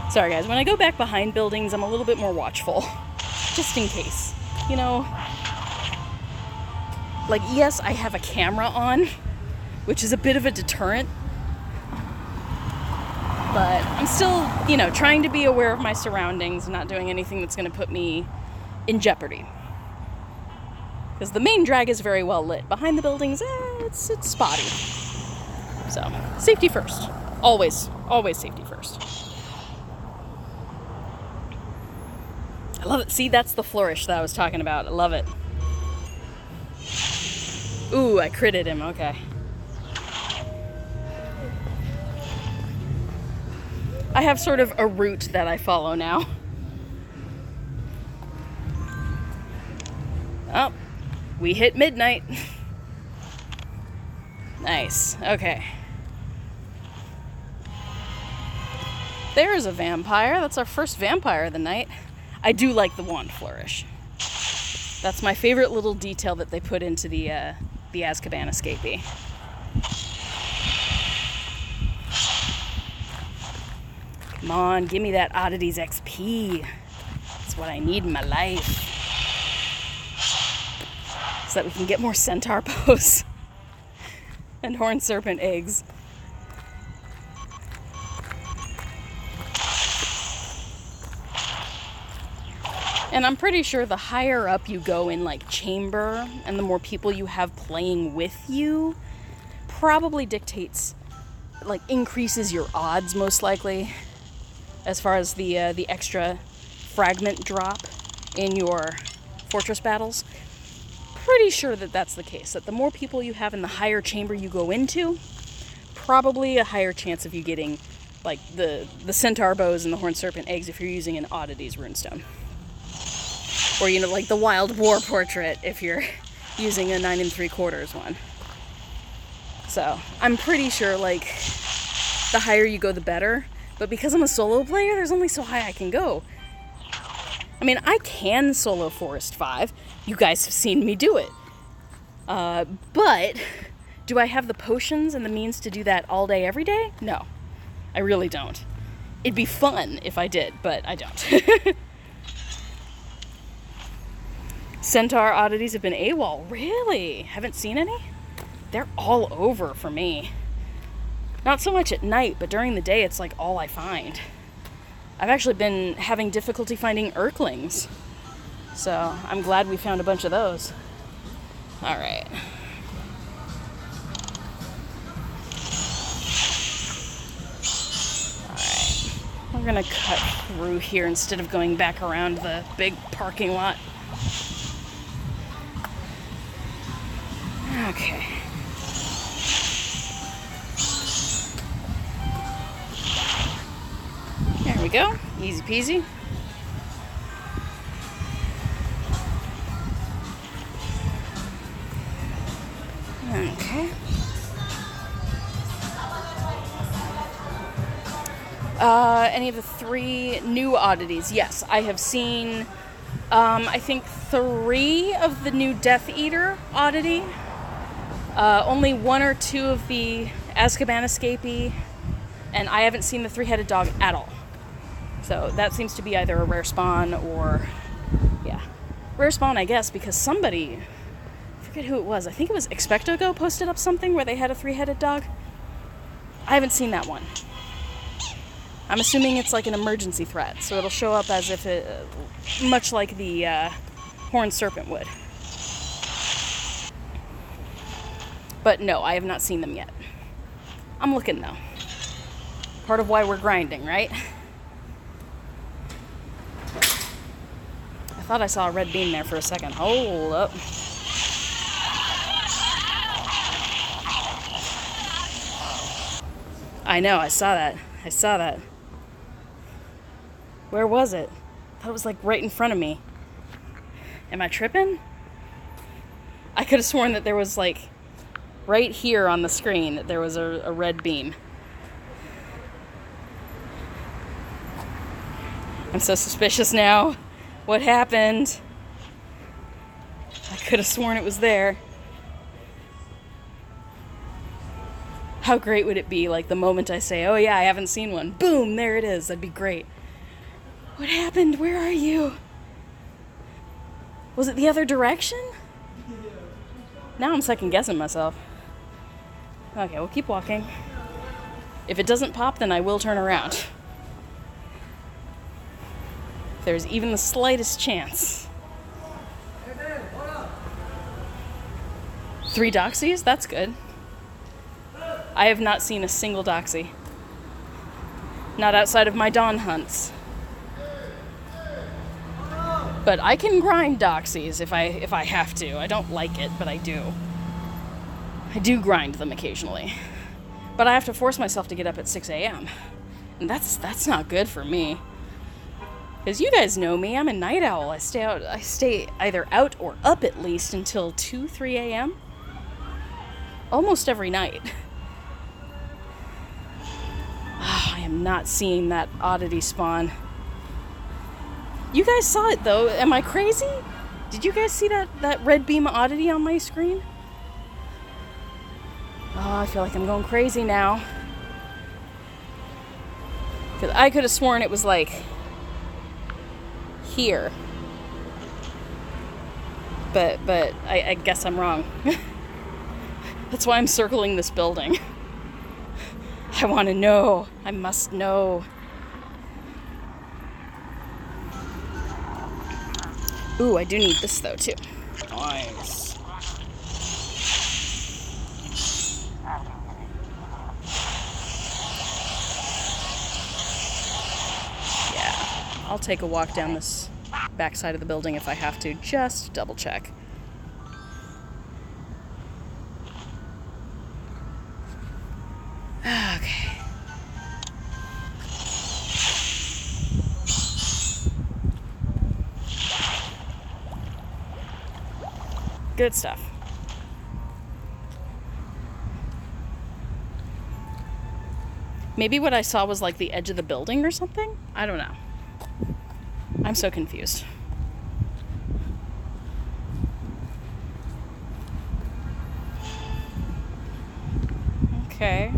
Sorry guys, when I go back behind buildings, I'm a little bit more watchful. Just in case. You know, like, yes, I have a camera on, which is a bit of a deterrent. But I'm still, you know, trying to be aware of my surroundings and not doing anything that's going to put me in jeopardy. Because the main drag is very well lit. Behind the buildings, it's spotty. So, safety first. Always safety first. I love it. See, that's the flourish that I was talking about. I love it. Ooh, I critted him. Okay. I have sort of a route that I follow now. Oh, we hit midnight. Nice. Okay. There's a vampire. That's our first vampire of the night. I do like the wand flourish. That's my favorite little detail that they put into the Azkaban escapee. Come on, give me that Oddities XP. That's what I need in my life. So that we can get more centaur bows and horned serpent eggs. And I'm pretty sure the higher up you go in like chamber and the more people you have playing with you probably dictates, like increases your odds most likely as far as the extra fragment drop in your fortress battles. Pretty sure that that's the case, that the more people you have in the higher chamber you go into, probably a higher chance of you getting like the centaur bows and the horned serpent eggs if you're using an Oddities runestone. Or, you know, like the Wild War portrait if you're using a 9 3/4 one. So, I'm pretty sure, like, the higher you go, the better. But because I'm a solo player, there's only so high I can go. I mean, I can solo Forest 5. You guys have seen me do it. But, do I have the potions and the means to do that all day, every day? No. I really don't. It'd be fun if I did, but I don't. Centaur oddities have been AWOL. Really? Haven't seen any? They're all over for me. Not so much at night, but during the day it's like all I find. I've actually been having difficulty finding Urklings. So I'm glad we found a bunch of those. Alright. Alright. We're gonna cut through here instead of going back around the big parking lot. Okay. There we go. Easy peasy. Okay. Any of the 3 new oddities? Yes, I have seen, I think 3 of the new Death Eater oddity. Only 1 or 2 of the Azkaban escapee, and I haven't seen the 3-headed dog at all. So that seems to be either a rare spawn or, yeah. Rare spawn, I guess, because somebody, I forget who it was, I think it was Expectogo posted up something where they had a 3-headed dog. I haven't seen that one. I'm assuming it's like an emergency threat, so it'll show up as if it, much like the horned serpent would. But no, I have not seen them yet. I'm looking though. Part of why we're grinding, right? I thought I saw a red beam there for a second. Hold up. I know, I saw that. I saw that. Where was it? I thought it was like right in front of me. Am I tripping? I could have sworn that there was like right here on the screen there was a red beam. I'm so suspicious now. What happened? I could have sworn it was there. How great would it be, like, the moment I say, oh yeah, I haven't seen one. Boom, there it is. That'd be great. What happened? Where are you? Was it the other direction? Now I'm second guessing myself. Okay, we'll keep walking. If it doesn't pop, then I will turn around. If there's even the slightest chance. 3 doxies? That's good. I have not seen a single doxie. Not outside of my dawn hunts. But I can grind doxies if I have to. I don't like it, but I do. I do grind them occasionally. But I have to force myself to get up at 6 a.m. And that's not good for me. Because you guys know me, I'm a night owl. I stay either out or up at least until 2, 3 a.m. Almost every night. Oh, I am not seeing that oddity spawn. You guys saw it though. Am I crazy? Did you guys see that red beam oddity on my screen? Oh, I feel like I'm going crazy now. Because I could have sworn it was like here. But I guess I'm wrong. That's why I'm circling this building. I want to know. I must know. Ooh, I do need this though too. Nice. Yeah, I'll take a walk down this back side of the building if I have to, just to double check. Okay. Good stuff. Maybe what I saw was like the edge of the building or something? I don't know. I'm so confused. Okay.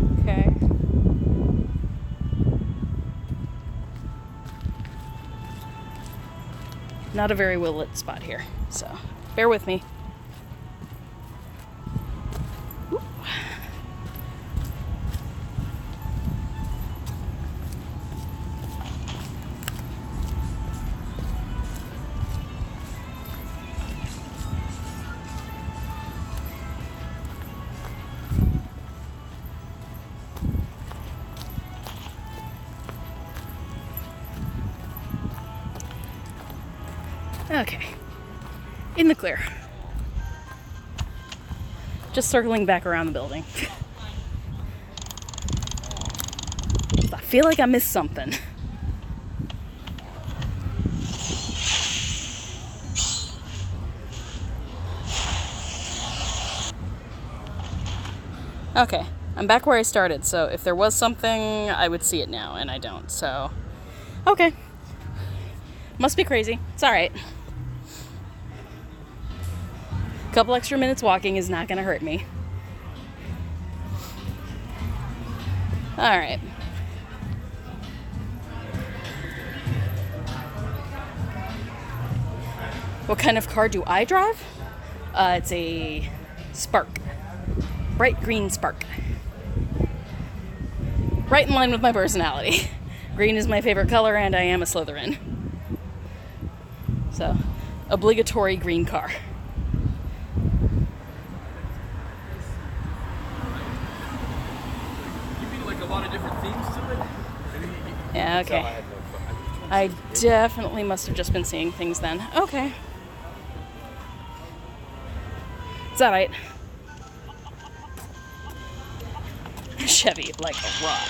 Not a very well lit spot here, so bear with me. Ooh. Okay, in the clear. Just circling back around the building. I feel like I missed something. Okay, I'm back where I started, so if there was something, I would see it now, and I don't, so... Okay. Must be crazy. It's alright. A couple extra minutes walking is not gonna hurt me. Alright. What kind of car do I drive? It's a Spark. Bright green Spark. Right in line with my personality. Green is my favorite color, and I am a Slytherin. So, obligatory green car. You mean like a lot of different themes to it? Yeah, okay. I definitely must have just been seeing things then. Okay. It's alright. Chevy like a rock.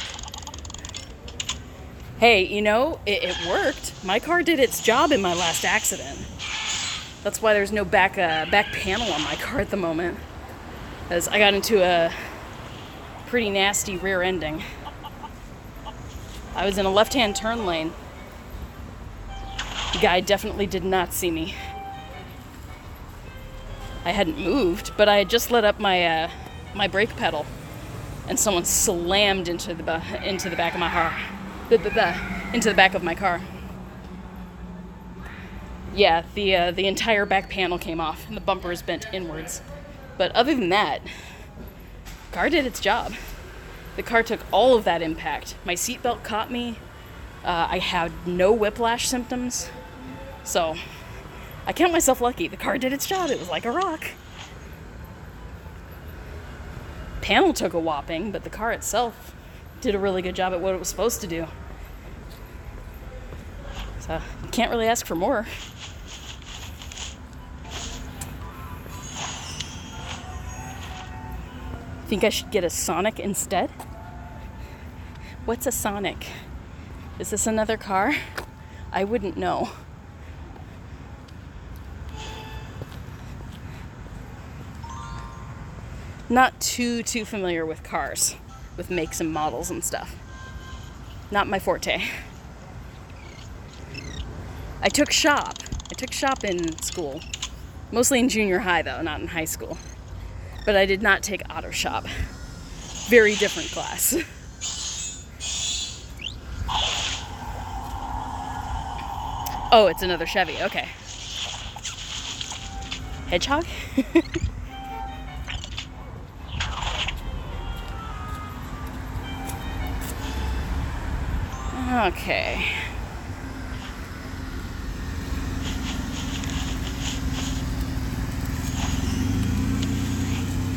Hey, you know, it worked. My car did its job in my last accident. That's why there's no back panel on my car at the moment. Because I got into a pretty nasty rear ending. I was in a left-hand turn lane. The guy definitely did not see me. I hadn't moved, but I had just let up my my brake pedal, and someone slammed into the back of my car. Into the back of my car. Yeah, the entire back panel came off, and the bumper is bent inwards. But other than that, the car did its job. The car took all of that impact. My seatbelt caught me. I had no whiplash symptoms. So, I count myself lucky. The car did its job. It was like a rock. Panel took a whopping, but the car itself did a really good job at what it was supposed to do. So, can't really ask for more. Think I should get a Sonic instead? What's a Sonic? Is this another car? I wouldn't know. Not too familiar with cars, with makes and models and stuff. Not my forte. I took shop in school. Mostly in junior high though, not in high school. But I did not take auto shop. Very different class. Oh, it's another Chevy, okay. Hedgehog? Okay.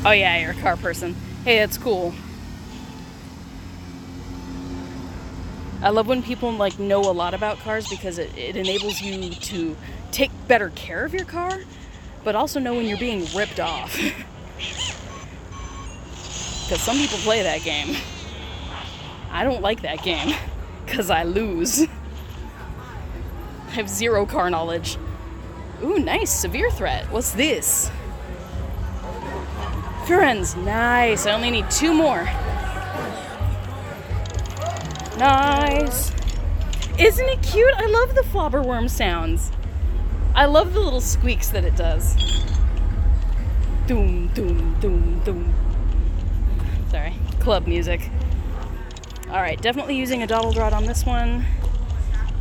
Oh yeah, you're a car person. Hey, that's cool. I love when people like know a lot about cars because it enables you to take better care of your car, but also know when you're being ripped off. Because some people play that game. I don't like that game because I lose. I have zero car knowledge. Ooh, nice. Severe threat. What's this? Friends. Nice. I only need 2 more. Nice. Isn't it cute? I love the flobberworm sounds. I love the little squeaks that it does. Doom, doom, doom, doom. Sorry. Club music. Alright, definitely using a dottle rod on this one.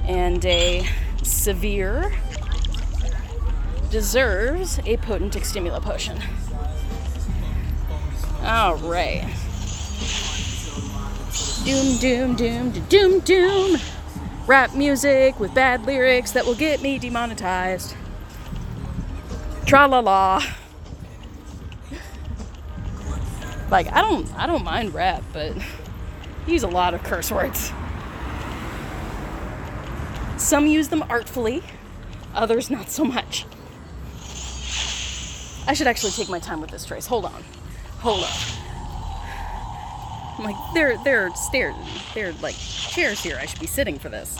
And a severe deserves a potent extimula potion. Alright. Doom, doom, doom, doom, doom. Rap music with bad lyrics that will get me demonetized. Tra-la-la. Like, I don't mind rap, but I use a lot of curse words. Some use them artfully, others not so much. I should actually take my time with this trace. Hold on. hold up. I'm like, they're like chairs here. I should be sitting for this.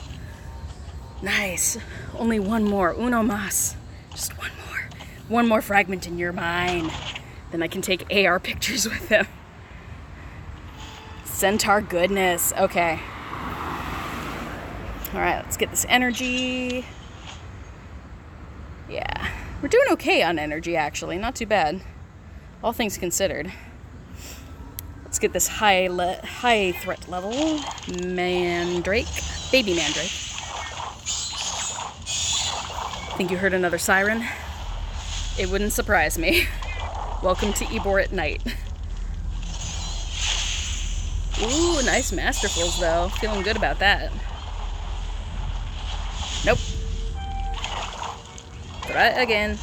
Nice. Only one more. Uno más. Just one more. One more fragment in your mind. Then I can take AR pictures with him. Centaur goodness. Okay. Alright, let's get this energy. Yeah. We're doing okay on energy, actually. Not too bad. All things considered. Let's get this high threat level. Mandrake. Baby Mandrake. Think you heard another siren? It wouldn't surprise me. Welcome to Ybor at night. Ooh, nice masterfuls though. Feeling good about that. Nope. Try it again.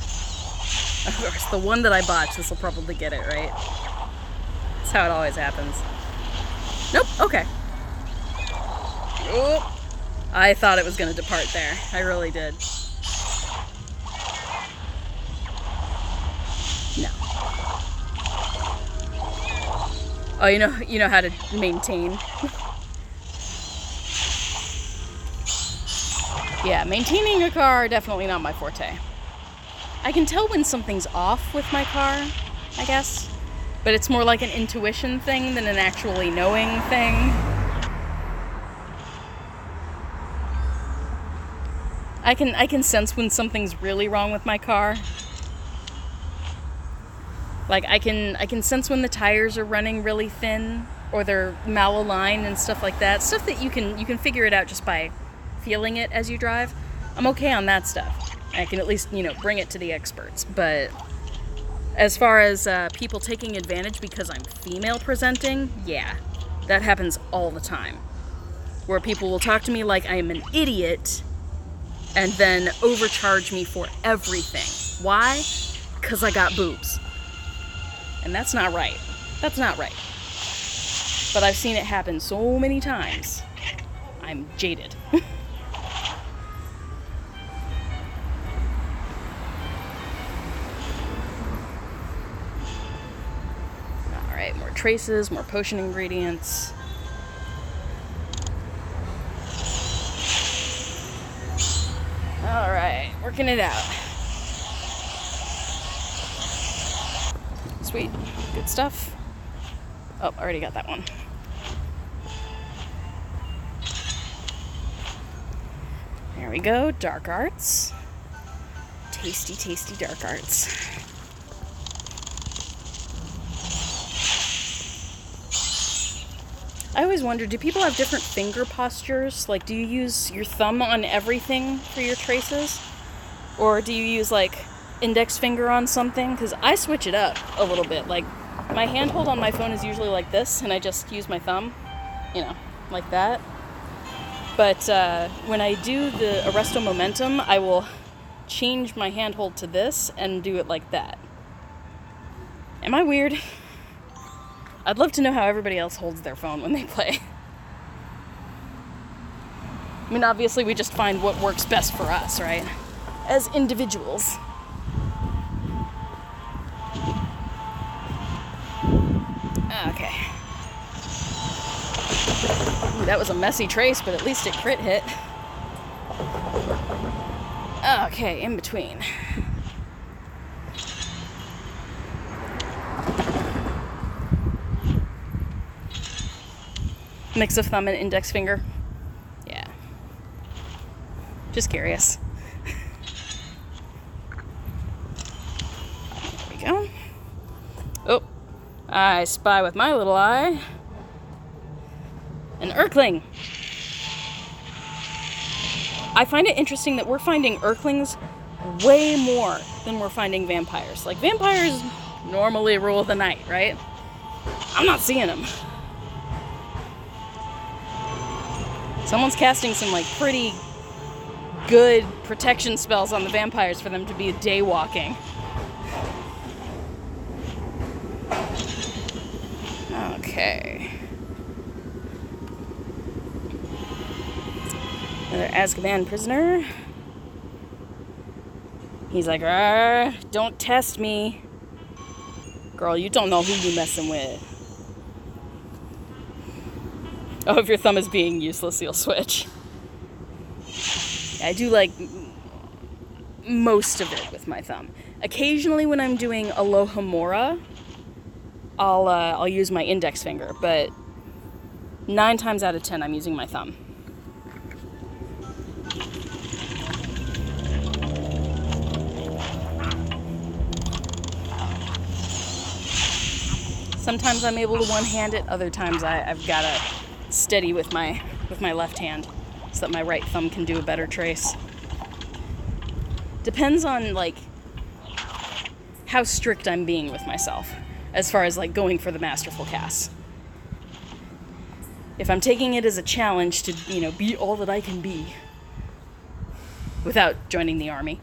Of course, the one that I botched, this will probably get it, right? That's how it always happens. Nope, okay. Oop. I thought it was going to depart there. I really did. No. Oh, you know how to maintain. Yeah, maintaining a car, definitely not my forte. I can tell when something's off with my car, I guess. But it's more like an intuition thing than an actually knowing thing. I can sense when something's really wrong with my car. Like I can sense when the tires are running really thin or they're malaligned and stuff like that. Stuff that you can figure it out just by feeling it as you drive. I'm okay on that stuff. I can at least, bring it to the experts. But as far as people taking advantage because I'm female presenting, yeah, that happens all the time. Where people will talk to me like I'm an idiot and then overcharge me for everything. Why? Because I got boobs. And that's not right. That's not right. But I've seen it happen so many times. I'm jaded. Alright, more traces, more potion ingredients. Alright, working it out. Sweet. Good stuff. Oh, already got that one. There we go. Dark arts. Tasty, tasty dark arts. I always wonder, do people have different finger postures? Like, do you use your thumb on everything for your traces? Or do you use, like, index finger on something? Because I switch it up a little bit. Like, my handhold on my phone is usually like this, and I just use my thumb, like that. But when I do the Arresto Momentum, I will change my handhold to this and do it like that. Am I weird? I'd love to know how everybody else holds their phone when they play. I mean, obviously we just find what works best for us, right? As individuals. Okay. Ooh, that was a messy trace, but at least it crit hit. Okay, in between. Mix of thumb and index finger. Yeah. Just curious. There we go. Oh, I spy with my little eye an Urkling. I find it interesting that we're finding Urklings way more than we're finding vampires. Like, vampires normally rule the night, right? I'm not seeing them. Someone's casting some, like, pretty good protection spells on the vampires for them to be day walking. Okay. Another Azkaban prisoner. He's like, don't test me. Girl, you don't know who you messing with. Oh, if your thumb is being useless, you'll switch. I do like most of it with my thumb. Occasionally when I'm doing Alohomora, I'll use my index finger, but 9 times out of 10 I'm using my thumb. Sometimes I'm able to one-hand it, other times I've got to steady with my left hand so that my right thumb can do a better trace. Depends on like how strict I'm being with myself as far as like going for the masterful casts. If I'm taking it as a challenge to, you know, be all that I can be without joining the army.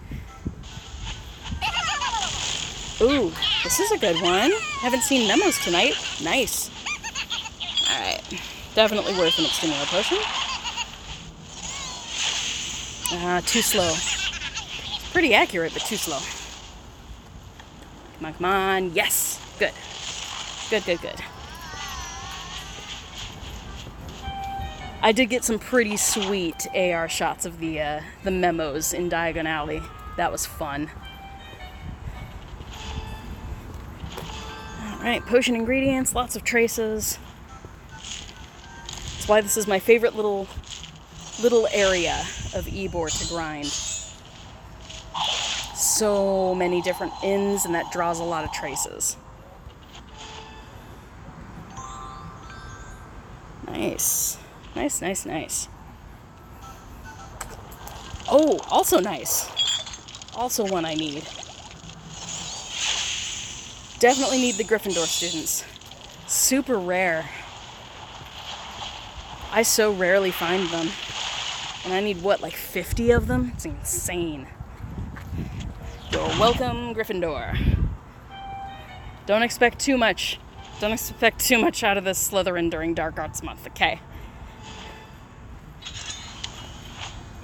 Ooh, this is a good one. Haven't seen memos tonight. Nice. Alright. Definitely worth an extenuate potion. Too slow. It's pretty accurate, but too slow. Come on, come on. Yes. Good. Good, good, good. I did get some pretty sweet AR shots of the memos in Diagon Alley. That was fun. Alright, potion ingredients, lots of traces. That's why this is my favorite little area of Ebor to grind. So many different inns, and that draws a lot of traces. Nice. Nice, nice, nice. Oh, also nice. Also one I need. Definitely need the Gryffindor students. Super rare. I so rarely find them. And I need, what, like 50 of them? It's insane. You're welcome, Gryffindor. Don't expect too much. Don't expect too much out of this Slytherin during Dark Arts Month, okay?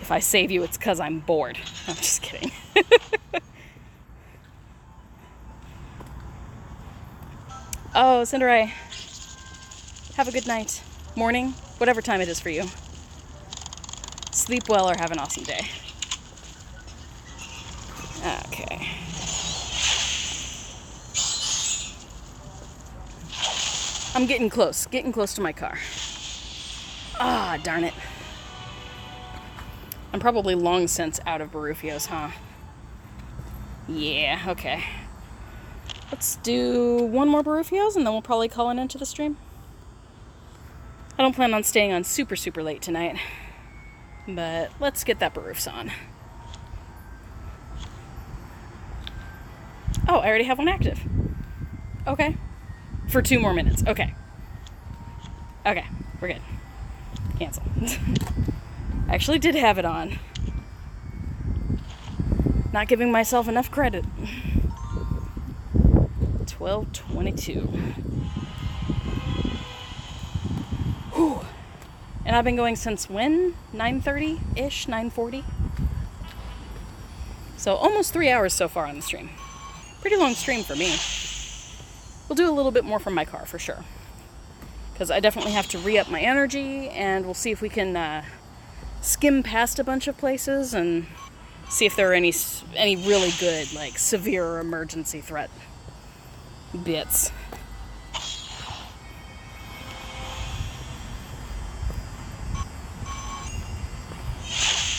If I save you, it's because I'm bored. I'm just kidding. Oh, Cinderay. Have a good night. Morning, whatever time it is for you. Sleep well or have an awesome day. Okay. I'm getting close to my car. Ah, darn it. I'm probably long since out of Barufios, huh? Yeah, okay. Let's do one more Barufios and then we'll probably call an end to the stream. I don't plan on staying on super, super late tonight. But let's get that Barufs on. Oh, I already have one active. Okay. For 2 more minutes. Okay. Okay, we're good. Cancel. I actually did have it on. Not giving myself enough credit. 12:22. Whew. And I've been going since when? 9:30-ish? 9:40? So almost 3 hours so far on the stream. Pretty long stream for me. We'll do a little bit more from my car for sure. Because I definitely have to re-up my energy, and we'll see if we can skim past a bunch of places and see if there are any really good, like, severe or emergency threat bits.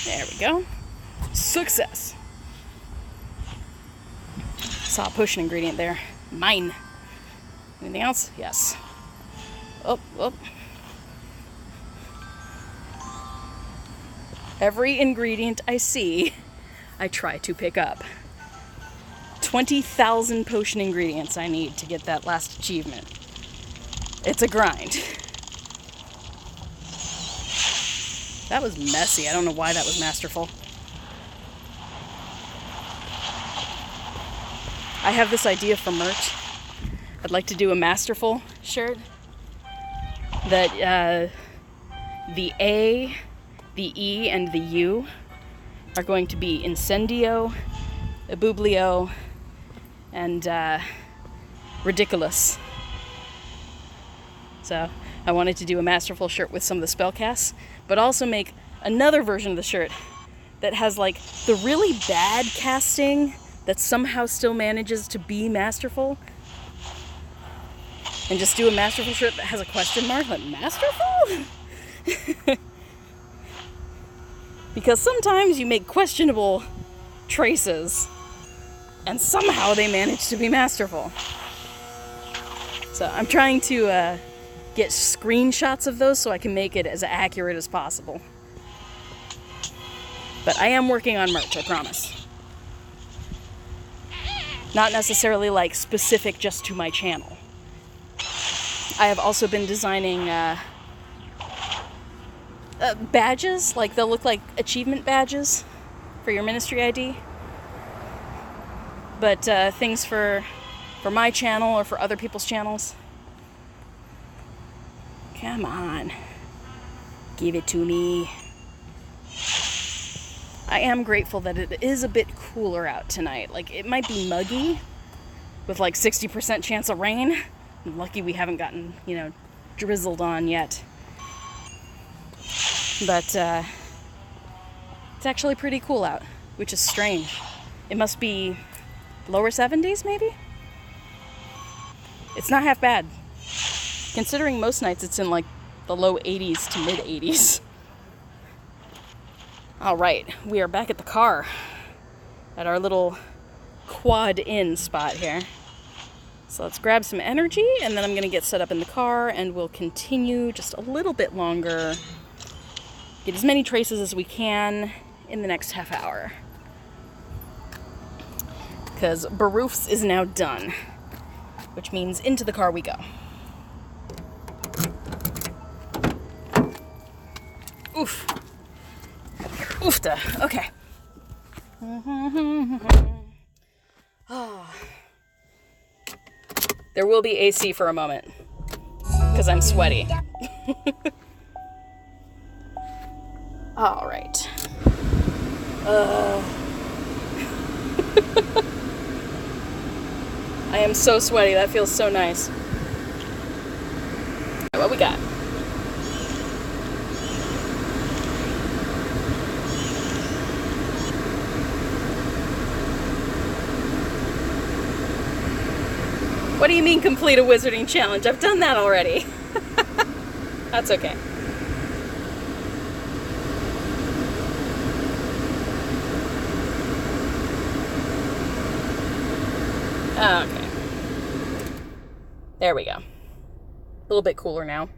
There we go. Success. Saw a potion ingredient there. Mine. Anything else? Yes. Oh, oh. Every ingredient I see, I try to pick up. 20,000 potion ingredients I need to get that last achievement. It's a grind. That was messy. I don't know why that was masterful. I have this idea for merch. I'd like to do a masterful shirt that the A, the E, and the U are going to be Incendio, Abublio, and ridiculous. So I wanted to do a masterful shirt with some of the spell casts, but also make another version of the shirt that has like the really bad casting that somehow still manages to be masterful. And just do a masterful shirt that has a question mark, like masterful? Because sometimes you make questionable traces and somehow they manage to be masterful. So I'm trying to get screenshots of those so I can make it as accurate as possible. But I am working on merch, I promise. Not necessarily like specific just to my channel. I have also been designing badges, like they'll look like achievement badges for your ministry ID. But things for my channel or for other people's channels. Come on. Give it to me. I am grateful that it is a bit cooler out tonight. Like, it might be muggy with like 60% chance of rain. I'm lucky we haven't gotten, drizzled on yet. But it's actually pretty cool out, which is strange. It must be lower 70s, maybe? It's not half bad. Considering most nights it's in like the low 80s to mid 80s. All right, we are back at the car at our little quad in spot here. So let's grab some energy and then I'm gonna get set up in the car and we'll continue just a little bit longer. Get as many traces as we can in the next half hour. Because Barouf's is now done, which means into the car we go. Oof. Oofta. Okay. Oh. There will be AC for a moment, because I'm sweaty. All right. I am so sweaty. That feels so nice. All right, what we got? What do you mean complete a wizarding challenge? I've done that already. That's okay. Okay. There we go. A little bit cooler now.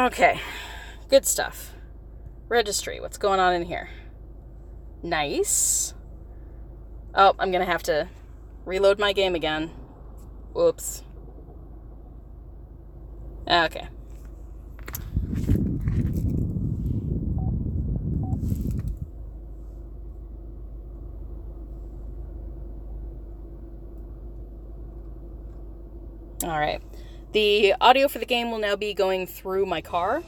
Okay. Good stuff. Registry. What's going on in here? Nice. Oh, I'm gonna have to reload my game again. Whoops. Okay. All right. The audio for the game will now be going through my car.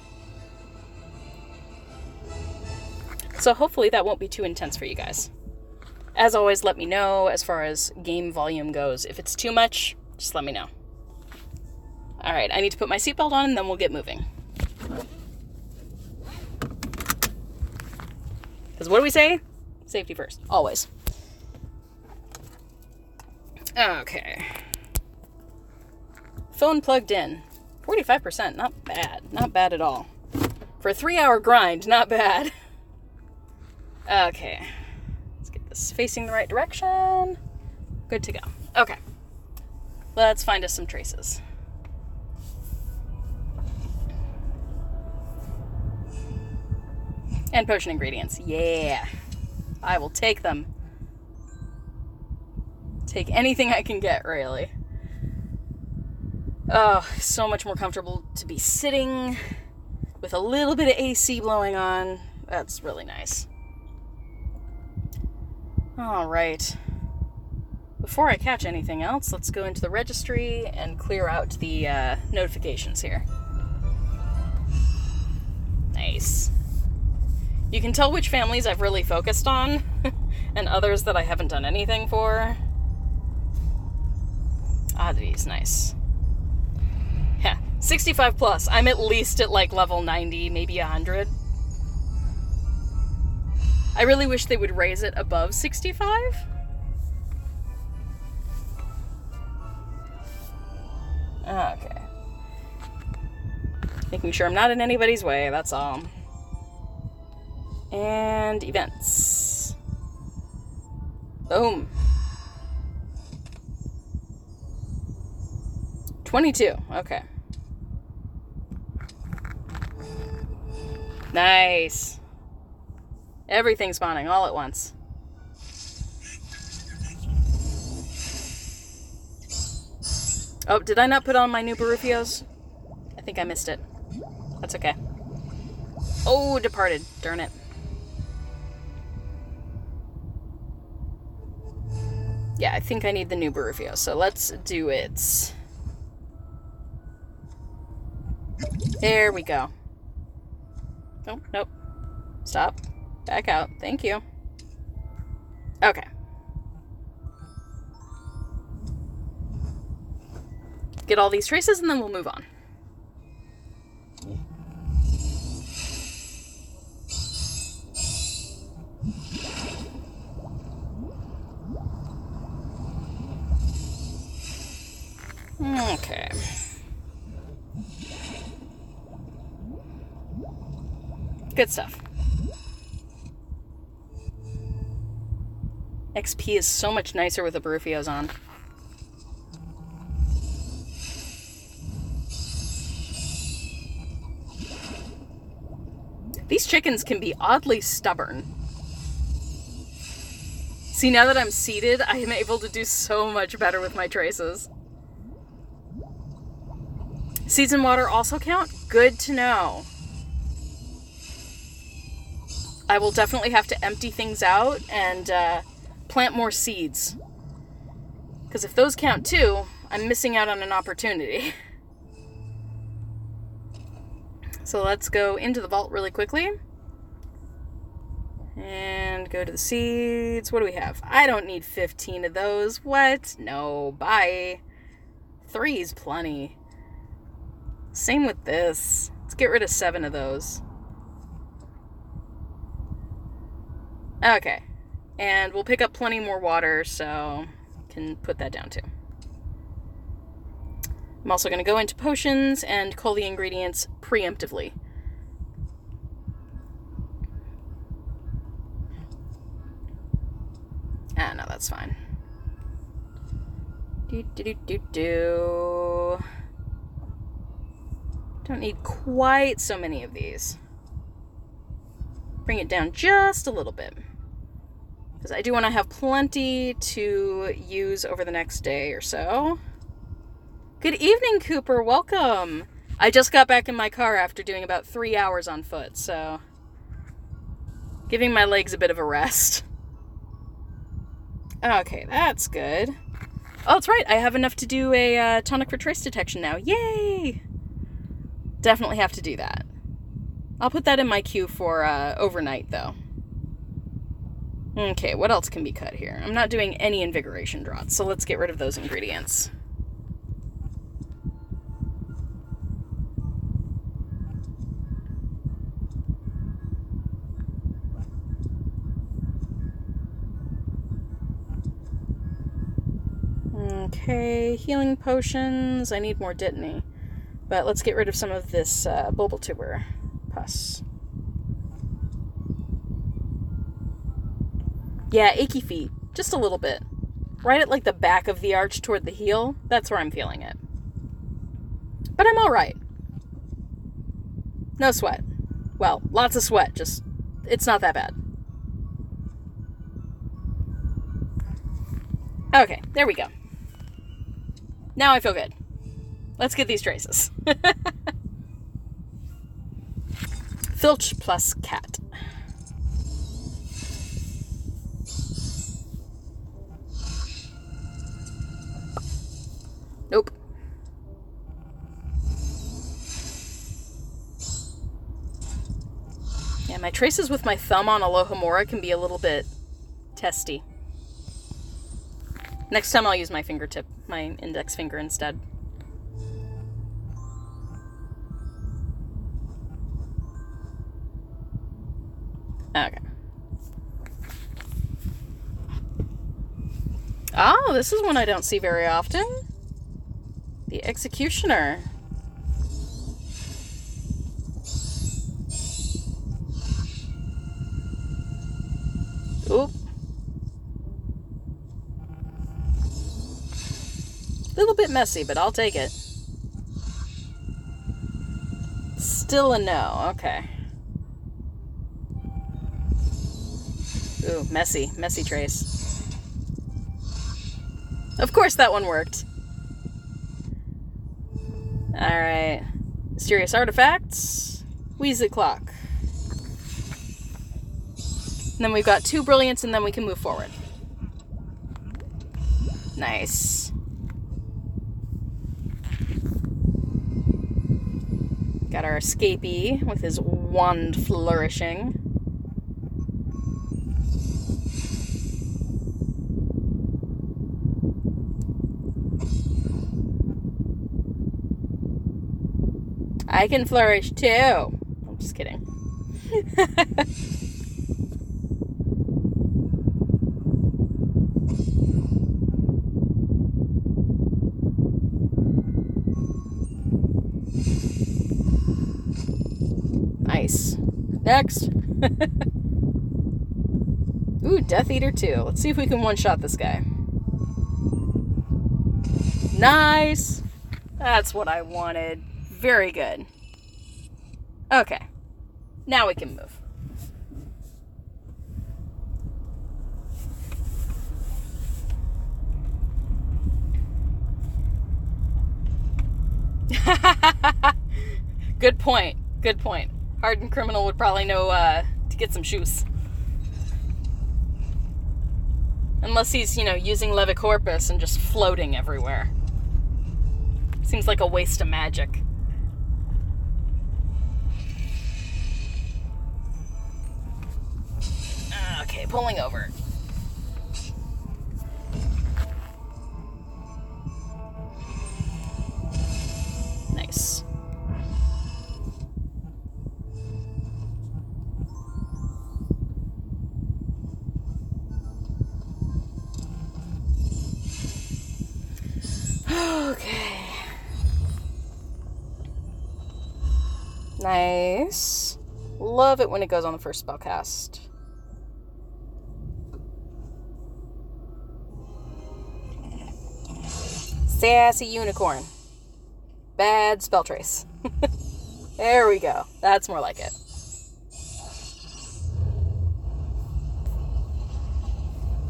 So hopefully that won't be too intense for you guys. As always, let me know as far as game volume goes. If it's too much, just let me know. All right, I need to put my seatbelt on and then we'll get moving. Because what do we say? Safety first, always. Okay. Phone plugged in. 45%, not bad. Not bad at all. For a 3-hour grind, not bad. Okay. Let's get this facing the right direction. Good to go. Okay. Let's find us some traces. And potion ingredients. Yeah. I will take them. Take anything I can get, really. Oh, so much more comfortable to be sitting with a little bit of AC blowing on. That's really nice. All right. Before I catch anything else, let's go into the registry and clear out the notifications here. You can tell which families I've really focused on and others that I haven't done anything for. Oddities, nice. Yeah, 65 plus. I'm at least at like level 90, maybe 100. I really wish they would raise it above 65. Okay. Making sure I'm not in anybody's way, that's all. And events. Boom. 22, okay. Nice. Everything spawning all at once. Oh, did I not put on my new Barufios? I think I missed it. That's okay. Oh, departed. Darn it. Yeah, I think I need the new Barufios, so let's do it. There we go. Oh, nope. Stop. Back out. Thank you. Okay. Get all these traces and then we'll move on. Okay. Good stuff. XP is so much nicer with the Barufios on. These chickens can be oddly stubborn. See, now that I'm seated, I am able to do so much better with my traces. Seeds and water also count? Good to know. I will definitely have to empty things out and plant more seeds. Because if those count too, I'm missing out on an opportunity. So let's go into the vault really quickly. And go to the seeds. What do we have? I don't need 15 of those. What? No, bye. 3 is plenty. Same with this. Let's get rid of 7 of those. Okay. And we'll pick up plenty more water, so can put that down too. I'm also going to go into potions and cull the ingredients preemptively. Ah, no, that's fine. Don't need quite so many of these. Bring it down just a little bit. Because I do want to have plenty to use over the next day or so. Good evening, Cooper. Welcome. I just got back in my car after doing about 3 hours on foot, so giving my legs a bit of a rest. Okay, that's good. Oh, that's right. I have enough to do a tonic for trace detection now. Yay! Definitely have to do that. I'll put that in my queue for overnight, though. Okay, what else can be cut here? I'm not doing any invigoration draughts, so let's get rid of those ingredients. Okay, healing potions. I need more Dittany. But let's get rid of some of this Bulbatuber pus. Yeah, achy feet. Just a little bit. Right at like the back of the arch toward the heel. That's where I'm feeling it. But I'm alright. No sweat. Well, lots of sweat. Just, it's not that bad. Okay, there we go. Now I feel good. Let's get these traces. Filch plus cat. Nope. Yeah, My traces with my thumb on Alohomora can be a little bit testy. Next time I'll use my fingertip, my index finger instead. Okay. Oh, this is one I don't see very often. The Executioner. Oop. A little bit messy, but I'll take it. Still a no. Okay. Ooh, messy. Messy trace. Of course that one worked. Alright. Mysterious artifacts. Weasley clock. And then we've got 2 brilliants, and then we can move forward. Nice. Got our escapee with his wand flourishing. I can flourish too. I'm just kidding. Nice. Next. Ooh, Death Eater 2. Let's see if we can one-shot this guy. Nice! That's what I wanted. Very good. Okay. Now we can move. Good point. Good point. Hardened criminal would probably know to get some shoes. Unless he's, using Levicorpus and just floating everywhere. Seems like a waste of magic. Okay, pulling over. Nice. Okay. Nice. Love it when it goes on the first spell cast. Sassy unicorn. Bad spell trace. There we go. That's more like it.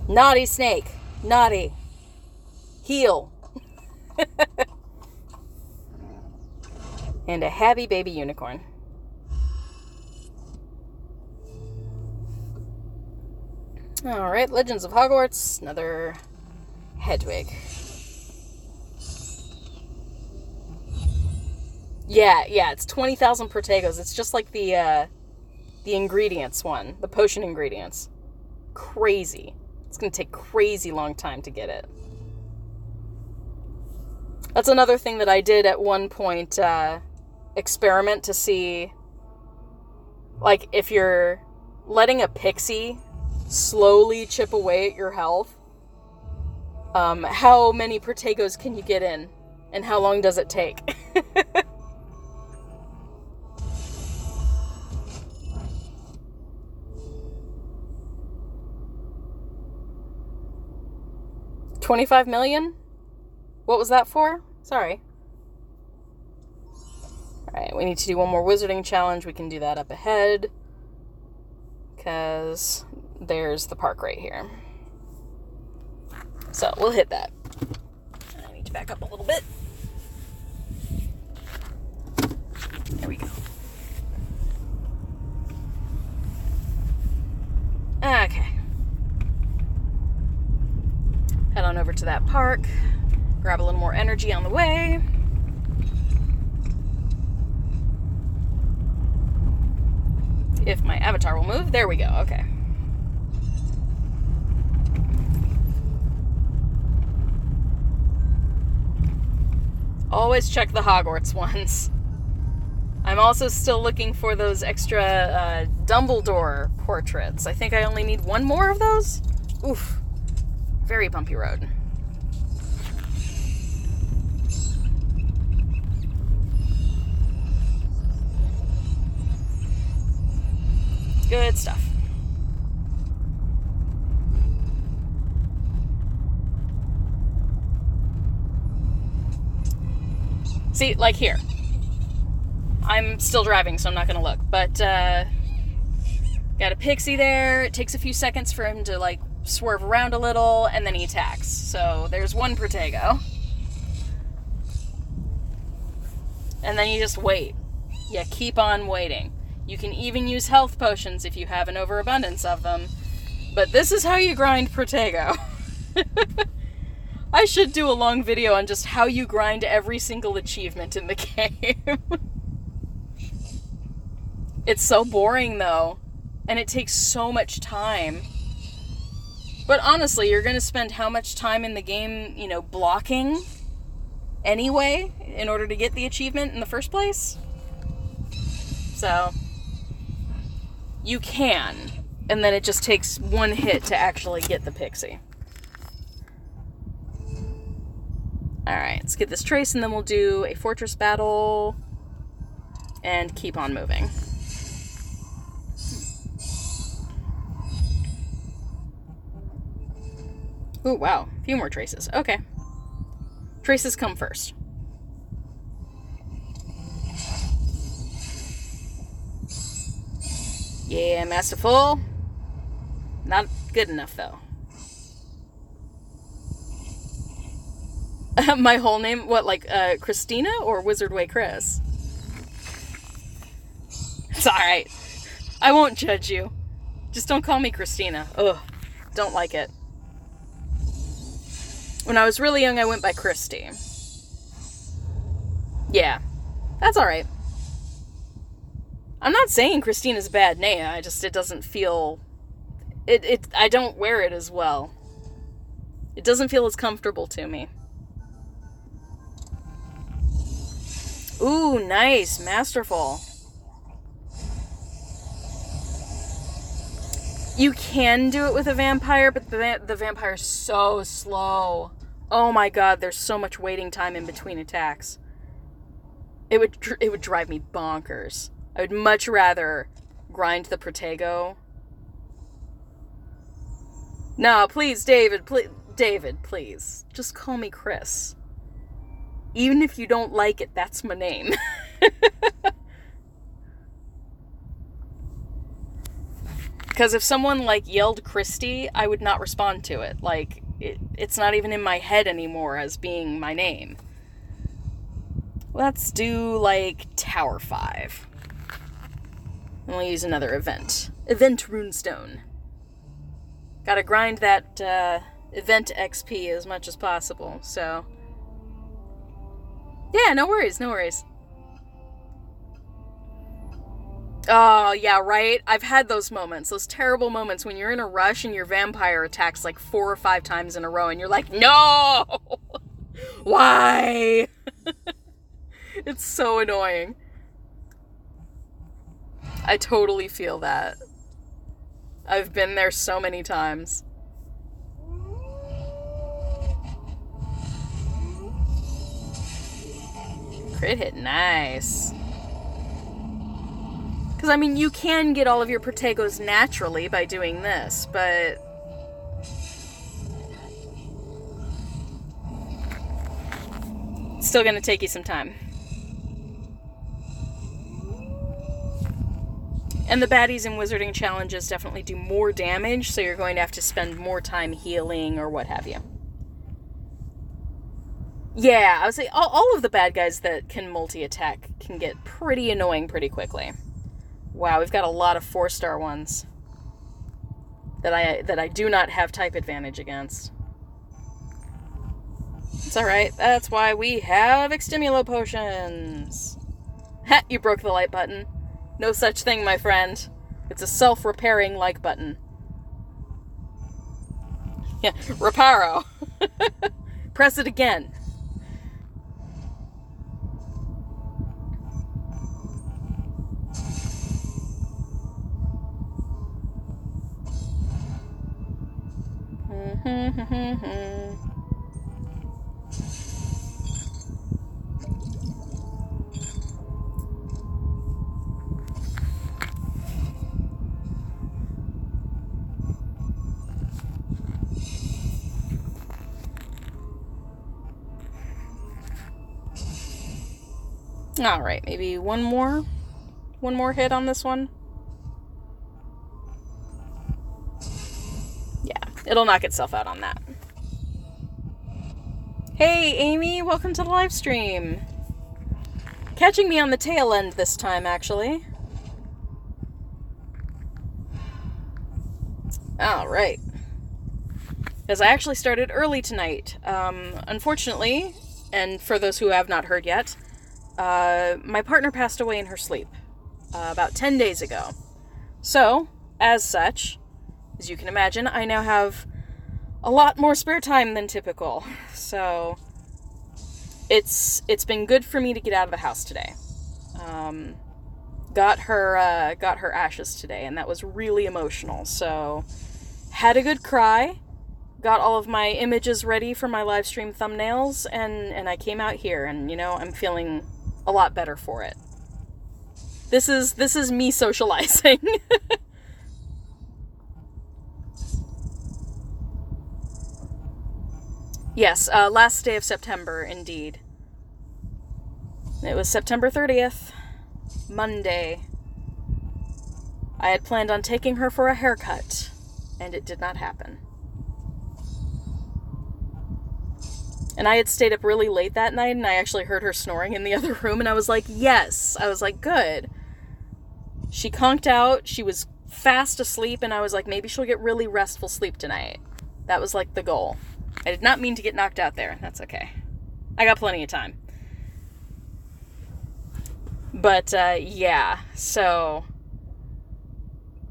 Naughty snake. Naughty. Heal. And a happy baby unicorn. Alright, Legends of Hogwarts. Another Hedwig. Yeah, it's 20,000 Protegos. It's just like the ingredients one. The potion ingredients. Crazy. It's gonna take crazy long time to get it. That's another thing that I did at one point, experiment to see, like, if you're letting a pixie slowly chip away at your health, how many Protegos can you get in, and how long does it take? $25 million? What was that for? Sorry. Alright, we need to do one more wizarding challenge. We can do that up ahead, because there's the park right here. So, we'll hit that. I need to back up a little bit. There we go. Okay. Head on over to that park. Grab a little more energy on the way. If my avatar will move. There we go. Okay. Always check the Hogwarts ones. I'm also still looking for those extra Dumbledore portraits. I think I only need one more of those. Oof. Very bumpy road. Good stuff. See, like here. I'm still driving, so I'm not gonna look. But, got a pixie there. It takes a few seconds for him to, like, swerve around a little, and then he attacks. So, there's one Protego. And then you just wait. Yeah, keep on waiting. You can even use health potions if you have an overabundance of them. But this is how you grind Protego. I should do a long video on just how you grind every single achievement in the game. It's so boring, though. And it takes so much time. But honestly, you're going to spend how much time in the game, you know, blocking anyway in order to get the achievement in the first place? So, you can. And then it just takes one hit to actually get the pixie. Alright, let's get this trace and then we'll do a fortress battle and keep on moving. Ooh, wow. A few more traces. Okay. Traces come first. Yeah, masterful. Not good enough, though. My whole name? What, like, Christina or Wizard Way Chris? It's alright. I won't judge you. Just don't call me Christina. Ugh. Don't like it. When I was really young, I went by Christy. Yeah. That's alright. I'm not saying Christina's a bad name. It doesn't feel... I don't wear it as well. It doesn't feel as comfortable to me. Ooh, nice. Masterful. You can do it with a vampire, but the vampire's so slow. Oh my god, there's so much waiting time in between attacks. It would drive me bonkers. I would much rather grind the Protego. No, please, David, please. Just call me Chris. Even if you don't like it, that's my name. Because if someone, like, yelled Christy, I would not respond to it. Like, it's not even in my head anymore as being my name. Let's do, like, Tower 5. And we'll use another event. Event Runestone. Gotta grind that event XP as much as possible, so... Yeah, no worries, no worries. Oh, yeah, right? I've had those moments, those terrible moments when you're in a rush and your vampire attacks like 4 or 5 times in a row and you're like, no! Why? It's so annoying. I totally feel that. I've been there so many times. Crit hit, nice. Because, I mean, you can get all of your Protegos naturally by doing this, but... it's still gonna take you some time. And the baddies in Wizarding Challenges definitely do more damage, so you're going to have to spend more time healing or what have you. Yeah, I would say all of the bad guys that can multi-attack can get pretty annoying pretty quickly. Wow, we've got a lot of 4-star ones that I do not have type advantage against. It's alright, that's why we have Extimulo potions. Ha, you broke the light button. No such thing, my friend. It's a self-repairing like button. Yeah, reparo. Press it again. All right, maybe one more hit on this one. Yeah, it'll knock itself out on that. Hey, Amy, welcome to the live stream. Catching me on the tail end this time, actually. All right. Because I actually started early tonight. Unfortunately, and for those who have not heard yet, my partner passed away in her sleep about 10 days ago. So, as such, as you can imagine, I now have a lot more spare time than typical. So, it's been good for me to get out of the house today. Got her ashes today, and that was really emotional. So, had a good cry. Got all of my images ready for my live stream thumbnails, and I came out here, and I'm feeling a lot better for it. This is me socializing. Yes, last day of September, indeed. It was September 30th, Monday. I had planned on taking her for a haircut, and it did not happen. And I had stayed up really late that night, and I actually heard her snoring in the other room, and I was like, yes. I was like, good. She conked out, she was fast asleep, and I was like, maybe she'll get really restful sleep tonight. That was like the goal. I did not mean to get knocked out there. That's okay. I got plenty of time. But, yeah, so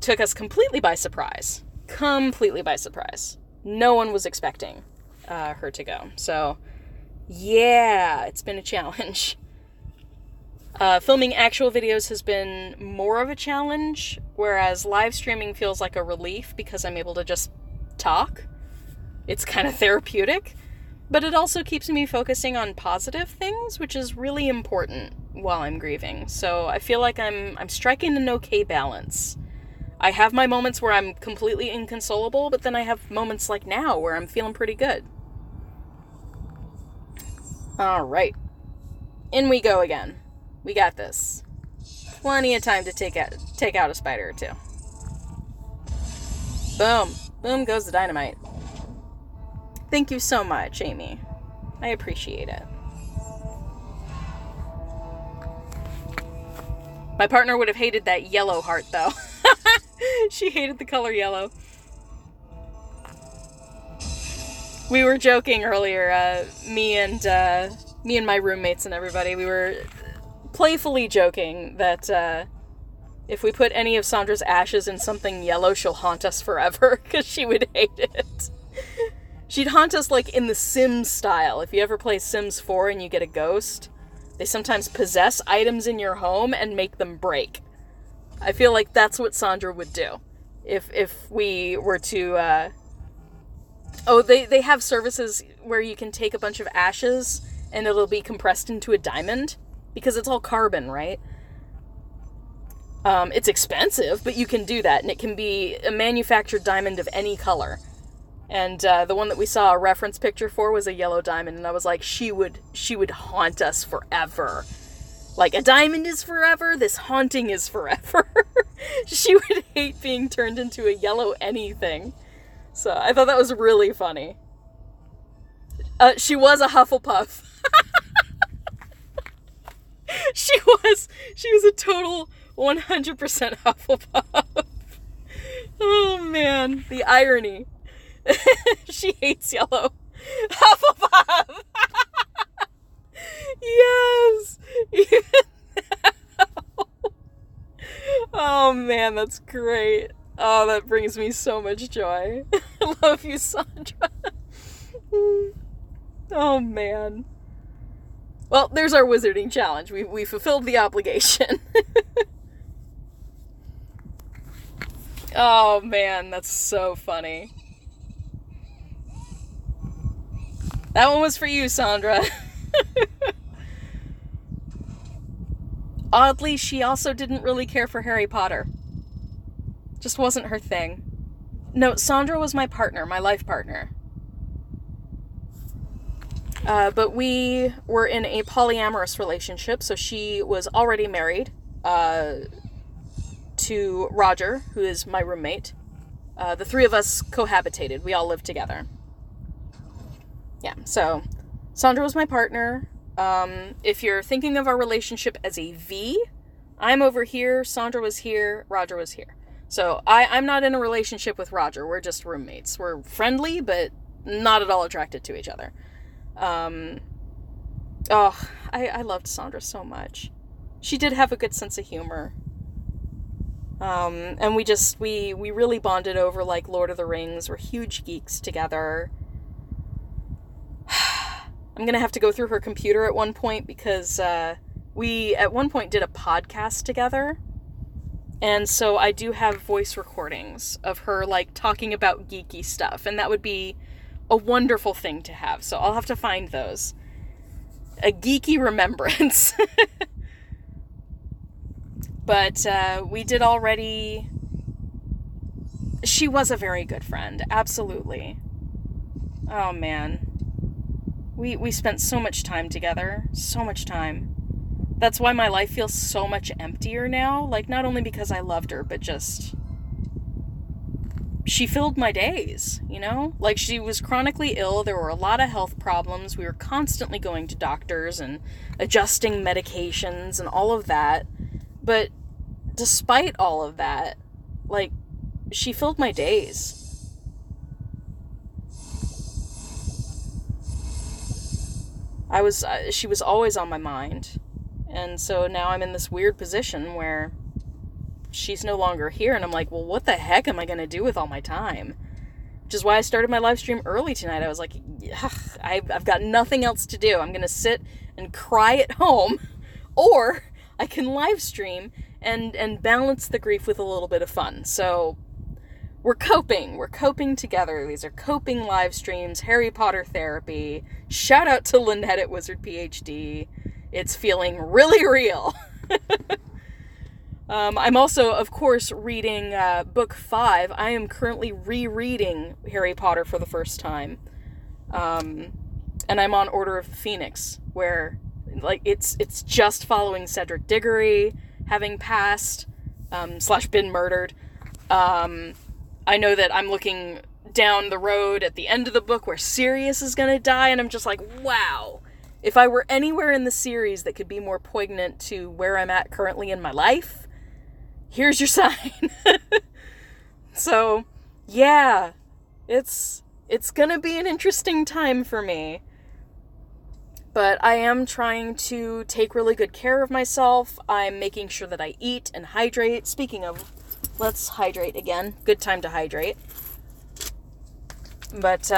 took us completely by surprise. Completely by surprise. No one was expecting her to go. So, yeah, it's been a challenge. Filming actual videos has been more of a challenge, whereas live streaming feels like a relief because I'm able to just talk. It's kind of therapeutic, but it also keeps me focusing on positive things, which is really important while I'm grieving. So I feel like I'm striking an okay balance. I have my moments where I'm completely inconsolable, but then I have moments like now where I'm feeling pretty good. Alright. In we go again. We got this. Plenty of time to take out a spider or two. Boom. Boom goes the dynamite. Thank you so much, Amy. I appreciate it. My partner would have hated that yellow heart, though. She hated the color yellow. We were joking earlier, me and my roommates and everybody, we were playfully joking that if we put any of Sandra's ashes in something yellow, she'll haunt us forever, because she would hate it. She'd haunt us like in the Sims style. If you ever play Sims 4 and you get a ghost, they sometimes possess items in your home and make them break. I feel like that's what Sandra would do if we were to they have services where you can take a bunch of ashes and it'll be compressed into a diamond because it's all carbon, right? It's expensive, but you can do that, and it can be a manufactured diamond of any color. And the one that we saw a reference picture for was a yellow diamond, and I was like, she would haunt us forever. Like, a diamond is forever, this haunting is forever. She would hate being turned into a yellow anything. So I thought that was really funny. She was a Hufflepuff. She was a total 100% Hufflepuff. Oh man, the irony. She hates yellow. Hufflepuff! Yes! Oh man. man, that's great. Oh, that brings me so much joy. I love you, Sandra. Oh, man. Well, there's our wizarding challenge. We fulfilled the obligation. Oh, man, that's so funny. That one was for you, Sandra. Oddly, she also didn't really care for Harry Potter. Just wasn't her thing. No, Sandra was my partner, my life partner. But we were in a polyamorous relationship, so she was already married to Roger, who is my roommate. The three of us cohabitated. We all lived together. Yeah, so Sandra was my partner. If you're thinking of our relationship as a V, I'm over here, Sandra was here, Roger was here. So I'm not in a relationship with Roger. We're just roommates. We're friendly, but not at all attracted to each other. I loved Sandra so much. She did have a good sense of humor. And we really bonded over, like, Lord of the Rings. We're huge geeks together. I'm gonna have to go through her computer at one point because, we at one point did a podcast together. And so I do have voice recordings of her, like, talking about geeky stuff. And that would be a wonderful thing to have. So I'll have to find those. A geeky remembrance. But we did already... She was a very good friend. Absolutely. Oh, man. We spent so much time together. So much time. That's why my life feels so much emptier now. Like, not only because I loved her, but just... She filled my days, you know? Like, she was chronically ill. There were a lot of health problems. We were constantly going to doctors and adjusting medications and all of that. But despite all of that, like, she filled my days. She was always on my mind. And so now I'm in this weird position where she's no longer here, and I'm like, well, what the heck am I going to do with all my time? Which is why I started my live stream early tonight. I was like, I've got nothing else to do. I'm going to sit and cry at home, or I can live stream and balance the grief with a little bit of fun. So we're coping together. These are coping live streams, Harry Potter therapy. Shout out to Lynette at Wizard PhD. It's feeling really real. I'm also, of course, reading book 5. I am currently rereading Harry Potter for the first time. And I'm on Order of the Phoenix, where, like, it's just following Cedric Diggory having passed, / been murdered. I know that I'm looking down the road at the end of the book where Sirius is gonna die, and I'm just like, wow. If I were anywhere in the series that could be more poignant to where I'm at currently in my life, here's your sign. So, yeah, it's gonna be an interesting time for me. But I am trying to take really good care of myself. I'm making sure that I eat and hydrate. Speaking of, let's hydrate again. Good time to hydrate. But,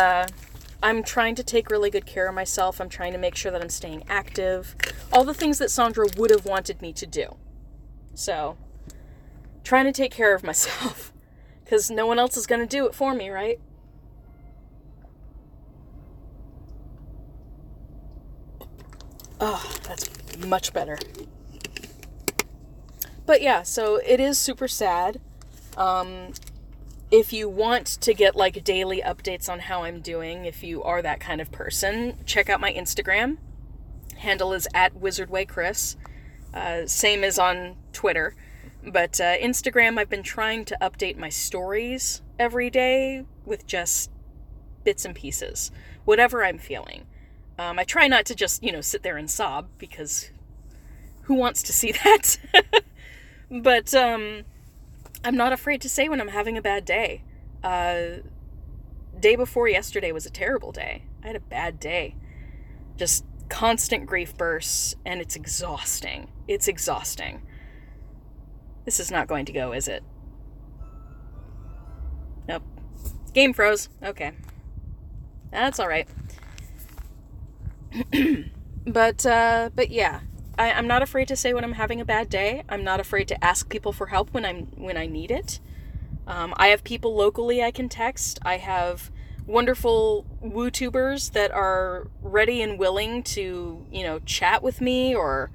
I'm trying to take really good care of myself. I'm trying to make sure that I'm staying active. All the things that Sandra would have wanted me to do. So, trying to take care of myself. Because no one else is going to do it for me, right? Oh, that's much better. But yeah, so it is super sad. If you want to get, like, daily updates on how I'm doing, if you are that kind of person, check out my Instagram. Handle is @WizardWayChris. Same as on Twitter. But Instagram, I've been trying to update my stories every day with just bits and pieces. Whatever I'm feeling. I try not to just, sit there and sob, because who wants to see that? But, I'm not afraid to say when I'm having a bad day. Day before yesterday was a terrible day. I had a bad day. Just constant grief bursts, and it's exhausting. It's exhausting. This is not going to go, is it? Game froze. Okay. That's alright. But yeah. I'm not afraid to say when I'm having a bad day. I'm not afraid to ask people for help when I need it. I have people locally I can text. I have wonderful WooTubers that are ready and willing to, chat with me or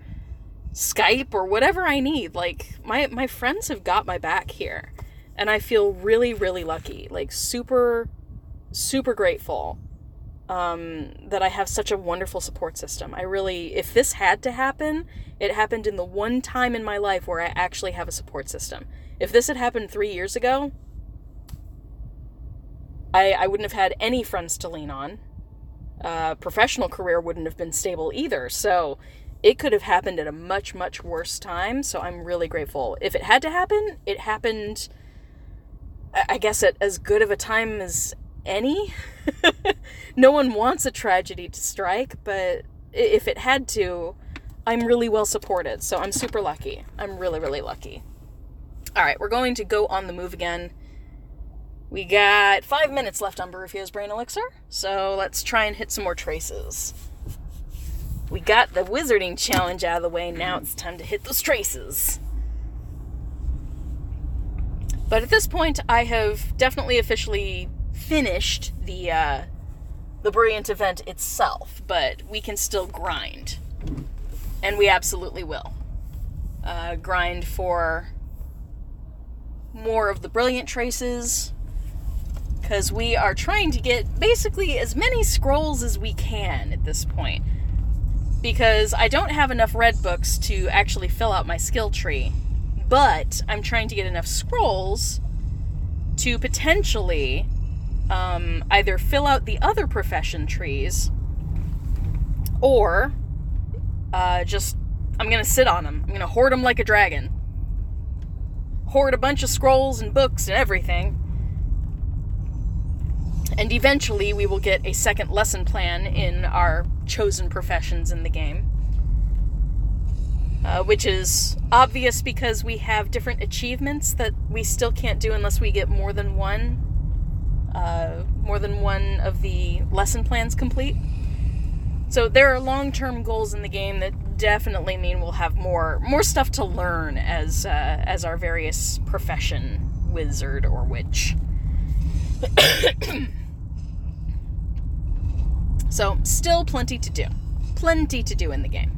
Skype or whatever I need. Like, my friends have got my back here. And I feel really, really lucky. Like, super, super grateful that I have such a wonderful support system. If this had to happen, it happened in the one time in my life where I actually have a support system. If this had happened 3 years ago, I wouldn't have had any friends to lean on. Professional career wouldn't have been stable either. So it could have happened at a much, much worse time. So I'm really grateful. If it had to happen, it happened, I guess, at as good of a time as any. No one wants a tragedy to strike, but if it had to, I'm really well supported. So I'm super lucky. I'm really, really lucky. All right, we're going to go on the move again. We got 5 minutes left on Barufio's Brain Elixir, so let's try and hit some more traces. We got the wizarding challenge out of the way, now it's time to hit those traces. But at this point, I have definitely officially finished the Brilliant event itself, but we can still grind. And we absolutely will. Grind for more of the Brilliant traces, because we are trying to get basically as many scrolls as we can at this point. Because I don't have enough red books to actually fill out my skill tree, but I'm trying to get enough scrolls to potentially either fill out the other profession trees, or I'm gonna sit on them. I'm gonna hoard them like a dragon. Hoard a bunch of scrolls and books and everything. And eventually we will get a second lesson plan in our chosen professions in the game. Which is obvious because we have different achievements that we still can't do unless we get more than one of the lesson plans complete. So there are long-term goals in the game that definitely mean we'll have more stuff to learn as our various profession, wizard or witch. So still plenty to do. Plenty to do in the game.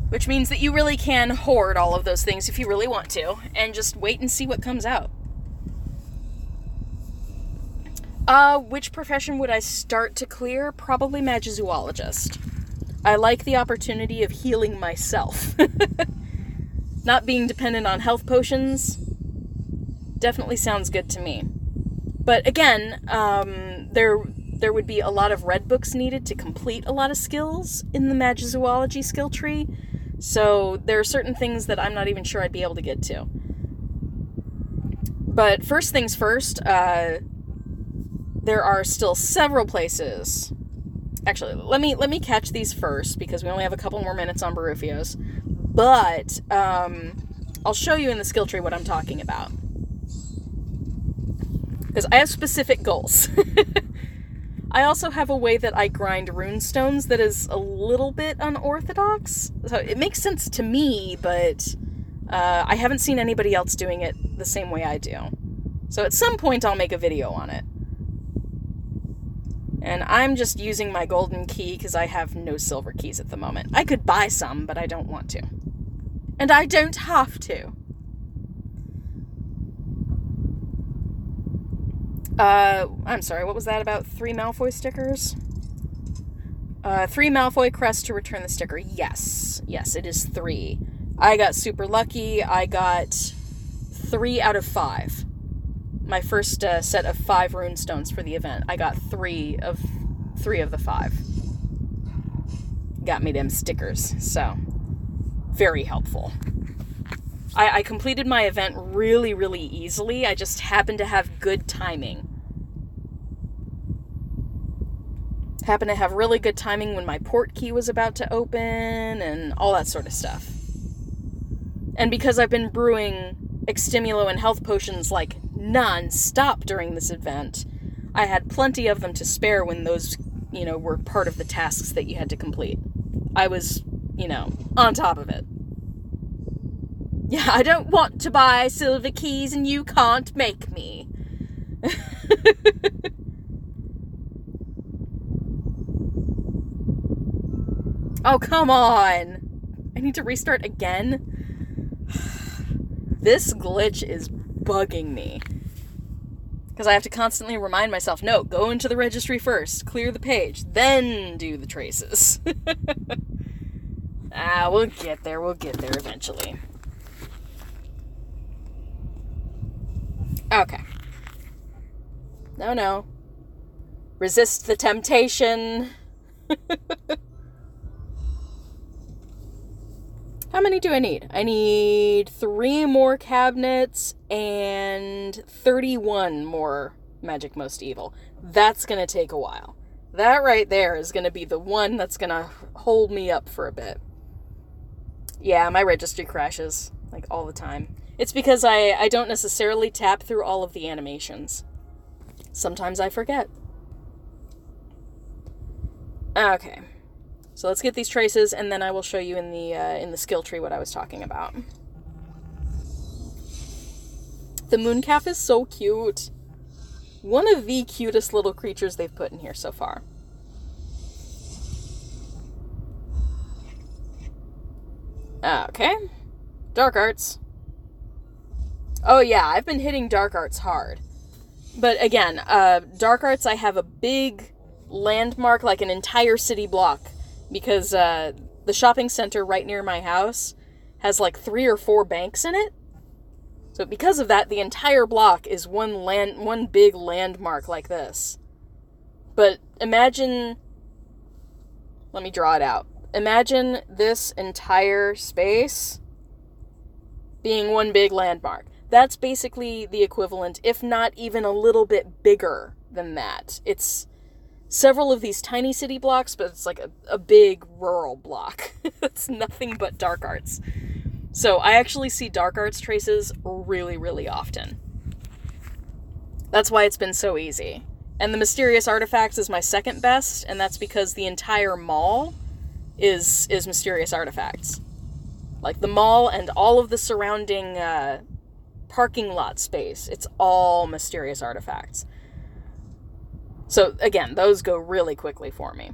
Which means that you really can hoard all of those things if you really want to, and just wait and see what comes out. Which profession would I start to clear? Probably Magizoologist. I like the opportunity of healing myself. Not being dependent on health potions definitely sounds good to me. But again, there would be a lot of red books needed to complete a lot of skills in the Magizoology skill tree. So there are certain things that I'm not even sure I'd be able to get to. But first things first, there are still several places. Actually, let me catch these first, because we only have a couple more minutes on Barufio's. But I'll show you in the skill tree what I'm talking about. Because I have specific goals. I also have a way that I grind runestones that is a little bit unorthodox. So it makes sense to me, but I haven't seen anybody else doing it the same way I do. So at some point I'll make a video on it. And I'm just using my golden key because I have no silver keys at the moment. I could buy some, but I don't want to. And I don't have to. I'm sorry, what was that about 3 Malfoy stickers? 3 Malfoy crests to return the sticker. Yes, it is 3. I got super lucky. I got 3 out of 5. My first set of 5 runestones for the event. I got 3 of the 5. Got me them stickers, so very helpful. I completed my event really, really easily. I just happened to have good timing. Happened to have really good timing when my port key was about to open and all that sort of stuff. And because I've been brewing Extimulo and health potions like non-stop during this event. I had plenty of them to spare when those, were part of the tasks that you had to complete. I was, on top of it. Yeah, I don't want to buy silver keys and you can't make me. Oh, come on. I need to restart again. This glitch is bugging me. Because I have to constantly remind myself, no, go into the registry first, clear the page, then do the traces. We'll get there eventually. Okay. No. Resist the temptation. How many do I need? I need 3 more cabinets and 31 more Magic Most Evil. That's gonna take a while. That right there is gonna be the one that's gonna hold me up for a bit. Yeah, my registry crashes, like, all the time. It's because I don't necessarily tap through all of the animations. Sometimes I forget. Okay. So let's get these traces, and then I will show you in the skill tree what I was talking about. The mooncalf is so cute. One of the cutest little creatures they've put in here so far. Okay. Dark arts. Oh yeah, I've been hitting dark arts hard. But again, dark arts, I have a big landmark, like an entire city block. Because the shopping center right near my house has like 3 or 4 banks in it. So because of that, the entire block is one big landmark like this. But imagine... Let me draw it out. Imagine this entire space being one big landmark. That's basically the equivalent, if not even a little bit bigger than that. It's several of these tiny city blocks, but it's like a big rural block. It's nothing but dark arts. So I actually see dark arts traces really, really often. That's why it's been so easy. And the mysterious artifacts is my second best, and that's because the entire mall is mysterious artifacts. Like the mall and all of the surrounding parking lot space, it's all mysterious artifacts. So, again, those go really quickly for me.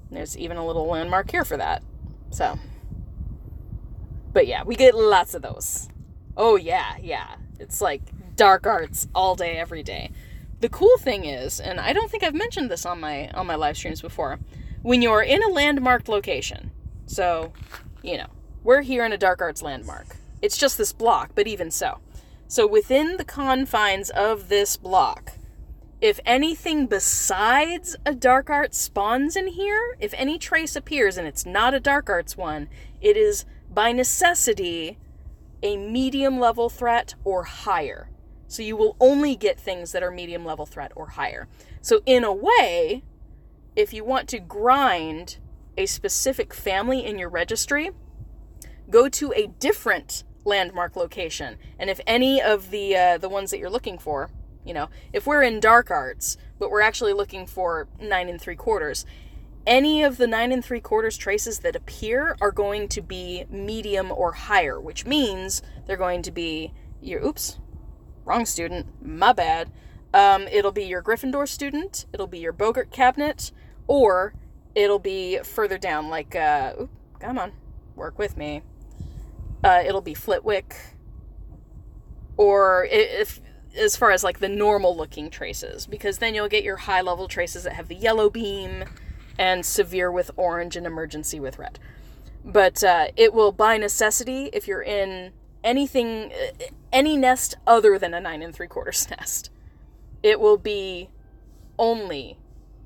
There's even a little landmark here for that. So. But yeah, we get lots of those. Oh, yeah. It's like dark arts all day, every day. The cool thing is, and I don't think I've mentioned this on my live streams before, when you're in a landmarked location, so, we're here in a dark arts landmark. It's just this block, but even so. So within the confines of this block, if anything besides a dark arts spawns in here, if any trace appears and it's not a dark arts one, it is by necessity a medium level threat or higher. So you will only get things that are medium level threat or higher. So in a way, if you want to grind a specific family in your registry, go to a different landmark location. And if any of the ones that you're looking for, if we're in dark arts, but we're actually looking for 9 3/4, any of the 9 3/4 traces that appear are going to be medium or higher, which means they're going to be oops, wrong student, my bad. It'll be your Gryffindor student, it'll be your Bogart cabinet, or it'll be further down, like, come on, work with me. It'll be Flitwick, or if as far as like the normal looking traces, because then you'll get your high level traces that have the yellow beam and severe with orange and emergency with red. But it will, by necessity, if you're in any nest other than a 9 3/4 nest, it will be only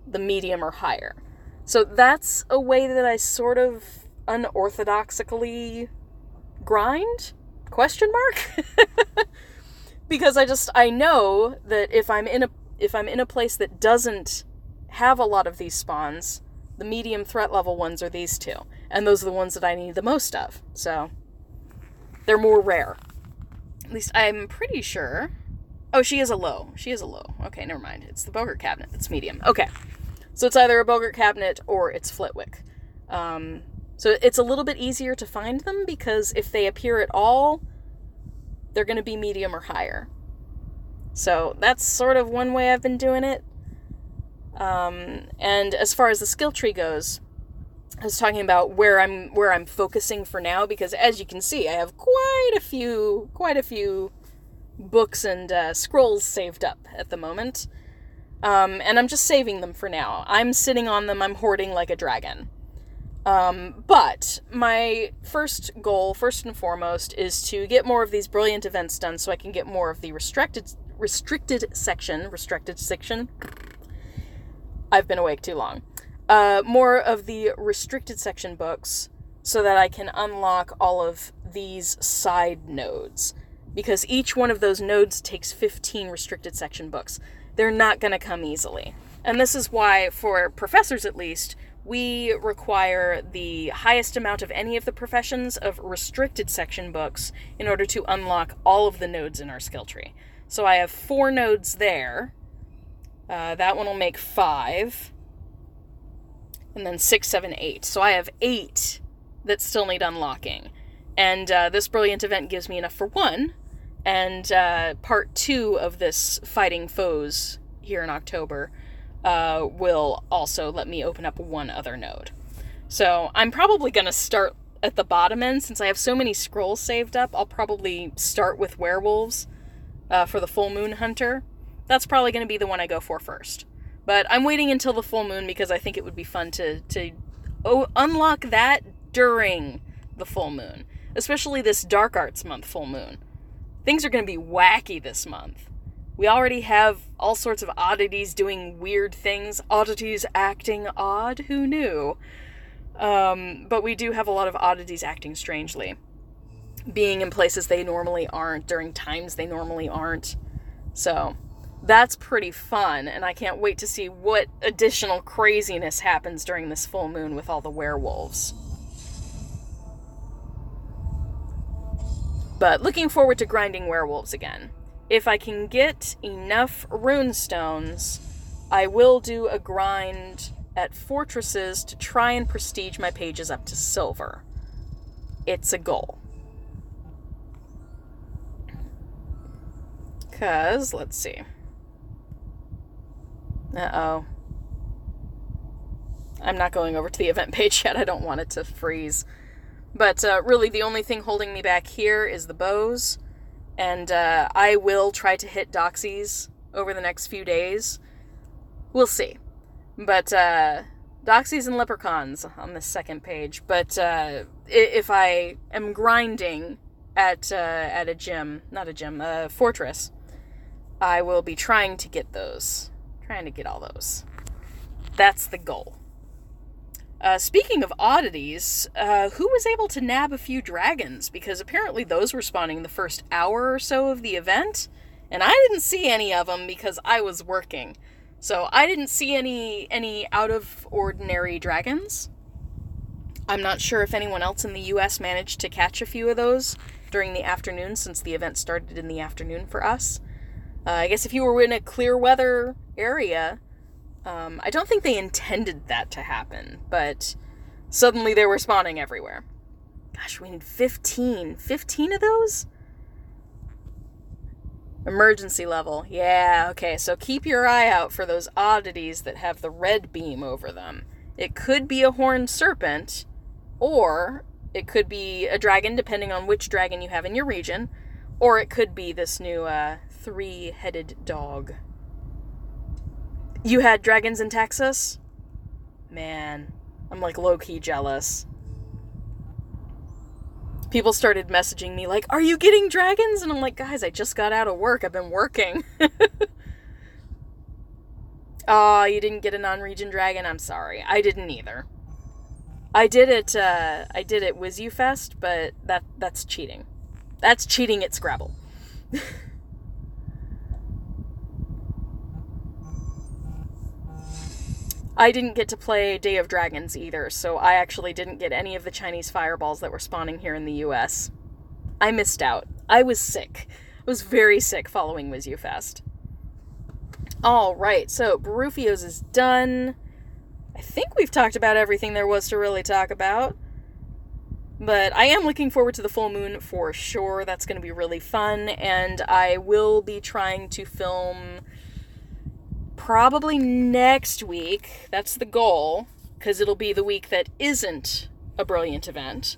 the medium or higher. So that's a way that I sort of unorthodoxically grind? ? Because I know that if I'm in a place that doesn't have a lot of these spawns, the medium threat level ones are these two, and those are the ones that I need the most of. So they're more rare. At least I'm pretty sure. Oh, she is a low. She is a low. Okay, never mind. It's the Bogart cabinet. It's medium. Okay. So it's either a Bogart cabinet or it's Flitwick. So it's a little bit easier to find them because if they appear at all, they're going to be medium or higher. So that's sort of one way I've been doing it. And as far as the skill tree goes, I was talking about where I'm focusing for now, because as you can see, I have quite a few books and scrolls saved up at the moment. And I'm just saving them for now. I'm sitting on them, I'm hoarding like a dragon. But my first goal, first and foremost, is to get more of these brilliant events done so I can get more of the restricted section. I've been awake too long. More of the restricted section books so that I can unlock all of these side nodes. Because each one of those nodes takes 15 restricted section books. They're not going to come easily. And this is why, for professors at least, we require the highest amount of any of the professions of restricted section books in order to unlock all of the nodes in our skill tree. So I have 4 nodes there. That one will make 5. And then 6, 7, 8. So I have 8 that still need unlocking. And this brilliant event gives me enough for 1. And part 2 of this fighting foes here in October will also let me open up 1 other node. So I'm probably going to start at the bottom end. Since I have so many scrolls saved up, I'll probably start with werewolves for the full moon hunter. That's probably going to be the one I go for first. But I'm waiting until the full moon because I think it would be fun to unlock that during the full moon. Especially this Dark Arts month full moon. Things are going to be wacky this month. We already have all sorts of oddities doing weird things. Oddities acting odd? Who knew? But we do have a lot of oddities acting strangely. Being in places they normally aren't, during times they normally aren't. So, that's pretty fun, and I can't wait to see what additional craziness happens during this full moon with all the werewolves. But looking forward to grinding werewolves again. If I can get enough rune stones, I will do a grind at fortresses to try and prestige my pages up to silver. It's a goal. 'Cause, let's see. Uh-oh. I'm not going over to the event page yet. I don't want it to freeze. But really, the only thing holding me back here is the bows. And I will try to hit doxies over the next few days. We'll see. But doxies and leprechauns on this second page. But if I am grinding at a gym, not a gym, a fortress, I will be trying to get those. Trying to get all those. That's the goal. Speaking of oddities, who was able to nab a few dragons? Because apparently those were spawning the first hour or so of the event, and I didn't see any of them because I was working. So I didn't see any out-of-ordinary dragons. I'm not sure if anyone else in the US managed to catch a few of those during the afternoon, since the event started in the afternoon for us. I guess if you were in a clear weather area, I don't think they intended that to happen, but suddenly they were spawning everywhere. Gosh, we need 15. 15 of those? Emergency level. Yeah, okay, so keep your eye out for those oddities that have the red beam over them. It could be a horned serpent, or it could be a dragon, depending on which dragon you have in your region, or it could be this new 3-headed dog. You had dragons in Texas? Man, I'm like low-key jealous. People started messaging me like, "Are you getting dragons?" And I'm like, guys, I just got out of work. I've been working. Aw, you didn't get a non-region dragon? I'm sorry. I didn't either. I did it WizUFest, but that's cheating. That's cheating at Scrabble. I didn't get to play Day of Dragons either, so I actually didn't get any of the Chinese fireballs that were spawning here in the US. I missed out. I was sick. was very sick following WizU Fest. Alright, so Barufio's is done. I think we've talked about everything there was to really talk about. But I am looking forward to the full moon for sure. That's going to be really fun. And I will be trying to film probably next week. That's the goal. Because it'll be the week that isn't a Brilliant event.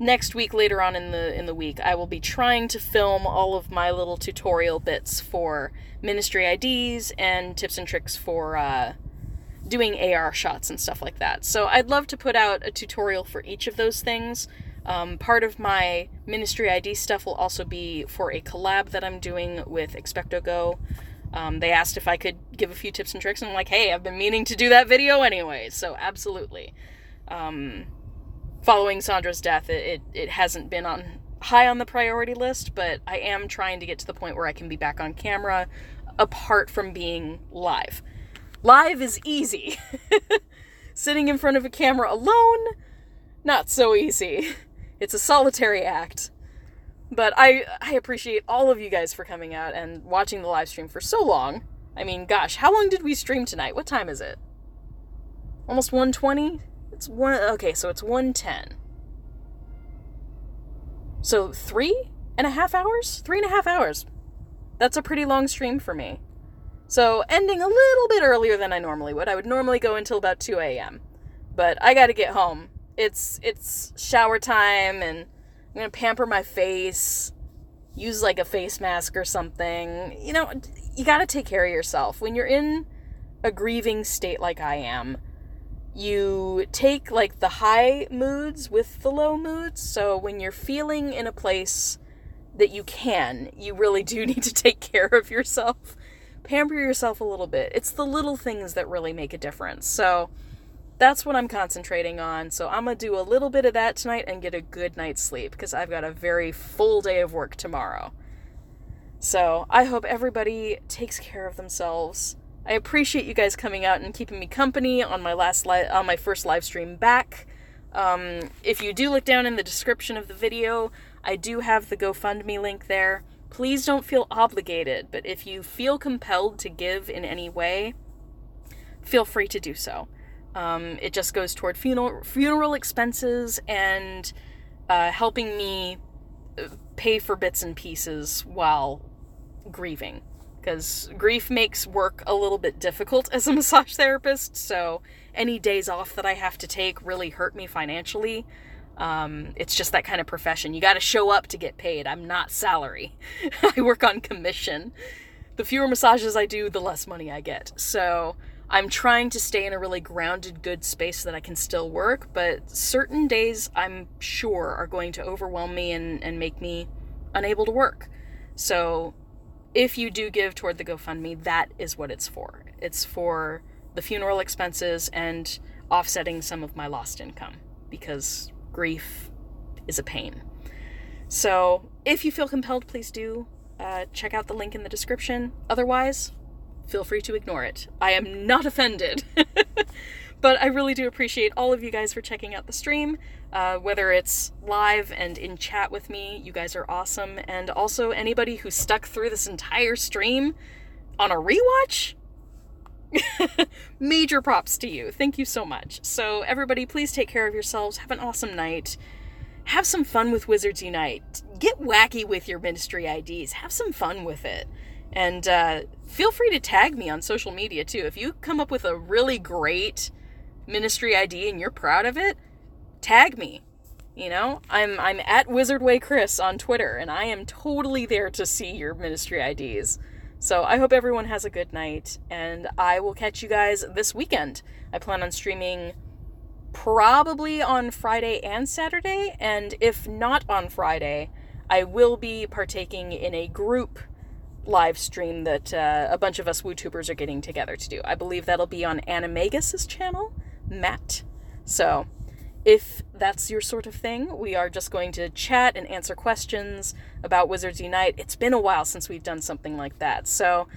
Next week, later on in the week, I will be trying to film all of my little tutorial bits for Ministry IDs and tips and tricks for doing AR shots and stuff like that. So I'd love to put out a tutorial for each of those things. Part of my Ministry ID stuff will also be for a collab that I'm doing with ExpectoGo. They asked if I could give a few tips and tricks, and I'm like, hey, I've been meaning to do that video anyway, so absolutely. Following Sandra's death, it hasn't been high on the priority list, but I am trying to get to the point where I can be back on camera, apart from being live. Live is easy. Sitting in front of a camera alone, not so easy. It's a solitary act. But I appreciate all of you guys for coming out and watching the live stream for so long. I mean, gosh, how long did we stream tonight? What time is it? Almost 1:20? Okay, so it's 1:10. So 3.5 hours? 3.5 hours. That's a pretty long stream for me. So ending a little bit earlier than I normally would. I would normally go until about 2 a.m. But I gotta get home. It's shower time, and I'm gonna pamper my face, use like a face mask or something. You know, you gotta take care of yourself. When you're in a grieving state like I am, you take like the high moods with the low moods. So when you're feeling in a place that you really do need to take care of yourself. Pamper yourself a little bit. It's the little things that really make a difference. So that's what I'm concentrating on. So I'm going to do a little bit of that tonight and get a good night's sleep, because I've got a very full day of work tomorrow. So I hope everybody takes care of themselves. I appreciate you guys coming out and keeping me company on my first live stream back. If you do look down in the description of the video, I do have the GoFundMe link there. Please don't feel obligated, but if you feel compelled to give in any way, feel free to do so. It just goes toward funeral expenses and helping me pay for bits and pieces while grieving. Because grief makes work a little bit difficult as a massage therapist, so any days off that I have to take really hurt me financially. It's just that kind of profession. You gotta show up to get paid. I'm not salary. I work on commission. The fewer massages I do, the less money I get. So I'm trying to stay in a really grounded, good space so that I can still work, but certain days I'm sure are going to overwhelm me and make me unable to work. So if you do give toward the GoFundMe, that is what it's for. It's for the funeral expenses and offsetting some of my lost income, because grief is a pain. So if you feel compelled, please do check out the link in the description. Otherwise, feel free to ignore it. I am not offended. But I really do appreciate all of you guys for checking out the stream. Whether it's live and in chat with me, you guys are awesome. And also anybody who stuck through this entire stream on a rewatch, major props to you. Thank you so much. So everybody, please take care of yourselves. Have an awesome night. Have some fun with Wizards Unite. Get wacky with your Ministry IDs. Have some fun with it. And feel free to tag me on social media too. If you come up with a really great Ministry ID and you're proud of it, tag me. You know, I'm at WizardWayChris on Twitter, and I am totally there to see your Ministry IDs. So I hope everyone has a good night, and I will catch you guys this weekend. I plan on streaming probably on Friday and Saturday, and if not on Friday, I will be partaking in a group live stream that a bunch of us WooTubers are getting together to do. I believe that'll be on Animagus' channel, Matt. So if that's your sort of thing, we are just going to chat and answer questions about Wizards Unite. It's been a while since we've done something like that. So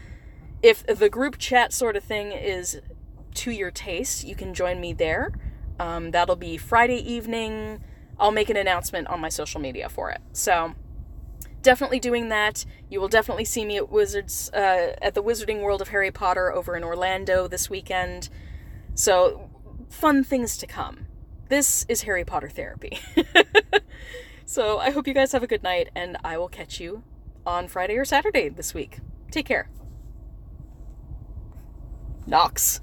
if the group chat sort of thing is to your taste, you can join me there. That'll be Friday evening. I'll make an announcement on my social media for it. So definitely doing that. You will definitely see me at at the Wizarding World of Harry Potter over in Orlando this weekend. So, fun things to come. This is Harry Potter therapy. So, I hope you guys have a good night, and I will catch you on Friday or Saturday this week. Take care. Knox.